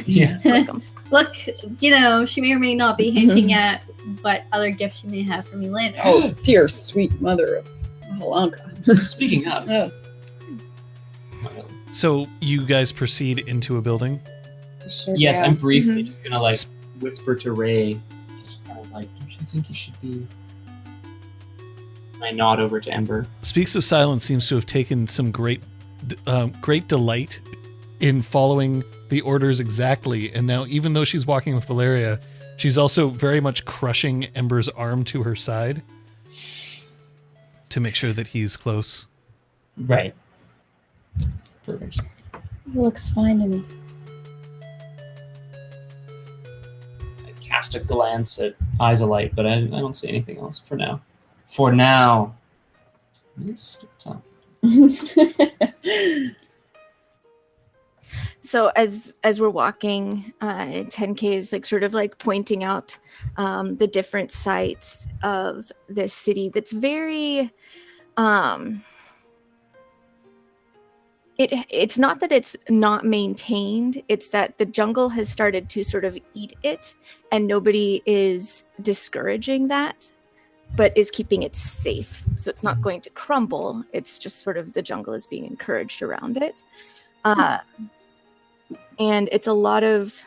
Yeah. Welcome. Look, you know, she may or may not be hinting at what other gifts she may have for me later. Oh, dear sweet mother of Mahalanka. Speaking of. So you guys proceed into a building? Sure Yes, do. I'm briefly just gonna like whisper to Ray, just kind of like, don't you think you should be? And I nod over to Ember. Speaks of Silence seems to have taken some great delight in following the orders exactly, and now even though she's walking with Valeria, she's also very much crushing Ember's arm to her side to make sure that he's close. Right. Perfect. He looks fine to me. I cast a glance at Eyes Alight, but I don't see anything else for now. For now. Mr. Top. So as we're walking, 10K is like sort of like pointing out the different sites of this city that's very it's not that it's not maintained, it's that the jungle has started to sort of eat it, and nobody is discouraging that, but is keeping it safe. So it's not going to crumble, it's just sort of the jungle is being encouraged around it. And it's a lot of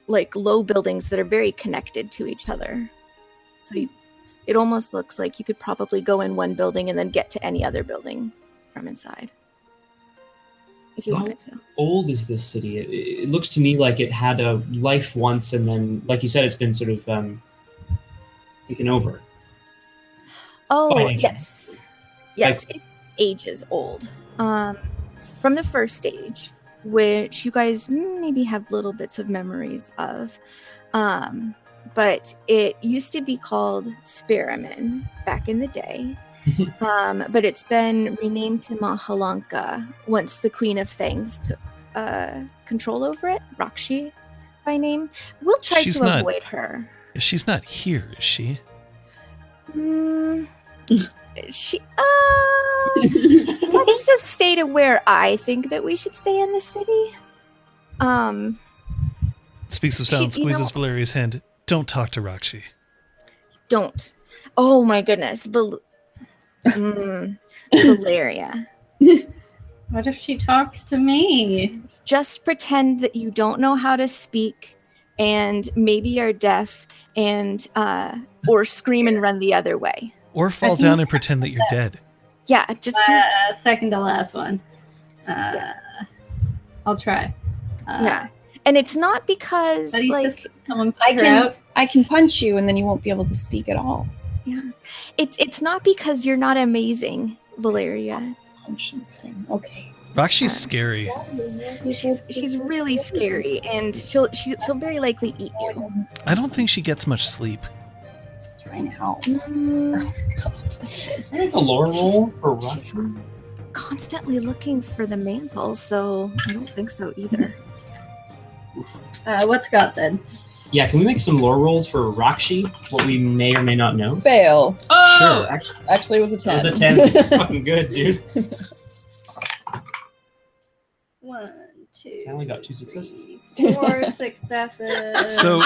like low buildings that are very connected to each other. So it almost looks like you could probably go in one building and then get to any other building from inside. If you How wanted to. old is this city? It looks to me like it had a life once, and then, like you said, it's been sort of taken over. Oh, By nature. yes. Yes, it's ages old. From the first stage, which you guys maybe have little bits of memories of. But it used to be called Spiramen back in the day. But it's been renamed to Mahalanka once the Queen of Things took control over it, Rakshi by name. We'll try She's to not- avoid her. She's not here, is she? She let's just stay to where I think that we should stay in the city. Speaks of sound, you know- squeezes Valeria's hand. Don't talk to Rakshi. Don't. Oh my goodness. Valeria. What if she talks to me? Just pretend that you don't know how to speak and maybe are deaf and or scream and run the other way. Or fall down and pretend that you're dead. Yeah, just do Second to last one. I'll try. yeah. And it's not because Buddy says like someone I put her out. can punch you and then you won't be able to speak at all. it's not because you're not amazing, Valeria. Punching thing. Okay. Rakshi's scary. She's really scary and she'll very likely eat you. I don't think she gets much sleep. Just trying to help. Can I make a lore roll for Rakshi? Constantly looking for the mantle, so I don't think so either. What Scott said. Yeah, can we make some lore rolls for Rakshi? What we may or may not know. Fail. Oh, Sure. Actually, it was a 10. It was a 10. This is fucking good, dude. 1, 2. I only got 2 successes. 4 successes. So,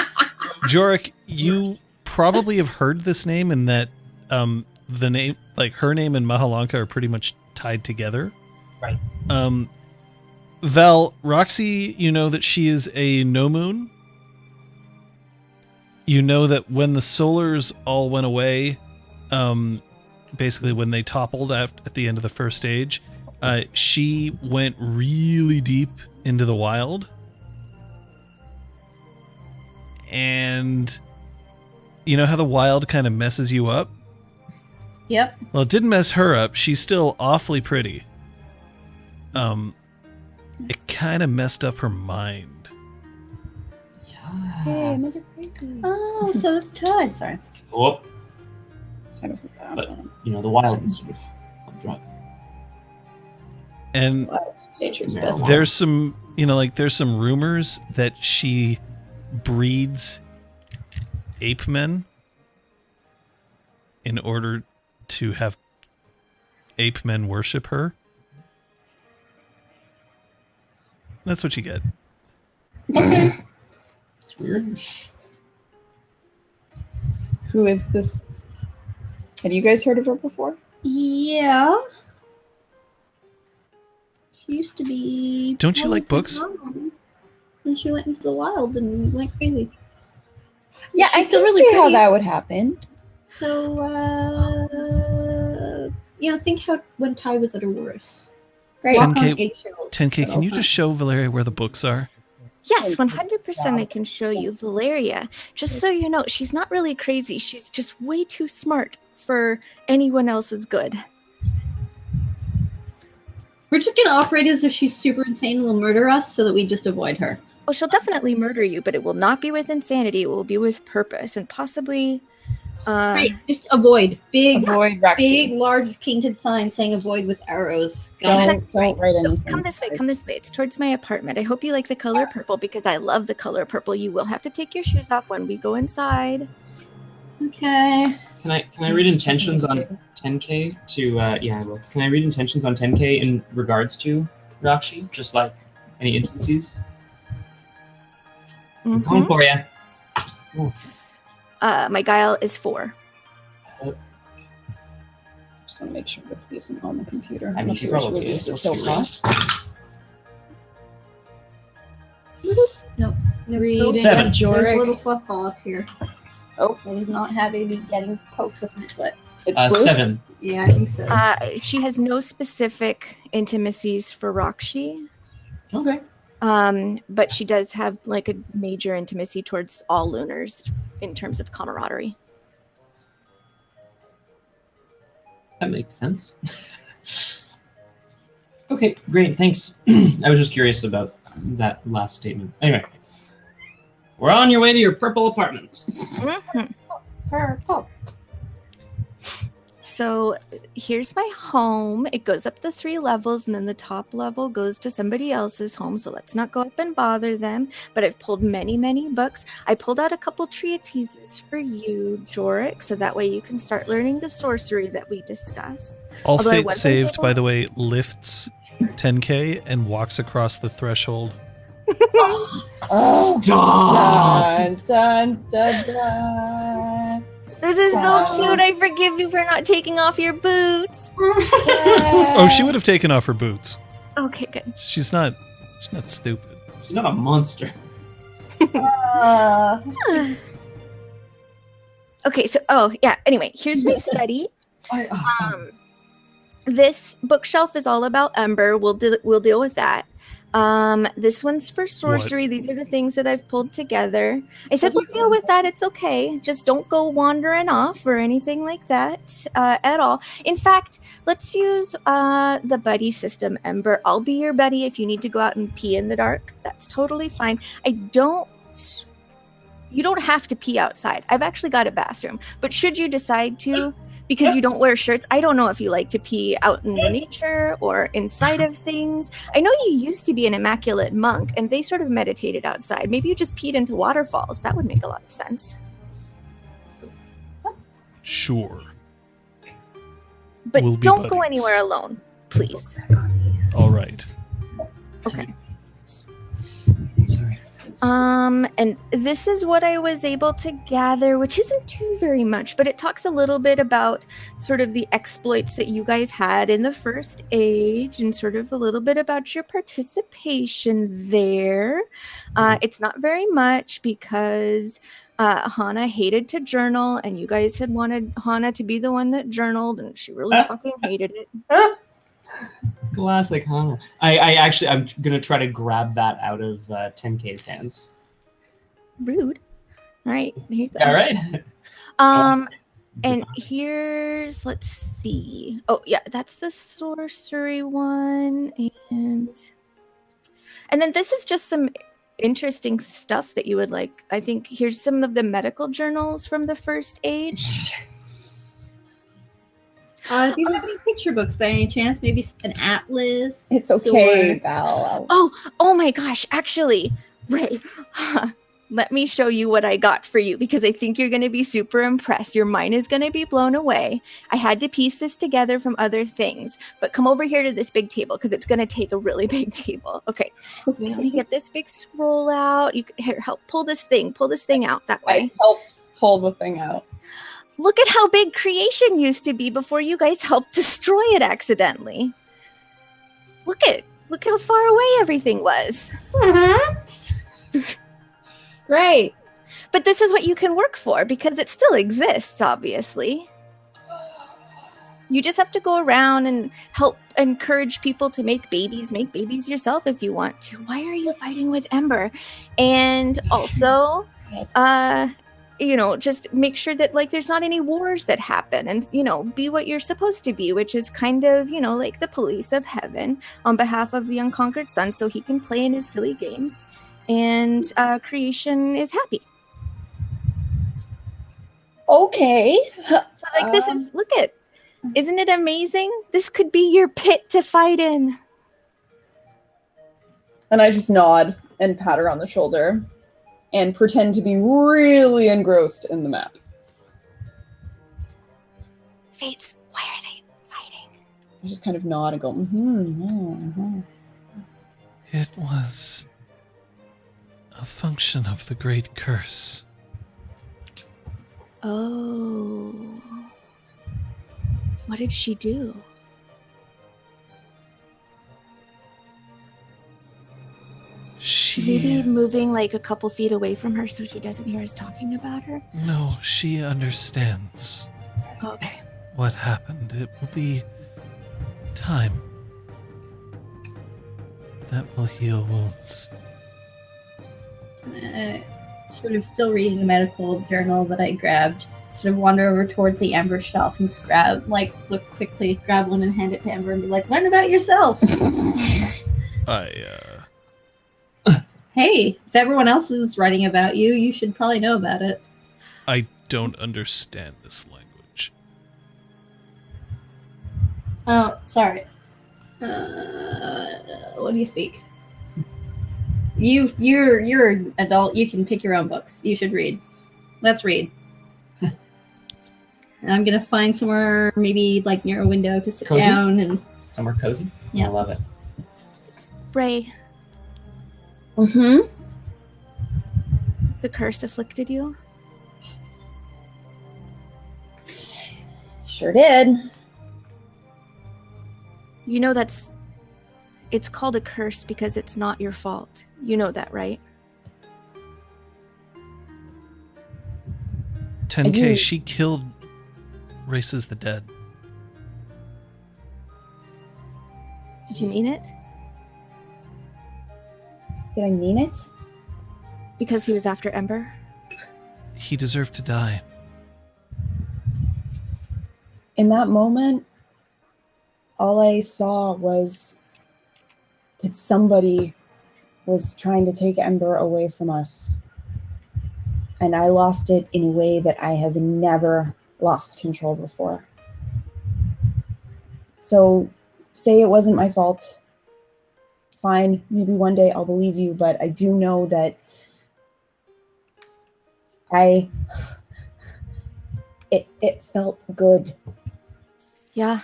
Jorek, you probably have heard this name and that the name, like her name and Mahalanka are pretty much tied together. Right. Val, Roxy, you know that she is a no moon. You know that when the Solars all went away, basically when they toppled at the end of the first stage, she went really deep into the wild. And you know how the wild kind of messes you up? Yep. Well, it didn't mess her up. She's still awfully pretty. It kind of messed up her mind. Hey, Yes. another crazy. Oh, so it's tied. Sorry. Oh, I was like, but you know the wild is sort of drunk. And nature's Yeah. best. there's some, there's some rumors that she breeds ape men in order to have ape men worship her. That's what you get. It's weird. Who is this? Had you guys heard of her before? Yeah. She used to be. Don't you like books? And she went into the wild and went crazy. Yeah, I She's still can really see how pretty. that would happen. So, think how when Ty was at her worst. Right. 10K 10K, can you just show Valeria where the books are? Yes, 100% I can show you Valeria. Just so you know, she's not really crazy. She's just way too smart for anyone else's good. We're just gonna operate as if she's super insane and will murder us so that we just avoid her. Well, she'll definitely murder you, but it will not be with insanity. It will be with purpose and possibly... Right, just avoid. Big, Roxy. large painted sign saying avoid with arrows. Got it? Don't write So, anything. come this way, come this way. It's towards my apartment. I hope you like the color purple because I love the color purple. You will have to take your shoes off when we go inside. Okay. Can I read intentions on 10K to I will. Can I read intentions on 10K in regards to Rakshi? Just like any intimacies? I'm coming Mhm. for you. My guile is 4. Just want to make sure that he isn't on the computer. I mean, she probably is. It's so fast. No, Reading Seven. There's Jorek. a little fluff ball up here. Oh, He's not happy to be getting poked with his foot. it's blue. 7. Yeah, I think so. She has no specific intimacies for Rakshi. Okay. But she does have like a major intimacy towards all lunars in terms of camaraderie. That makes sense. Okay, great, thanks. I was just curious about that last statement. Anyway, we're on your way to your purple apartment. Purple. So here's my home. It goes up the 3 levels, and then the top level goes to somebody else's home. So let's not go up and bother them. But I've pulled many, many books. I pulled out a couple treatises for you, Jorek, so that way you can start learning the sorcery that we discussed. All Although I Fate wasn't Saved, able- by the way, lifts 10k and walks across the threshold. Oh, Stop! dun, dun, dun, dun. This is so Wow. cute. I forgive you for not taking off your boots. Oh, she would have taken off her boots. Okay, good. She's not stupid. She's not a monster. Okay, so anyway, here's my study. This bookshelf is all about Ember. We'll deal with that. This one's for sorcery. These are the things that I've pulled together. I said we'll deal with that. It's okay. Just don't go wandering off or anything like that at all. In fact, let's use the buddy system, Ember. I'll be your buddy if you need to go out and pee in the dark. That's totally fine. You don't have to pee outside. I've actually got a bathroom. But should you decide to, because you don't wear shirts, I don't know if you like to pee out in the nature or inside of things. I know you used to be an immaculate monk and they sort of meditated outside. Maybe you just peed into waterfalls. That would make a lot of sense. Sure. But We'll be don't go buddies. anywhere alone, please. All right. Okay. Sorry. And this is what I was able to gather, which isn't too very much, but it talks a little bit about sort of the exploits that you guys had in the first age and sort of a little bit about your participation there. It's not very much because Hana hated to journal and you guys had wanted Hana to be the one that journaled and she really fucking hated it. Classic Hana. I'm gonna try to grab that out of 10K's hands. Rude. All right, here you go. All right. And here's, let's see. Oh, yeah, that's the sorcery one. And then this is just some interesting stuff that you would like. I think here's some of the medical journals from the first age. Do you have any picture books by any chance? Maybe an atlas? It's okay, or- Val. Oh my gosh, actually, Ray, let me show you what I got for you because I think you're going to be super impressed. Your mind is going to be blown away. I had to piece this together from other things, but come over here to this big table because it's going to take a really big table. Okay, let me get this big scroll out. You can here, help pull this thing out that way. I help pull the thing out. Look at how big creation used to be before you guys helped destroy it accidentally. Look how far away everything was. Great. But this is what you can work for because it still exists, obviously. You just have to go around and help encourage people to make babies. Make babies yourself if you want to. Why are you fighting with Ember? And also, just make sure that like there's not any wars that happen and, be what you're supposed to be, which is kind of, like the police of heaven on behalf of the unconquered sun so he can play in his silly games and creation is happy. Okay. So like this is, isn't it amazing? This could be your pit to fight in. And I just nod and pat her on the shoulder and pretend to be really engrossed in the map. Fates, why are they fighting? I just kind of nod and go, It was a function of the great curse. Oh. What did she do? Should we be moving like a couple feet away from her so she doesn't hear us talking about her? No, she understands Okay. what happened. It will be time that will heal wounds. Sort of still reading the medical journal that I grabbed, sort of wander over towards the Ember shelf and just look quickly, grab one and hand it to Ember and be like, learn about yourself. Hey, if everyone else is writing about you, you should probably know about it. I don't understand this language. Oh, sorry. What do you speak? You're an adult. You can pick your own books. You should read. Let's read. And I'm gonna find somewhere maybe like near a window to sit Cozy? down and Somewhere cozy. Yeah. I love it. Ray, Mm-hmm. the curse afflicted you? Sure did. You know it's called a curse because it's not your fault. You know that, right? 10K, she killed Races the Dead. Did you mean it? Did I mean it? Because he was after Ember? He deserved to die. In that moment, all I saw was that somebody was trying to take Ember away from us. And I lost it in a way that I have never lost control before. So, say it wasn't my fault. Fine, maybe one day I'll believe you, but I do know that it felt good. Yeah.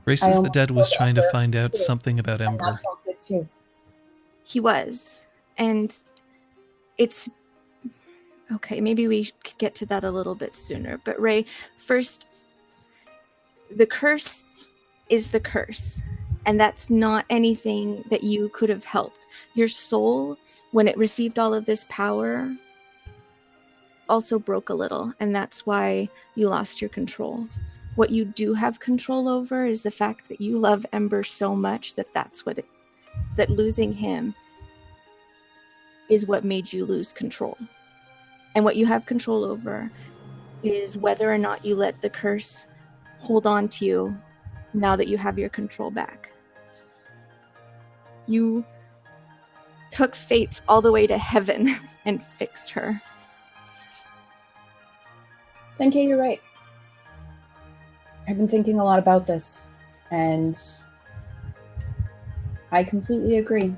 Races I the Dead was almost trying to felt find out Ember. something about And Ember. that felt good too. He was. And it's... Okay, maybe we could get to that a little bit sooner. But Ray, first, the curse is the curse. And that's not anything that you could have helped. Your soul, when it received all of this power, also broke a little. And that's why you lost your control. What you do have control over is the fact that you love Ember so much that that losing him is what made you lose control. And what you have control over is whether or not you let the curse hold on to you now that you have your control back. You took Fates all the way to heaven and fixed her. 10K, you're right. I've been thinking a lot about this, and I completely agree.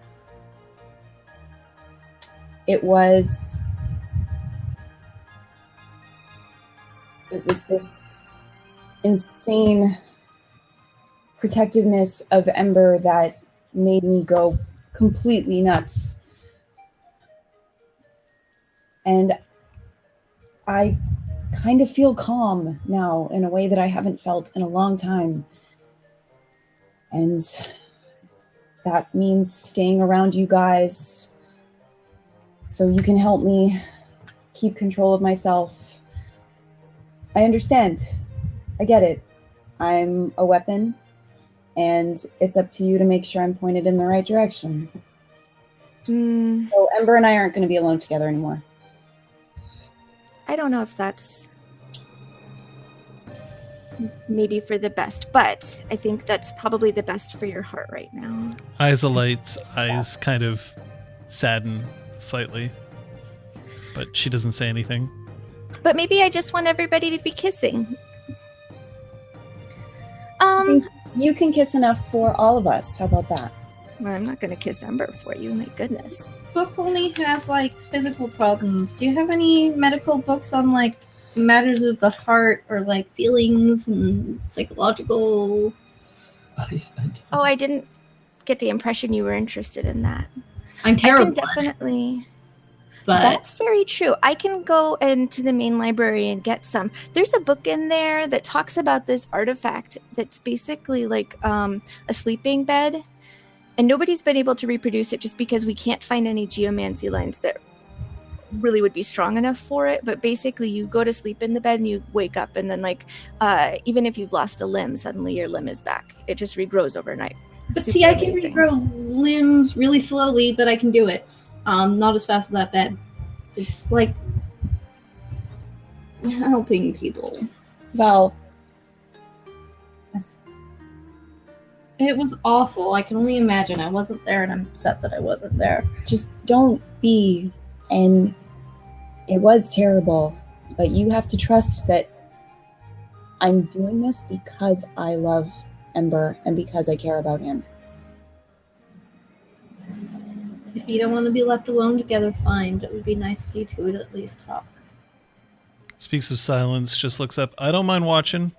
It was this insane protectiveness of Ember that made me go completely nuts. And I kind of feel calm now in a way that I haven't felt in a long time. And that means staying around you guys so you can help me keep control of myself. I understand. I get it. I'm a weapon, and it's up to you to make sure I'm pointed in the right direction. So Ember and I aren't going to be alone together anymore. I don't know if that's maybe for the best, but I think that's probably the best for your heart right now. Isolight's eyes kind of sadden slightly, but she doesn't say anything. But maybe I just want everybody to be kissing. You can kiss enough for all of us. How about that? Well, I'm not going to kiss Ember for you, my goodness. book only has like physical problems. Do you have any medical books on like matters of the heart or like feelings and psychological? Oh, I didn't get the impression you were interested in that. I'm terrible. I can definitely. But That's very true. I can go into the main library and get some. There's a book in there that talks about this artifact that's basically like a sleeping bed. And nobody's been able to reproduce it just because we can't find any geomancy lines that really would be strong enough for it. But basically you go to sleep in the bed and you wake up, and then like even if you've lost a limb, suddenly your limb is back. It just regrows overnight. But Super see, I can amazing. regrow limbs really slowly, but I can do it. Not as fast as that bed. It's like helping people. Well, It was awful. I can only imagine. I wasn't there, and I'm upset that I wasn't there. just don't be. And it was terrible, but you have to trust that I'm doing this because I love Ember and because I care about him. If you don't want to be left alone together, fine. But it would be nice if you two would at least talk. Speaks of silence, just looks up. I don't mind watching.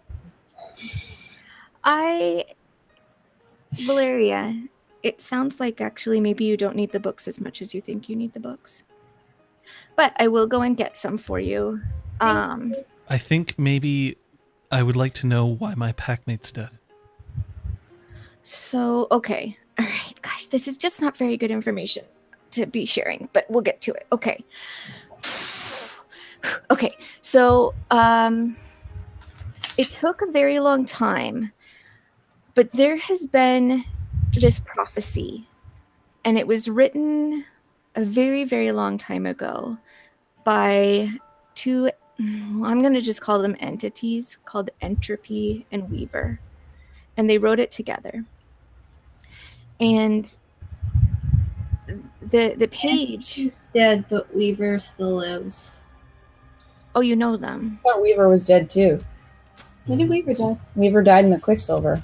Valeria, it sounds like actually maybe you don't need the books as much as you think you need the books. But I will go and get some for you. I think maybe I would like to know why my packmate's dead. So, okay. All right. Gosh, this is just not very good information to be sharing, but we'll get to it. Okay. Okay. So, it took a very long time, but there has been this prophecy, and it was written a very, very long time ago by two, I'm going to just call them entities called Entropy and Weaver. And they wrote it together. And the page. She's dead, but Weaver still lives. Oh, you know them. I thought Weaver was dead too. When did Weaver die? Weaver died in the Quicksilver.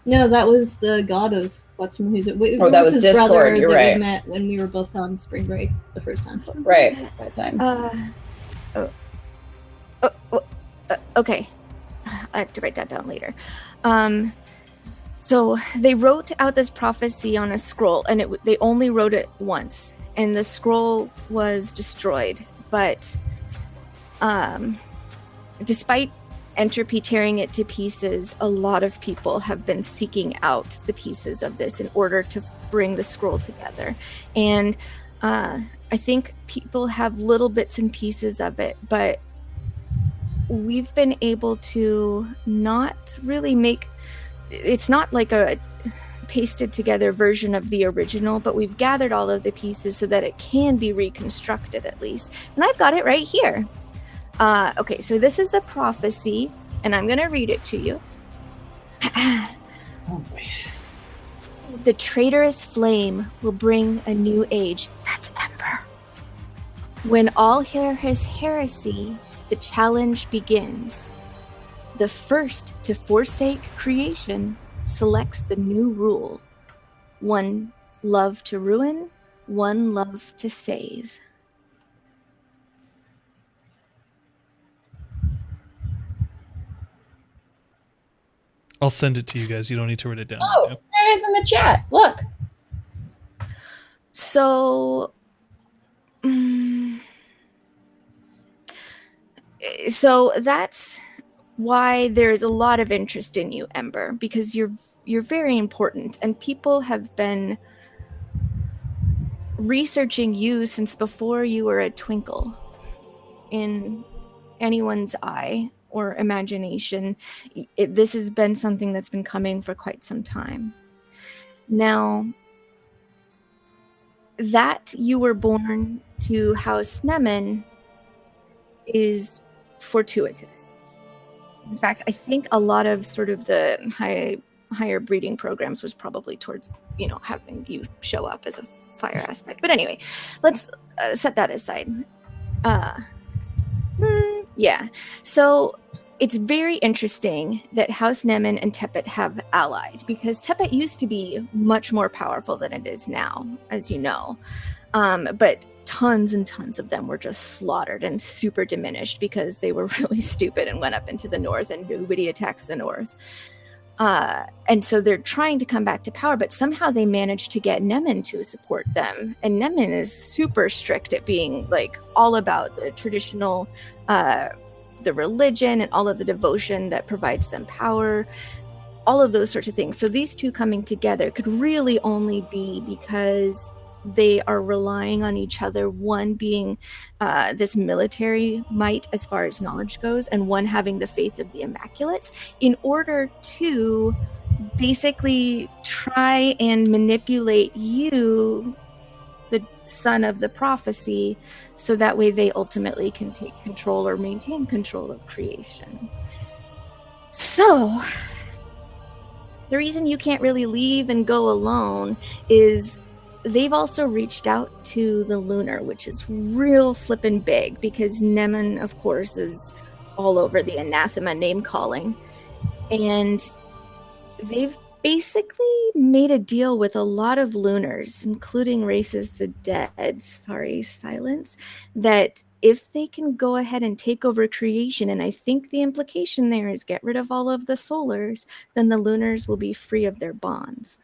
No, that was the god of who's it? Weaver Oh, that was his Discord, brother you're that right. we met when we were both on spring break the first time. Right, that time. Okay. I have to write that down later. So they wrote out this prophecy on a scroll, and they only wrote it once, and the scroll was destroyed. But despite Entropy tearing it to pieces, a lot of people have been seeking out the pieces of this in order to bring the scroll together. And I think people have little bits and pieces of it, but we've been able to not really make... It's not like a pasted together version of the original, but we've gathered all of the pieces so that it can be reconstructed at least. And I've got it right here. Okay, so this is the prophecy, and I'm going to read it to you. Oh boy. The traitorous flame will bring a new age. That's Ember. When all hear his heresy, the challenge begins. The first to forsake creation selects the new rule. One love to ruin, one love to save. I'll send it to you guys. You don't need to write it down. Oh, Yep. there it is in the chat. Look. So, so that's why there's a lot of interest in you, Ember, because you're very important, and people have been researching you since before you were a twinkle in anyone's eye or imagination. This has been something that's been coming for quite some time. Now, that you were born to House Nemen is fortuitous. In fact, I think a lot of sort of the higher breeding programs was probably towards, having you show up as a fire aspect. But anyway, let's set that aside. Yeah. So it's very interesting that House Nemen and Tepet have allied, because Tepet used to be much more powerful than it is now, as you know. But tons and tons of them were just slaughtered and super diminished because they were really stupid and went up into the north, and nobody attacks the north. And so they're trying to come back to power, but somehow they managed to get Nemen to support them. And Nemen is super strict at being like all about the traditional, the religion and all of the devotion that provides them power. all of those sorts of things. So these two coming together could really only be because they are relying on each other, one being this military might as far as knowledge goes, and one having the faith of the Immaculates, in order to basically try and manipulate you, the son of the prophecy, so that way they ultimately can take control or maintain control of creation. So the reason you can't really leave and go alone is they've also reached out to the Lunar, which is real flippin' big, because Nemen, of course, is all over the anathema name calling. And they've basically made a deal with a lot of Lunars, including Races the Dead, silence, that if they can go ahead and take over creation, and I think the implication there is get rid of all of the Solars, then the Lunars will be free of their bonds.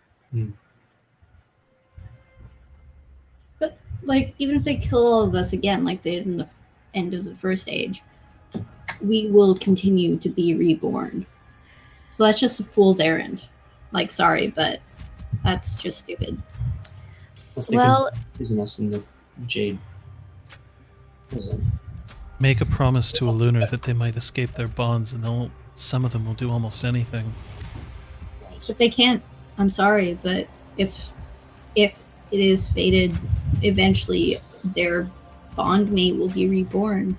But, like, even if they kill all of us again, like they did in the end of the first age, we will continue to be reborn. So that's just a fool's errand. Like, sorry, but that's just stupid. Well, using us in the Jade prison. Make a promise to a Lunar that they might escape their bonds, and some of them will do almost anything. But they can't. I'm sorry, but if it is fated, eventually their bondmate will be reborn.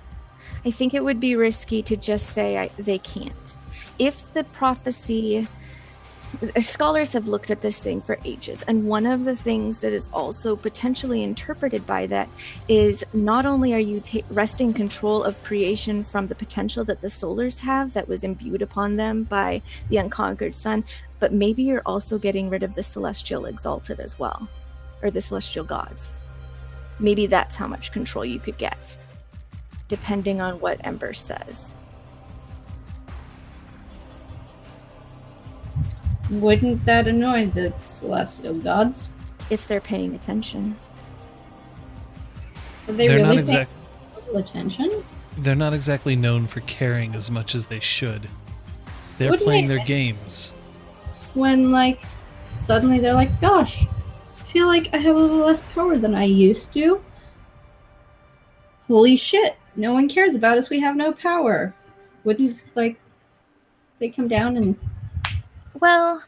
I think it would be risky to just say they can't. If the prophecy... Scholars have looked at this thing for ages, and one of the things that is also potentially interpreted by that is not only are you wresting control of creation from the potential that the Solars have that was imbued upon them by the unconquered sun, but maybe you're also getting rid of the celestial Exalted as well, or the celestial gods. Maybe that's how much control you could get, depending on what Ember says. Wouldn't that annoy the celestial gods? If they're paying attention. Are they really paying attention? They're not exactly known for caring as much as they should. They're Wouldn't playing they- their games. When, like, suddenly they're like, gosh, I feel like I have a little less power than I used to. Holy shit, no one cares about us, we have no power. Wouldn't, like, they come down and... Well,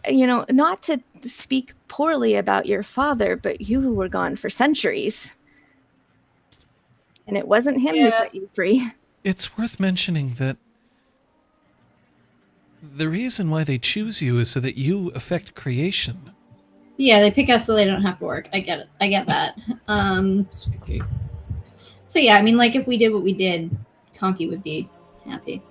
not to speak poorly about your father, but you were gone for centuries. And it wasn't him who set you free. It's worth mentioning that the reason why they choose you is so that you affect creation. Yeah, they pick us so they don't have to work. I get it. I get that. So yeah, I mean, like, if we did what we did, Conky would be happy.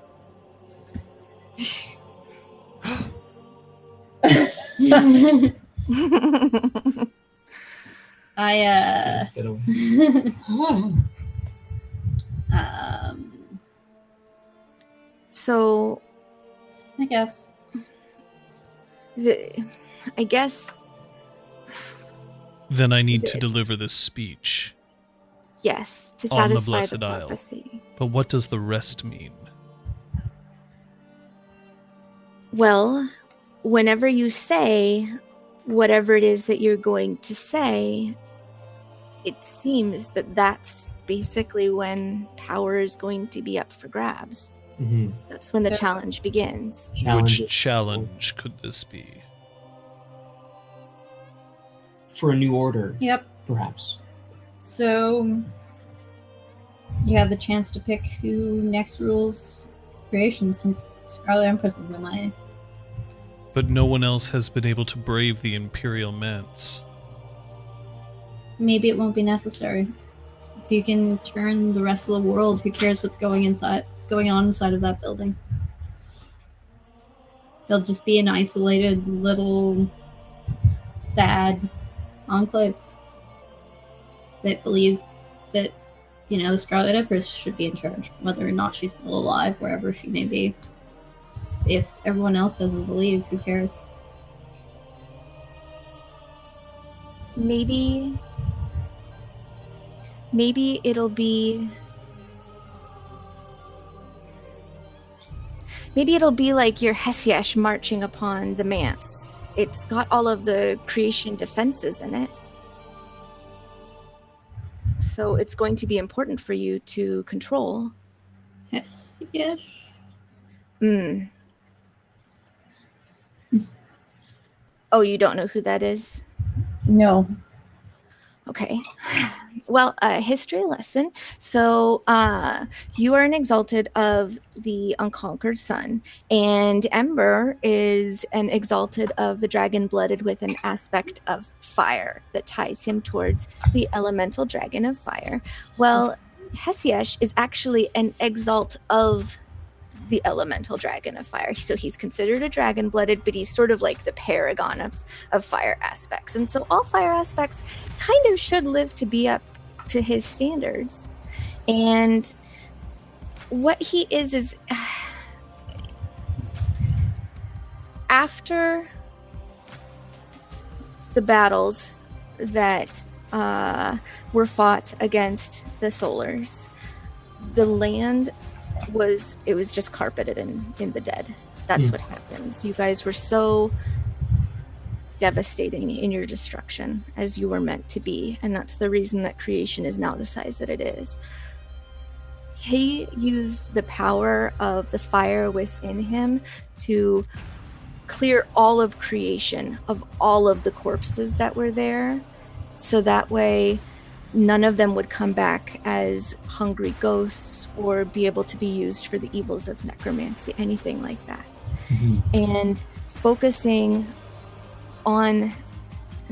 Let's get away. So, I guess. I guess, Then I need to deliver this speech. yes, to On the satisfy Blessed the Isle. prophecy. But what does the rest mean? Well, whenever you say whatever it is that you're going to say, it seems that that's basically when power is going to be up for grabs. Mm-hmm. That's when the challenge begins. Which challenge could this be? For a new order, Yep. perhaps. So, you have the chance to pick who next rules creation, since Scarlet Empress is MIA. But no one else has been able to brave the Imperial Manse. Maybe it won't be necessary. If you can turn the rest of the world, who cares what's going on inside of that building? They'll just be an isolated little sad enclave that believe that, the Scarlet Empress should be in charge, whether or not she's still alive, wherever she may be. If everyone else doesn't believe, who cares? Maybe it'll be... Maybe it'll be like your Hesiesh marching upon the manse. It's got all of the creation defenses in it. So it's going to be important for you to control. Yes, yes. Oh, you don't know who that is? No. Okay. Well, a history lesson. So you are an Exalted of the Unconquered Sun, and Ember is an Exalted of the Dragon Blooded with an aspect of fire that ties him towards the elemental dragon of fire. Well, Hesiesh is actually an Exalt of the elemental dragon of fire. So he's considered a dragon blooded, but he's sort of like the paragon of fire aspects. And so all fire aspects kind of should live to be up to his standards. And what he is after the battles that were fought against the Solars, the land was just carpeted in the dead. That's what happens. You guys were so devastating in your destruction as you were meant to be, and that's the reason that creation is now the size that it is. He used the power of the fire within him to clear all of creation of all of the corpses that were there, so that way none of them would come back as hungry ghosts or be able to be used for the evils of necromancy, anything like that. And focusing on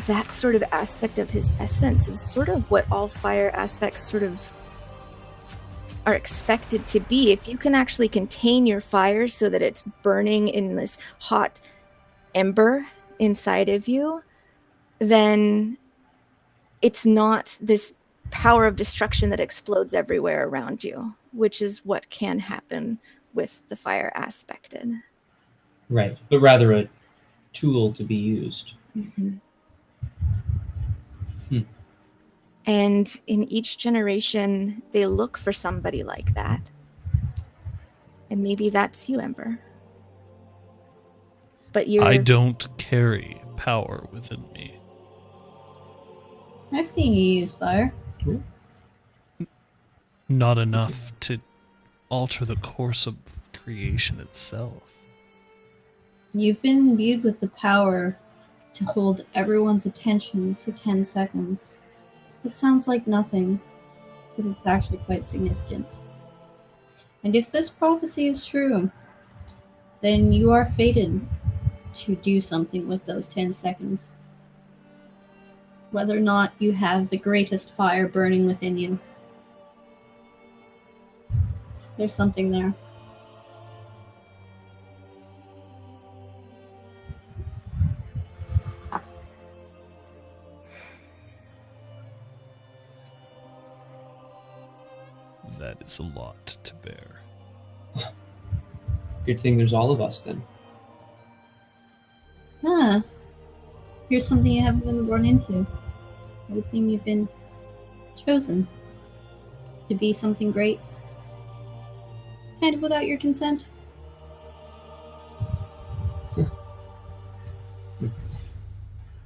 that sort of aspect of his essence is sort of what all fire aspects sort of are expected to be. If you can actually contain your fire so that it's burning in this hot ember inside of you, then it's not this power of destruction that explodes everywhere around you, which is what can happen with the fire aspected. Right, but rather a tool to be used. And in each generation, they look for somebody like that. And maybe that's you, Ember. But I don't carry power within me. I've seen you use fire. Not enough to alter the course of creation itself. You've been imbued with the power to hold everyone's attention for 10 seconds. It sounds like nothing, but it's actually quite significant. And if this prophecy is true, then you are fated to do something with those 10 seconds. Whether or not you have the greatest fire burning within you. There's something there. That is a lot to bear. Good thing there's all of us then. Ah, here's something you haven't been run into. It would seem you've been chosen to be something great, kind of without your consent.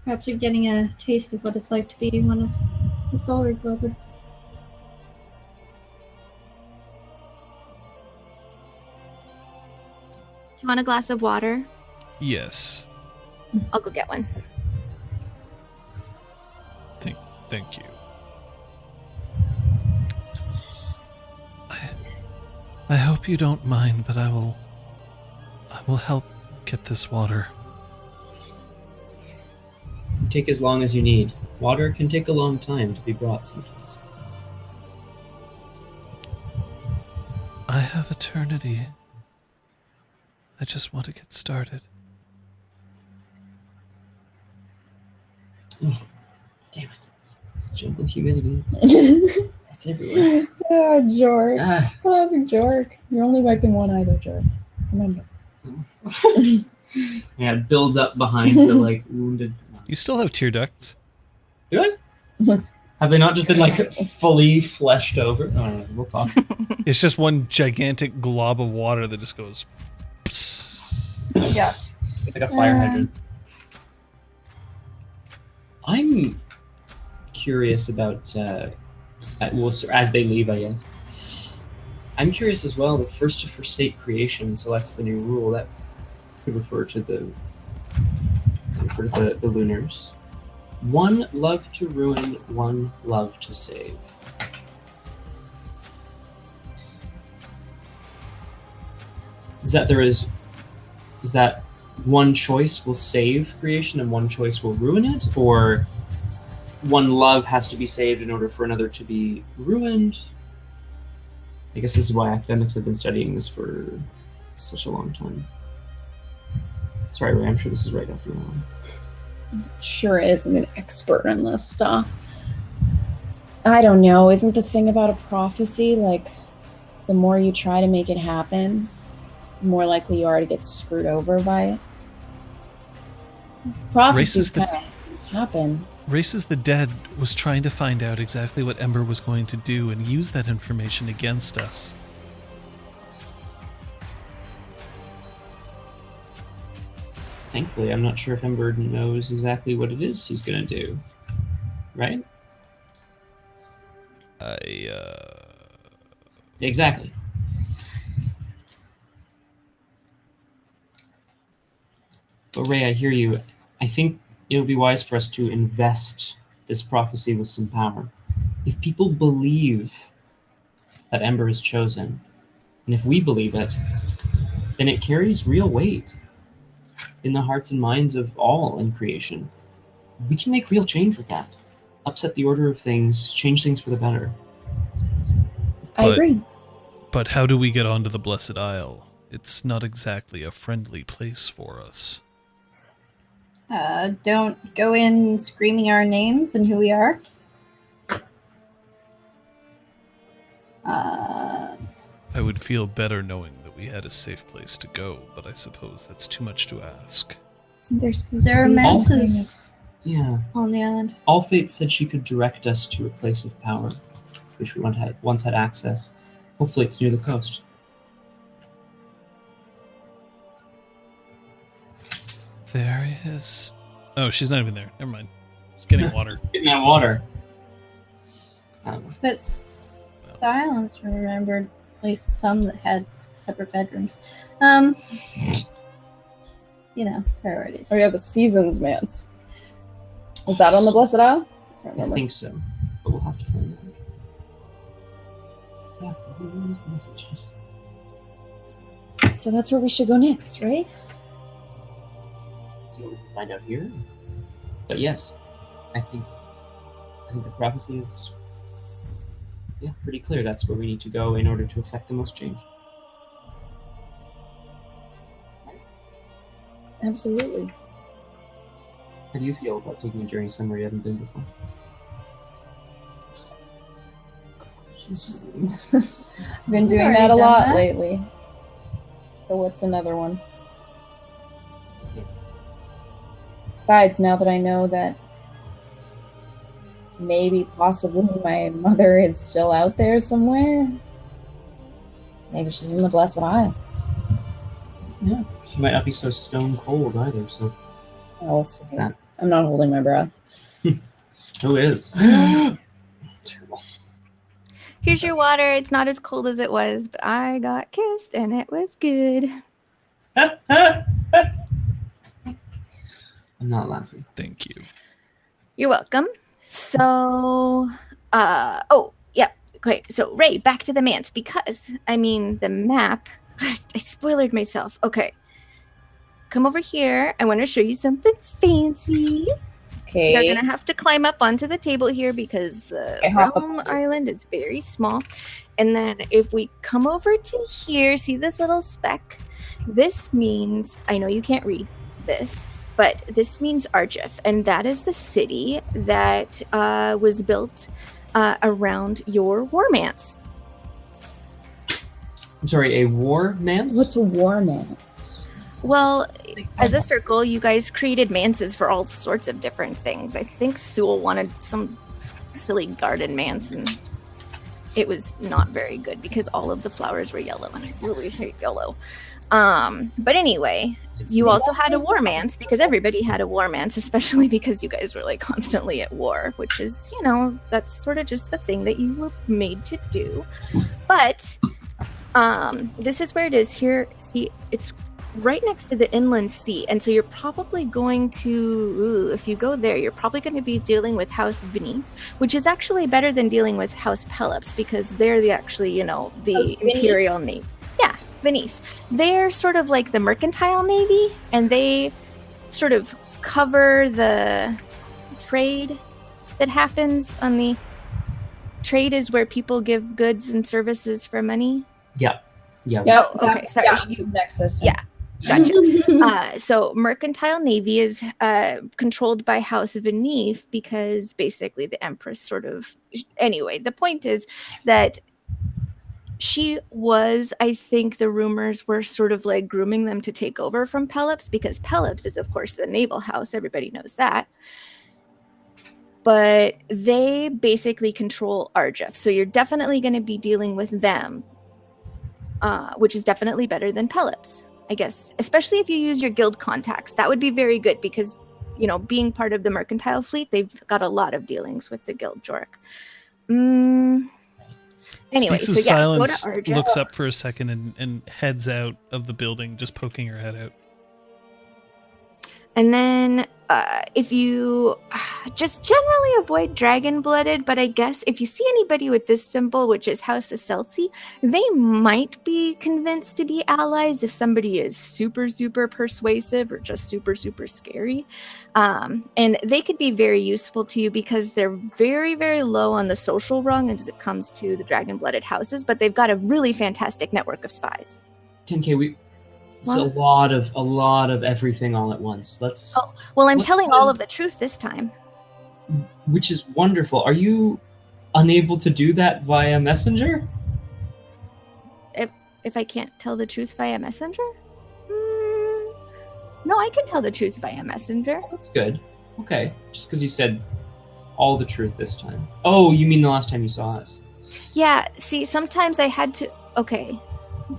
Perhaps you're getting a taste of what it's like to be one of the Solar Exalted. Do you want a glass of water? Yes. I'll go get one. Thank you. I hope you don't mind, but I will help get this water. Take as long as you need. Water can take a long time to be brought sometimes. I have eternity. I just want to get started. Oh, damn it. It's jungle humidity. It's everywhere. Ah, Jorek. Ah. Classic Jorek. You're only wiping one eye though, Jorek. Remember. Yeah, it builds up behind the wounded. You still have tear ducts. Do I? Have they not just been fully fleshed over? Oh, no, we'll talk. It's just one gigantic glob of water that just goes. Yeah. Like a fire hydrant. I'm curious about, as they leave, I guess. I'm curious as well, the first to forsake creation, so that's the new rule. That could refer to the Lunars. One love to ruin, one love to save. Is that one choice will save creation and one choice will ruin it? Or one love has to be saved in order for another to be ruined? I guess this is why academics have been studying this for such a long time. Sorry, Ray, I'm sure this is right up your alley. Sure is. I'm an expert on this stuff. I don't know. Isn't the thing about a prophecy, like, the more you try to make it happen, the more likely you are to get screwed over by it? Prophecies kind of happen. Races the Dead was trying to find out exactly what Ember was going to do and use that information against us. Thankfully, I'm not sure if Ember knows exactly what it is he's going to do. Right? Exactly. But Ray, I hear you. I think it would be wise for us to invest this prophecy with some power. If people believe that Ember is chosen, and if we believe it, then it carries real weight in the hearts and minds of all in creation. We can make real change with that. Upset the order of things, change things for the better. I agree. But how do we get onto the Blessed Isle? It's not exactly a friendly place for us. Don't go in screaming our names and who we are. I would feel better knowing that we had a safe place to go, but I suppose that's too much to ask. Isn't there supposed There are to be manses Yeah. on the island. All Fate said she could direct us to a place of power, which we once had access. Hopefully it's near the coast. There is... Oh, she's not even there. Never mind. She's getting water. Getting that water. I don't know. But Silence remembered at least some that had separate bedrooms. You know, priorities. Oh yeah, the Seasons Manse. Was that on the Blessed Isle? I can't I remember. think so, but we'll have to find out. Yeah, So that's where we should go next, right? see what we can find out here. But yes, I think the prophecy is pretty clear. That's where we need to go in order to effect the most change. Absolutely. How do you feel about taking a journey somewhere you haven't been before? It's just I've been doing already that a done lot that. lately. So what's another one? Besides, now that I know that maybe, possibly, my mother is still out there somewhere, maybe she's in the Blessed Isle. Yeah, she might not be so stone cold either. So I'll see. That- I'm not holding my breath. who is? Terrible. Here's your water. It's not as cold as it was, but I got kissed and it was good. I'm not laughing. Thank you. You're welcome. So, oh, yeah. Okay, so Ray, back to the manse because, the map, I spoiled myself. Okay. Come over here. I want to show you something fancy. Okay. You're going to have to climb up onto the table here because the Okay, hop up. realm island is very small. And then if we come over to here, see this little speck? This means, I know you can't read this, but this means Argif, and that is the city that was built around your war manse. I'm sorry, a war manse? What's a war manse? Well, as a circle, you guys created manses for all sorts of different things. I think Sewell wanted some silly garden manse, and it was not very good because all of the flowers were yellow, and I really hate yellow. But anyway, you also had a war manse because everybody had a war manse, especially because you guys were like constantly at war, which is, you know, that's sort of just the thing that you were made to do. But this is where it is here. See, it's right next to the inland sea, and so you're probably going to, if you go there, you're probably going to be dealing with House Beneath, which is actually better than dealing with House Pelops because they're the actually, you know, the Imperial Navy. Yeah, Beneath. They're sort of like the mercantile navy, and they sort of cover the trade that happens on the trade is where people give goods and services for money. Yeah. Oh, okay. Sorry. Yeah, Nexus. Yeah. Gotcha. So Mercantile Navy is controlled by House Beneath because basically the Empress sort of... Anyway, the point is that she was, I think the rumors were sort of like grooming them to take over from Pelops because Pelops is, of course, the naval house. Everybody knows that. But they basically control Arjef. So you're definitely going to be dealing with them, which is definitely better than Pelops, I guess. Especially if you use your guild contacts. That would be very good because, you know, being part of the mercantile fleet, they've got a lot of dealings with the guild, Jorek. Anyway, Speaks so of yeah, Silence go to Arjef. looks up for a second and heads out of the building, just poking her head out. And then if you just generally avoid dragon-blooded, but I guess if you see anybody with this symbol, which is House of Celsi, they might be convinced to be allies if somebody is super, super persuasive or just super, super scary. And they could be very useful to you because they're very, very low on the social rung as it comes to the dragon-blooded houses, but they've got a really fantastic network of spies. 10K, it's a lot of everything all at once. Let's. Oh, well, I'm telling all of the truth this time. Which is wonderful. Are you unable to do that via messenger? If I can't tell the truth via messenger? No, I can tell the truth via messenger. That's good. Okay. Just because you said all the truth this time. Oh, you mean the last time you saw us? Yeah, see, sometimes I had to... Okay,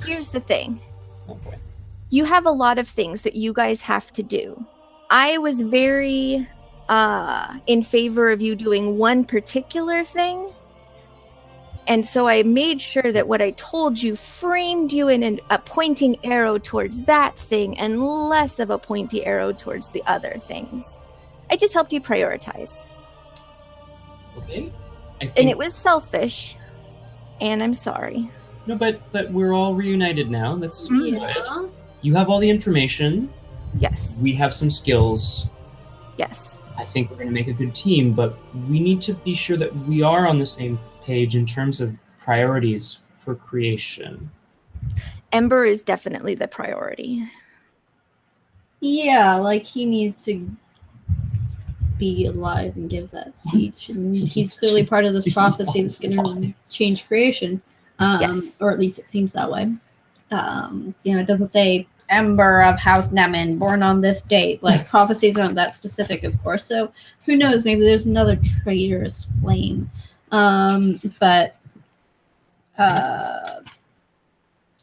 here's the thing. Oh boy. You have a lot of things that you guys have to do. I was very in favor of you doing one particular thing. And so I made sure that what I told you framed you in a pointing arrow towards that thing and less of a pointy arrow towards the other things. I just helped you prioritize. Okay. And it was selfish. And I'm sorry. No, but we're all reunited now. That's Yeah. good. You have all the information. Yes. We have some skills. Yes. I think we're going to make a good team, but we need to be sure that we are on the same page in terms of priorities for creation. Ember is definitely the priority. Yeah, like he needs to be alive and give that speech, and he's clearly part of this prophecy that's going to change creation. Yes. Or at least it seems that way. It doesn't say Ember of House Nemen, born on this date. Like, prophecies aren't that specific, of course. So, who knows? Maybe there's another traitorous flame.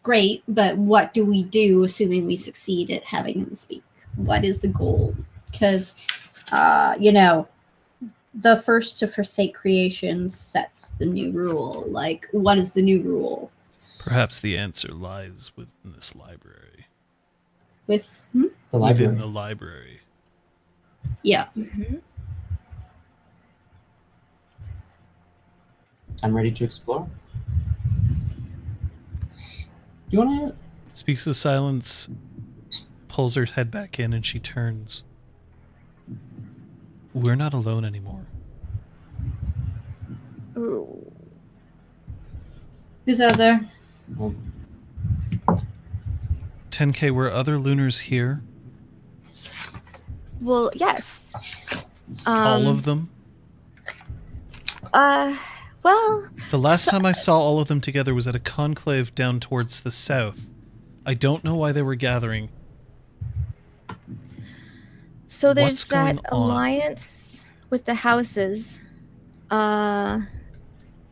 Great. But what do we do, assuming we succeed at having him speak? What is the goal? Because, the first to forsake creation sets the new rule. Like, what is the new rule? Perhaps the answer lies within this library. With The library. Within the library. Yeah. Mm-hmm. I'm ready to explore. Do you want to... Speaks of Silence, pulls her head back in, and she turns. We're not alone anymore. Ooh. Who's out there? 10K, were other lunars here? Well, yes. All of them? Well... The last time I saw all of them together was at a conclave down towards the south. I don't know why they were gathering. So there's What's going that on? alliance with the houses.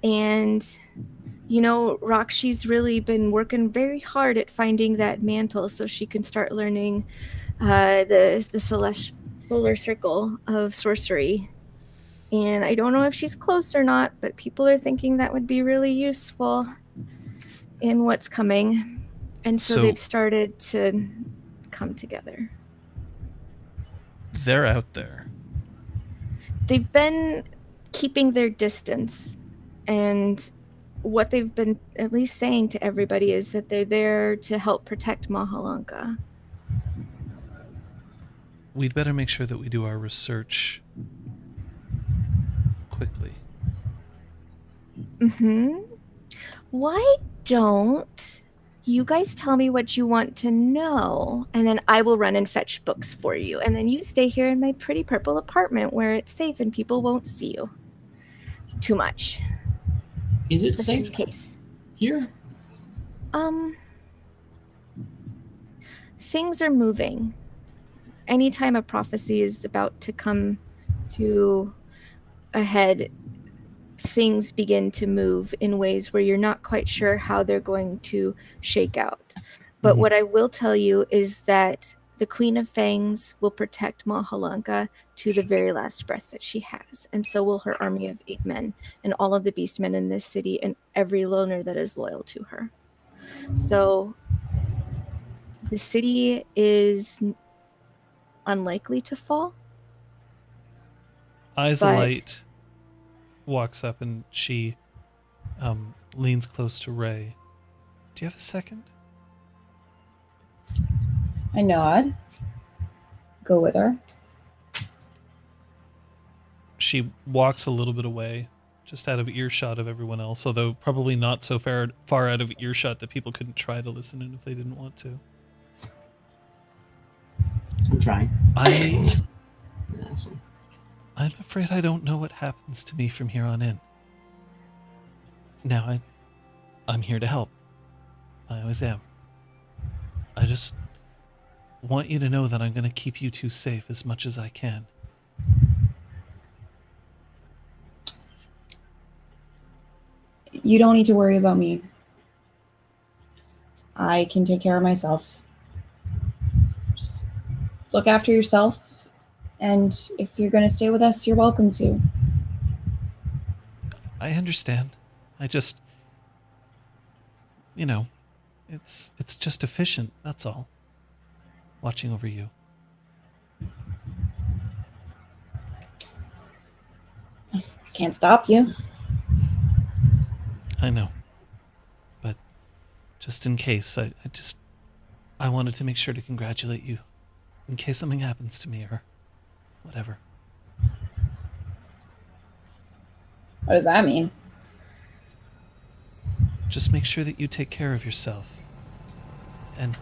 And, Rakshi's really been working very hard at finding that mantle so she can start learning the solar circle of sorcery. And I don't know if she's close or not, but people are thinking that would be really useful in what's coming. And so they've started to come together. They're out there. They've been keeping their distance, and what they've been at least saying to everybody is that they're there to help protect Mahalanka. We'd better make sure that we do our research quickly. Why don't you guys tell me what you want to know, and then I will run and fetch books for you, and then you stay here in my pretty purple apartment where it's safe and people won't see you too much. Is it Just safe in case. here? Things are moving. Anytime a prophecy is about to come to a head, things begin to move in ways where you're not quite sure how they're going to shake out. But what I will tell you is that the Queen of Fangs will protect Mahalanka to the very last breath that she has, and so will her army of 8 men and all of the beastmen in this city and every loner that is loyal to her. So the city is unlikely to fall. Eyes alight walks up and she leans close to Ray. Do you have a second? I nod. Go with her. She walks a little bit away, just out of earshot of everyone else, although probably not so far out of earshot that people couldn't try to listen in if they didn't want to. I'm trying. I'm afraid I don't know what happens to me from here on in. Now, I'm here to help. I always am. I just want you to know that I'm going to keep you two safe as much as I can. You don't need to worry about me. I can take care of myself. Just look after yourself, and if you're going to stay with us, you're welcome to. I understand. I just, it's just efficient, that's all. Watching over you. I can't stop you. I know. But just in case, I wanted to make sure to congratulate you in case something happens to me or whatever. What does that mean? Just make sure that you take care of yourself and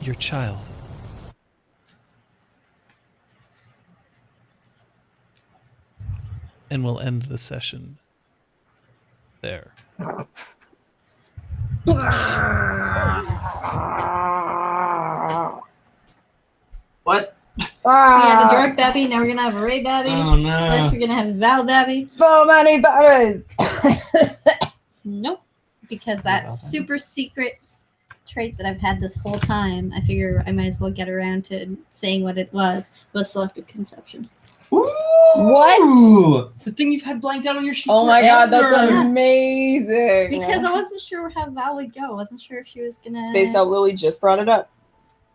your child. And we'll end the session there. What? We had a Jorek Babby, now we're gonna have a Ray Babby. Oh no. Plus we're gonna have a Val Babby. So many berries! Nope. Because that super secret trait that I've had this whole time, I figure I might as well get around to saying what it was selective conception. Ooh, What? The thing you've had blanked out on your sheet. Oh my god, that's forever. amazing! Because I wasn't sure how Val would go. I wasn't sure if she was gonna. Spaced out Lily just brought it up.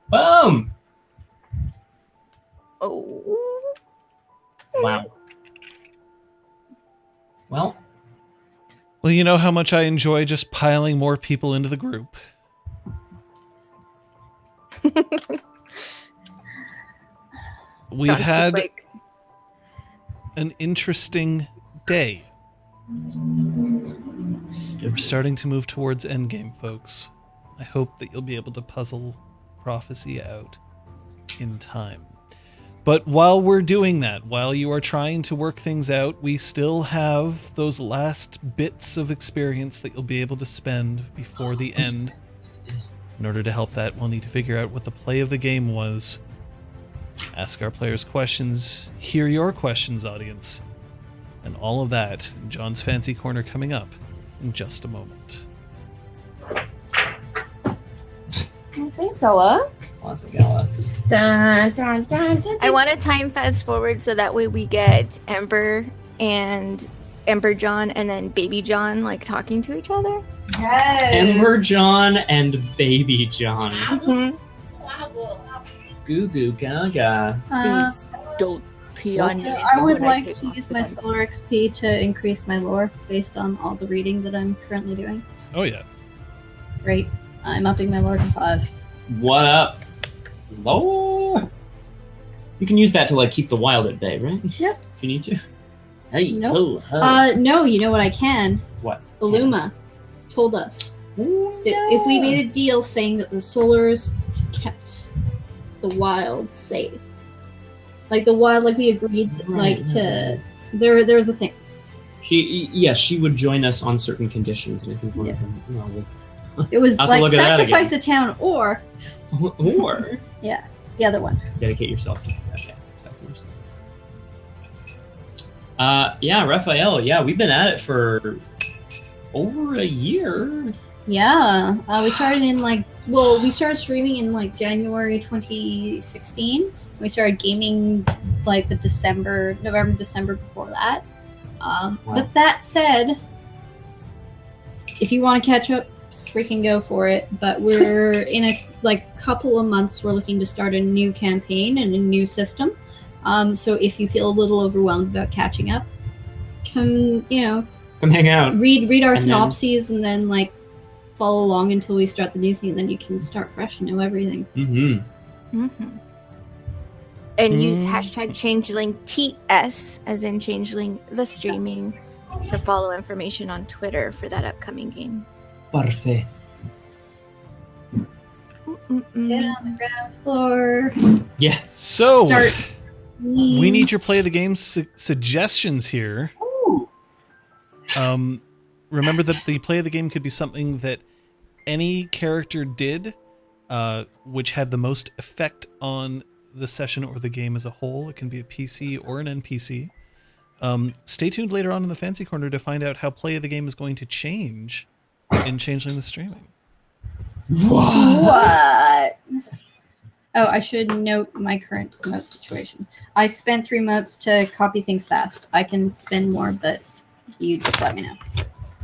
Boom! Oh. Wow. Well, You know how much I enjoy just piling more people into the group. We've Ron's just had like, an interesting day. We're starting to move towards endgame, folks. I hope that you'll be able to puzzle prophecy out in time. But while we're doing that, while you are trying to work things out, we still have those last bits of experience that you'll be able to spend before the end. In order to help that, we'll need to figure out what the play of the game was, ask our players questions, hear your questions, audience, And all of that in John's Fancy Corner coming up in just a moment. Thanks, Ella. Classic Ella. Dun, dun, dun, dun, I want to time fast forward so that way we get Ember and Ember John and then Baby John like talking to each other. Yes. Ember John and Baby John. Mhm. Goo goo gaga. Please don't pee on me. I would when like take to off use the my gun. solar XP to increase my lore based on all the reading that I'm currently doing. Oh, yeah. Great. I'm upping my lore to 5. What up? Lord. You can use that to like keep the wild at bay, right? Yep. If you need to. Hey, Nope. ho, ho. No, you know what I can? What? Illuma told us that if we made a deal saying that the Solars kept the wild safe. Like the wild, like we agreed, like to... There's a thing. She would join us on certain conditions, and I think one of them, It was I'll have to like look at that sacrifice a town or or the other one. dedicate yourself to that. Yeah, exactly. Yeah, Raphael. Yeah, we've been at it for over a year. Yeah, we started in we started streaming in like January 2016. We started gaming like November, December before that. But that said, if you want to catch up, freaking go for it. But we're in a couple of months. We're looking to start a new campaign and a new system. So if you feel a little overwhelmed about catching up, come hang out. read our And synopses and then like follow along until we start the new thing. And then you can start fresh and know everything. Mm-hmm. Mhm. And use hashtag changeling TS as in changeling the streaming to follow information on Twitter for that upcoming game. Parfait. Get on the ground floor. Yeah. So, Start. we need your play of the game suggestions here. Remember that the play of the game could be something that any character did, which had the most effect on the session or the game as a whole. It can be a PC or an NPC. Stay tuned later on in the Fancy Corner to find out how play of the game is going to change in Changeling the Streaming. What? Oh, I should note my current emote situation. I spent 3 motes to copy things fast. I can spend more, but you just let me know.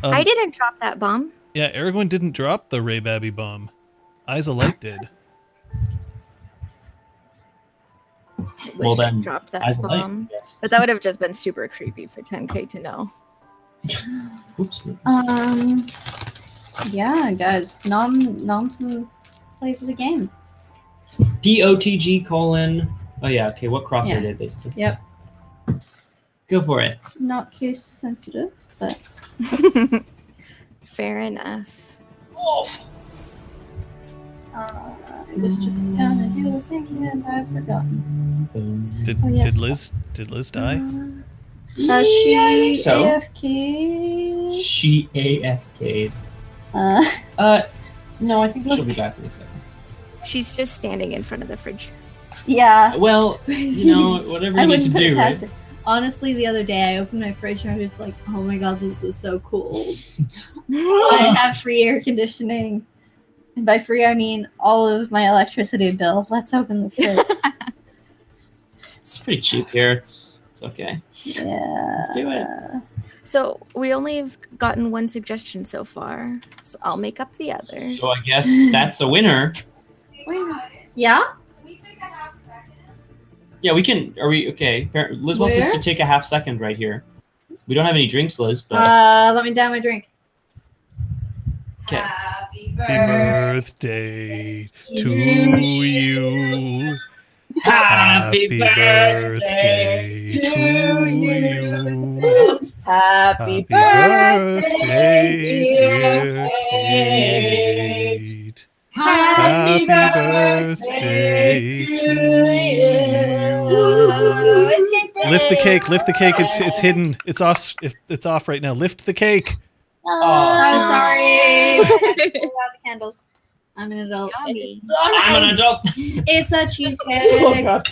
I didn't drop that bomb. Yeah, Aragorn didn't drop the Ray Babby bomb. Eyes of Light did. Wish Well, I then, dropped that Eyes of Light, bomb. yes. But that would have just been super creepy for 10k to know. Oops. Yeah, guys, nom some play for the game. POTG : Oh yeah. Okay. What crosshair Yeah. did basically? Yep. Go for it. Not case sensitive, but Fair enough. Wolf. I was just gonna do a thing and I've forgotten. Did Oh, yes. Did Liz die? She I think so. AFK. She AFK'd. No, I think she'll be back in a second. She's just standing in front of the fridge. Yeah. Well, whatever I you need wouldn't to put it do, past right? her. Honestly, the other day I opened my fridge and I was just like, oh my god, this is so cool. I have free air conditioning. And by free, I mean all of my electricity bill. Let's open the fridge. It's pretty cheap here. It's okay. Yeah. Let's do it. So we only have gotten one suggestion so far. So I'll make up the others. So I guess that's a winner. Yeah? Yeah, we can. Are we okay? Liz wants us Where? to take a half second right here. We don't have any drinks, Liz, but Let me down my drink. okay. Happy birthday to you. Happy birthday to you. Happy birthday, dear Kate. Happy birthday to you. Lift the cake. Lift the cake. It's hidden. It's off. It's off right now. Lift the cake. Oh, sorry. Pull out the candles. I'm an adult. Yummy. I'm an adult. It's a cheesecake. Oh god.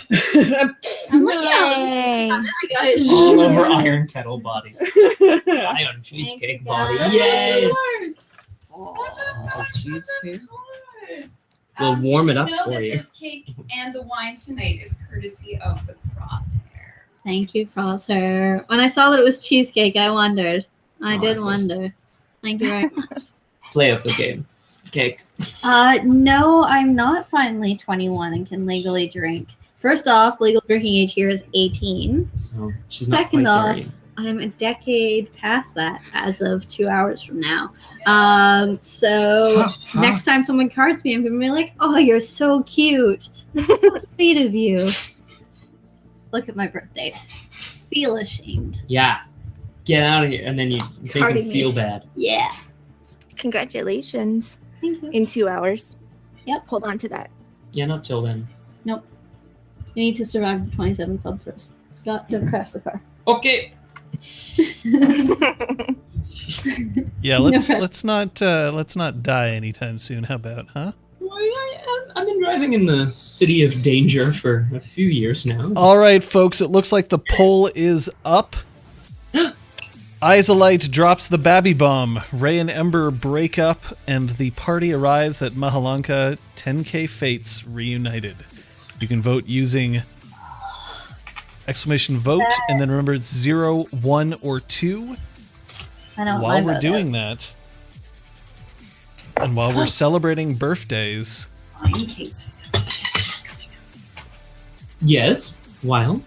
I'm like, Yay! guys. All over Iron Kettle body. Iron Cheesecake body. guys. Yay! Oh, Cheesecake. We'll warm it up for you. This cake and the wine tonight is courtesy of the Crosshair. thank you, Crosshair. When I saw that it was cheesecake, I wondered. I Oh, did of course. wonder. Thank you very much. Play of the game. Cake. No, I'm not finally 21 and can legally drink. First off, legal drinking age here is 18. So she's not Second quite off, there yet. I'm a decade past that as of 2 hours from now. So next time someone cards me, I'm gonna be like, "Oh, you're so cute. That's so sweet of you." Look at my birthday. Feel ashamed. Yeah. Get out of here. And then you make Carding him me. feel bad. Yeah. Congratulations. Thank you. In 2 hours. Yep. Hold on to that. Yeah, not till then. Nope. You need to survive the 27 club first. Scott, don't crash the car. Okay. Yeah, let's not die anytime soon. How about, huh? Well, I've been driving in the city of danger for a few years now. All right, folks. It looks like the poll is up. Isolite drops the Babby Bomb. Ray and Ember break up, and the party arrives at Mahalanka. 10K Fates reunited. You can vote using !vote, and then remember it's 0, 1, or 2. I know. While we're doing that, and while we're celebrating birthdays, Yes. While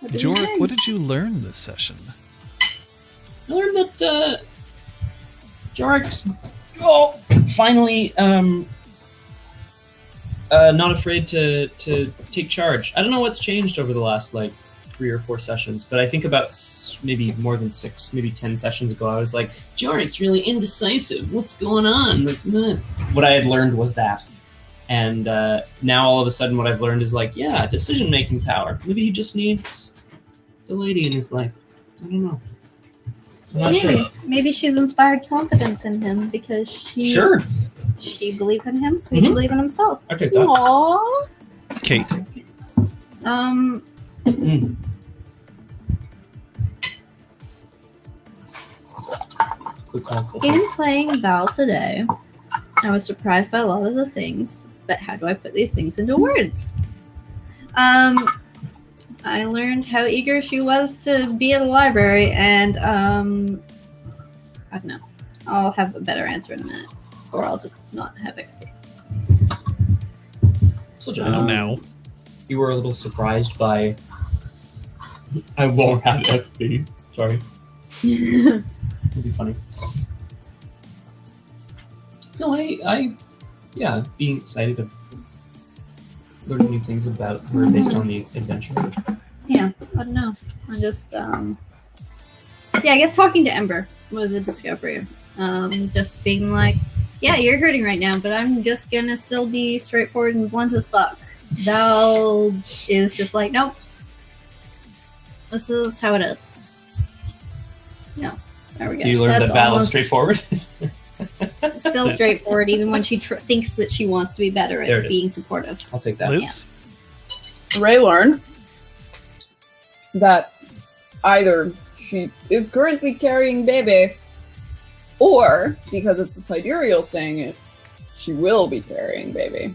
Jorek, what did you learn this session? I learned that Jorek's finally not afraid to take charge. I don't know what's changed over the last 3 or 4 sessions, but I think about maybe more than 6, maybe 10 sessions ago, I was like, Jorek's really indecisive. What's going on? What I had learned was that. And now all of a sudden what I've learned is decision-making power. Maybe he just needs the lady in his life. I don't know. I'm not sure. Maybe she's inspired confidence in him because she believes in him, so he can believe in himself. I take that. Aww. Kate. Good call. In playing Val today, I was surprised by a lot of the things, but how do I put these things into words? I learned how eager she was to be at the library, and I don't know. I'll have a better answer in a minute, or I'll just not have XP. So, Oh, John, now. you were a little surprised by. I won't have FB. Sorry. It'd be funny. No, yeah, being excited to learn new things about her based on the adventure. Yeah, I don't know. I just, yeah, I guess talking to Ember was a discovery. Just being like, yeah, you're hurting right now, but I'm just gonna still be straightforward and blunt as fuck. Val is just like, nope. This is how it is. Yeah, there we go. So you learned That's that Val is almost straightforward? still straightforward, even when she thinks that she wants to be better There at it is. being supportive. I'll take that. Liz? Ray learned that either she is currently carrying baby, or because it's a sidereal saying it, she will be carrying baby.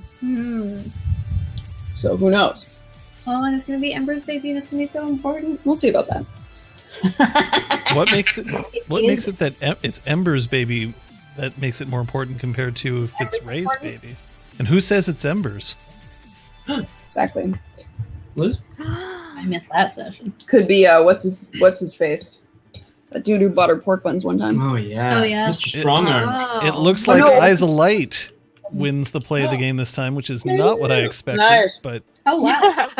So who knows? Oh, and it's gonna be Ember's baby, and it's gonna be so important. We'll see about that. What makes it that it's Ember's baby that makes it more important compared to if it's Ray's baby? And who says it's Ember's? Exactly. Liz? I missed that session. Could be what's his face? That dude who bought her pork buns one time. Oh, yeah. Oh, yeah. Mr. Strongarm. It looks Oh, like no. Isolite wins the play of the game this time, which is not what I expected. Nice. But Oh wow.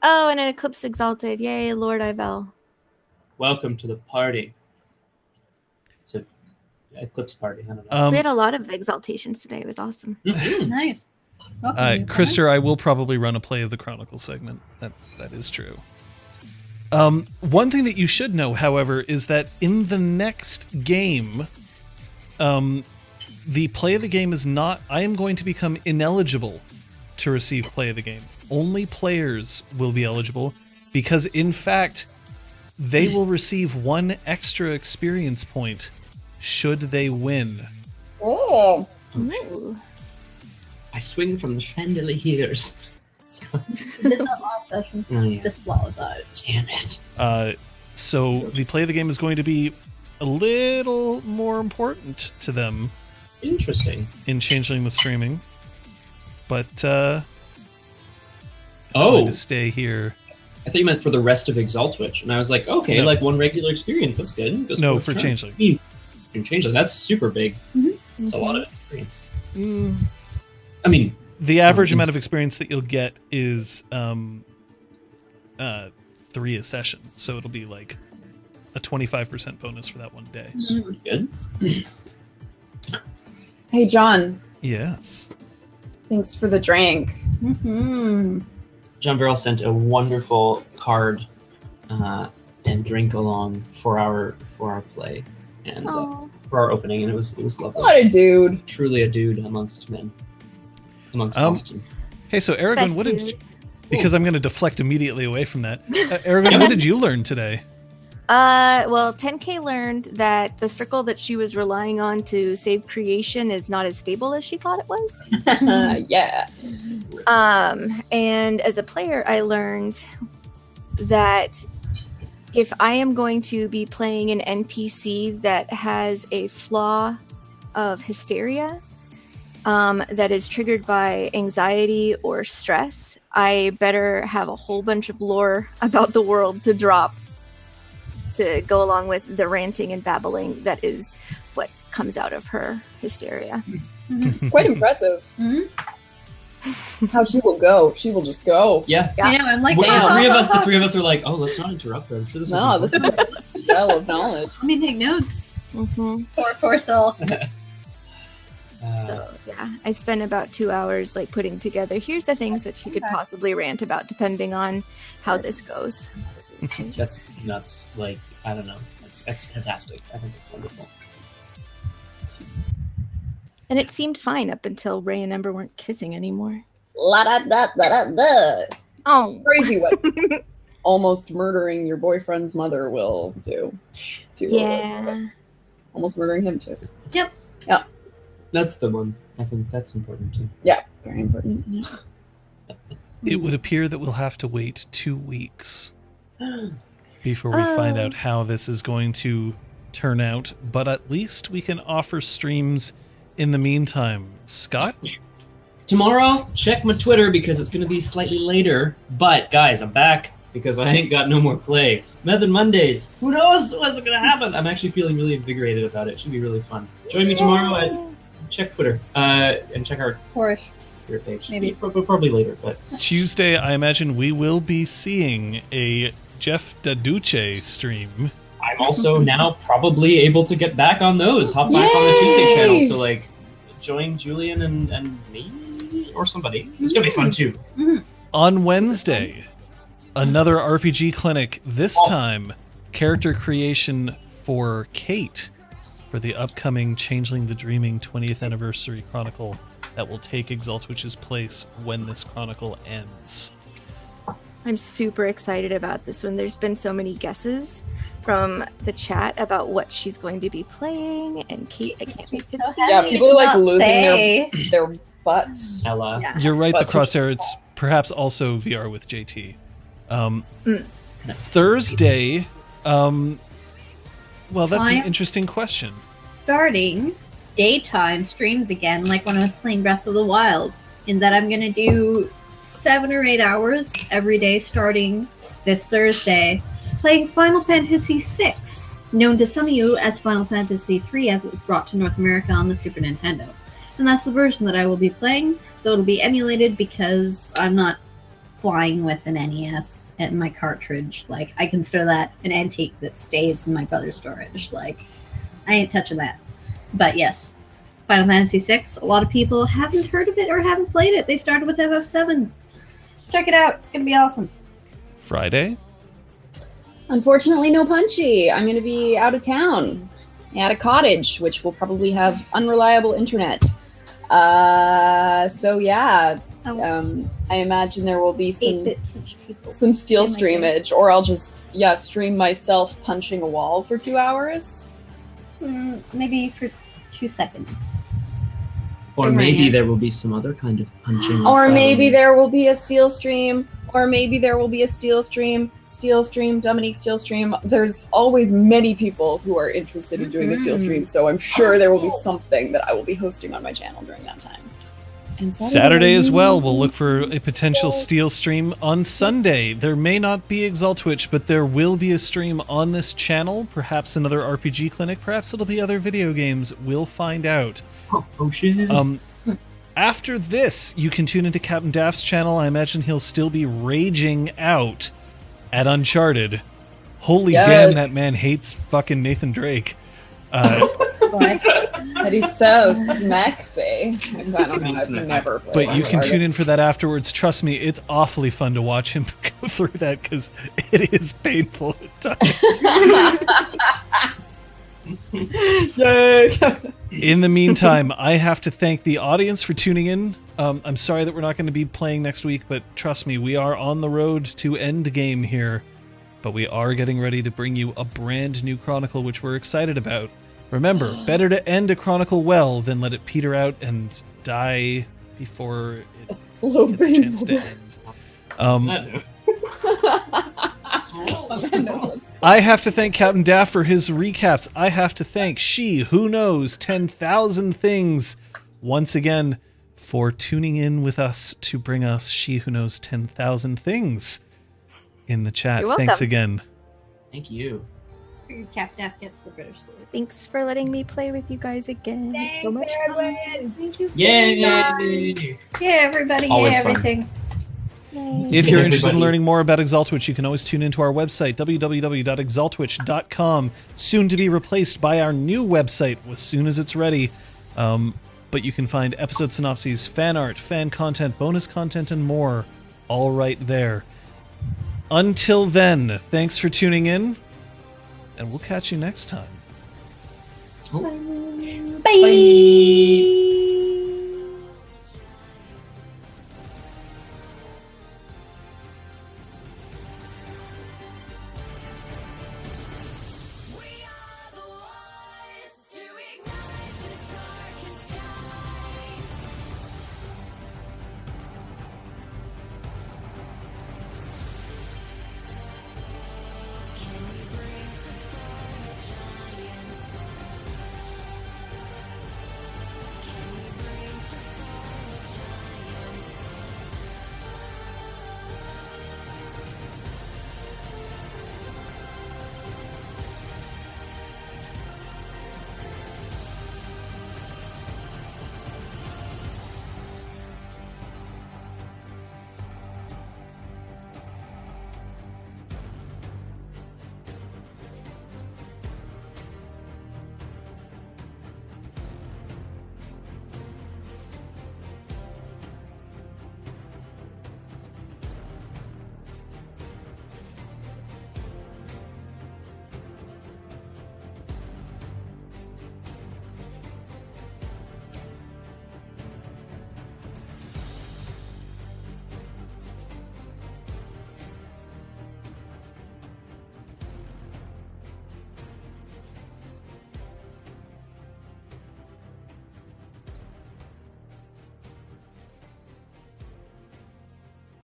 Oh, and an Eclipse Exalted. Yay, Lord Ivel. Welcome to the party. It's an eclipse party. I don't know. We had a lot of exaltations today. It was awesome. Mhm. Nice. Welcome, newcomer. Krister, I will probably run a play of the Chronicle segment. That is true. One thing that you should know, however, is that in the next game, the play of the game is not. I am going to become ineligible to receive play of the game. only players will be eligible because, in fact, they will receive 1 extra experience point should they win. Oh. Ooh. I swing from the chandeliers. So, Did that last session. oh, yeah. Disqualified. Damn it. So the play of the game is going to be a little more important to them Interesting. in Changeling the streaming. But it's going to stay here. I thought you meant for the rest of Exaltwitch, and I was like, okay, No. like 1 regular experience. That's good. Goes No, towards for charm. Changeling. In Changeling, that's super big. Mhm. It's a lot of experience. Mm. I mean, The average it's- amount of experience that you'll get is 3 a session. So it'll be like a 25% bonus for that one day. super good. Hey, John. Yes. Thanks for the drink. Mm-hmm. John Barrel sent a wonderful card and drink along for our play and Oh. for our opening, and it was lovely. What a dude. Truly a dude amongst men, amongst Um, Austin. Hey, so Aragon, Best what did dude. you, because I'm going to deflect immediately away from that. Aragon, what did you learn today? Well, 10K learned that the circle that she was relying on to save creation is not as stable as she thought it was. Yeah. And as a player, I learned that if I am going to be playing an NPC that has a flaw of hysteria, that is triggered by anxiety or stress, I better have a whole bunch of lore about the world to drop to go along with the ranting and babbling that is what comes out of her hysteria. It's quite impressive. Mhm. How she will go. She will just go. Yeah. I know, I'm like, Well, damn. the 3 of us are like, oh, let's not interrupt her. I'm sure this No, is this is a well of knowledge. Let me take notes. Mm-hmm. Poor soul. So yeah, I spent about 2 hours like putting together. Here's the things that she could possibly rant about, depending on how this goes. That's nuts. Like, I don't know. That's fantastic. I think it's wonderful. And it seemed fine up until Ray and Ember weren't kissing anymore. La da da da da da. Oh, Crazy what almost murdering your boyfriend's mother will do. To yeah. almost murdering him too. Yep. That's the one. I think that's important too. Yeah, very important. Yeah. It would appear that we'll have to wait 2 weeks before we find out how this is going to turn out, but at least we can offer streams in the meantime. Scott? Tomorrow, check my Twitter because it's going to be slightly later. But guys, I'm back because I ain't got no more play. Method Mondays. Who knows what's going to happen? I'm actually feeling really invigorated about it. It should be really fun. Join me tomorrow at check Twitter and check our Poorish. Twitter page. Maybe. Probably later, but Tuesday, I imagine we will be seeing a Jeff Daduce stream. I'm also now probably able to get back on those. Hop back on the Tuesday channel. So like, join Julian and me or somebody. It's gonna be fun too. On Wednesday, another RPG clinic, this time character creation for Kate for the upcoming Changeling the Dreaming 20th Anniversary Chronicle that will take Exaltwitch's place when this chronicle ends. I'm super excited about this one. There's been so many guesses from the chat about what she's going to be playing, and Kate, I can't wait to So see Yeah, happy people it's are like not losing say. their butts. Ella. Yeah. You're right, the That's what- crosshair, it's perhaps also VR with JT. Thursday, well, that's an Fine. interesting question. Starting daytime streams again, like when I was playing Breath of the Wild, in that I'm gonna do 7 or 8 hours every day starting this Thursday, playing Final Fantasy VI, known to some of you as Final Fantasy III, as it was brought to North America on the Super Nintendo. And that's the version that I will be playing, though it'll be emulated because I'm not flying with an NES and my cartridge. Like, I consider that an antique that stays in my brother's storage. Like, I ain't touching that. But yes, Final Fantasy VI, a lot of people haven't heard of it or haven't played it. They started with FF7. Check it out. It's going to be awesome. Friday? Unfortunately, no Punchy. I'm going to be out of town at a cottage, which will probably have unreliable internet. So yeah, I imagine there will be some 8-bit people. steel They might streamage, or I'll just stream myself punching a wall for 2 hours. Maybe for 2 seconds. Or maybe there will be some other kind of punching. Or maybe there will be a steel stream. Or maybe there will be a steel stream, Dominique steel stream. There's always many people who are interested in doing a steel stream, so I'm sure there will be something that I will be hosting on my channel during that time. And Saturday as well, we'll look for a potential steel stream on Sunday. There may not be Exaltwitch, but there will be a stream on this channel. Perhaps another RPG clinic, perhaps it'll be other video games. We'll find out. Oh shit. After this, you can tune into Captain Daft's channel. I imagine he'll still be raging out at Uncharted. Holy damn, that man hates fucking Nathan Drake. But he's so smexy. I don't know, I've never played But you can tune in for that afterwards. Trust me, it's awfully fun to watch him go through that because it is painful at times. Yay! In the meantime, I have to thank the audience for tuning in. I'm sorry that we're not going to be playing next week, but trust me, we are on the road to endgame here. But we are getting ready to bring you a brand new Chronicle, which we're excited about. Remember, better to end a Chronicle well than let it peter out and die before it gets a chance to end. I have to thank Captain Daft for his recaps. I have to thank She Who Knows 10,000 Things once again for tuning in with us to bring us She Who Knows 10,000 Things in the chat. You're welcome. Thanks again. Thank you. Captain Daft gets the British salute. Thanks for letting me play with you guys again. It's so much fun. Thank you. Yay! Yeah, everybody. Always yeah, fun. everything. If you're interested in learning more about Exaltwitch, you can always tune into our website, www.exaltwitch.com, soon to be replaced by our new website as soon as it's ready. But you can find episode synopses, fan art, fan content, bonus content, and more all right there. Until then, thanks for tuning in, and we'll catch you next time. Bye.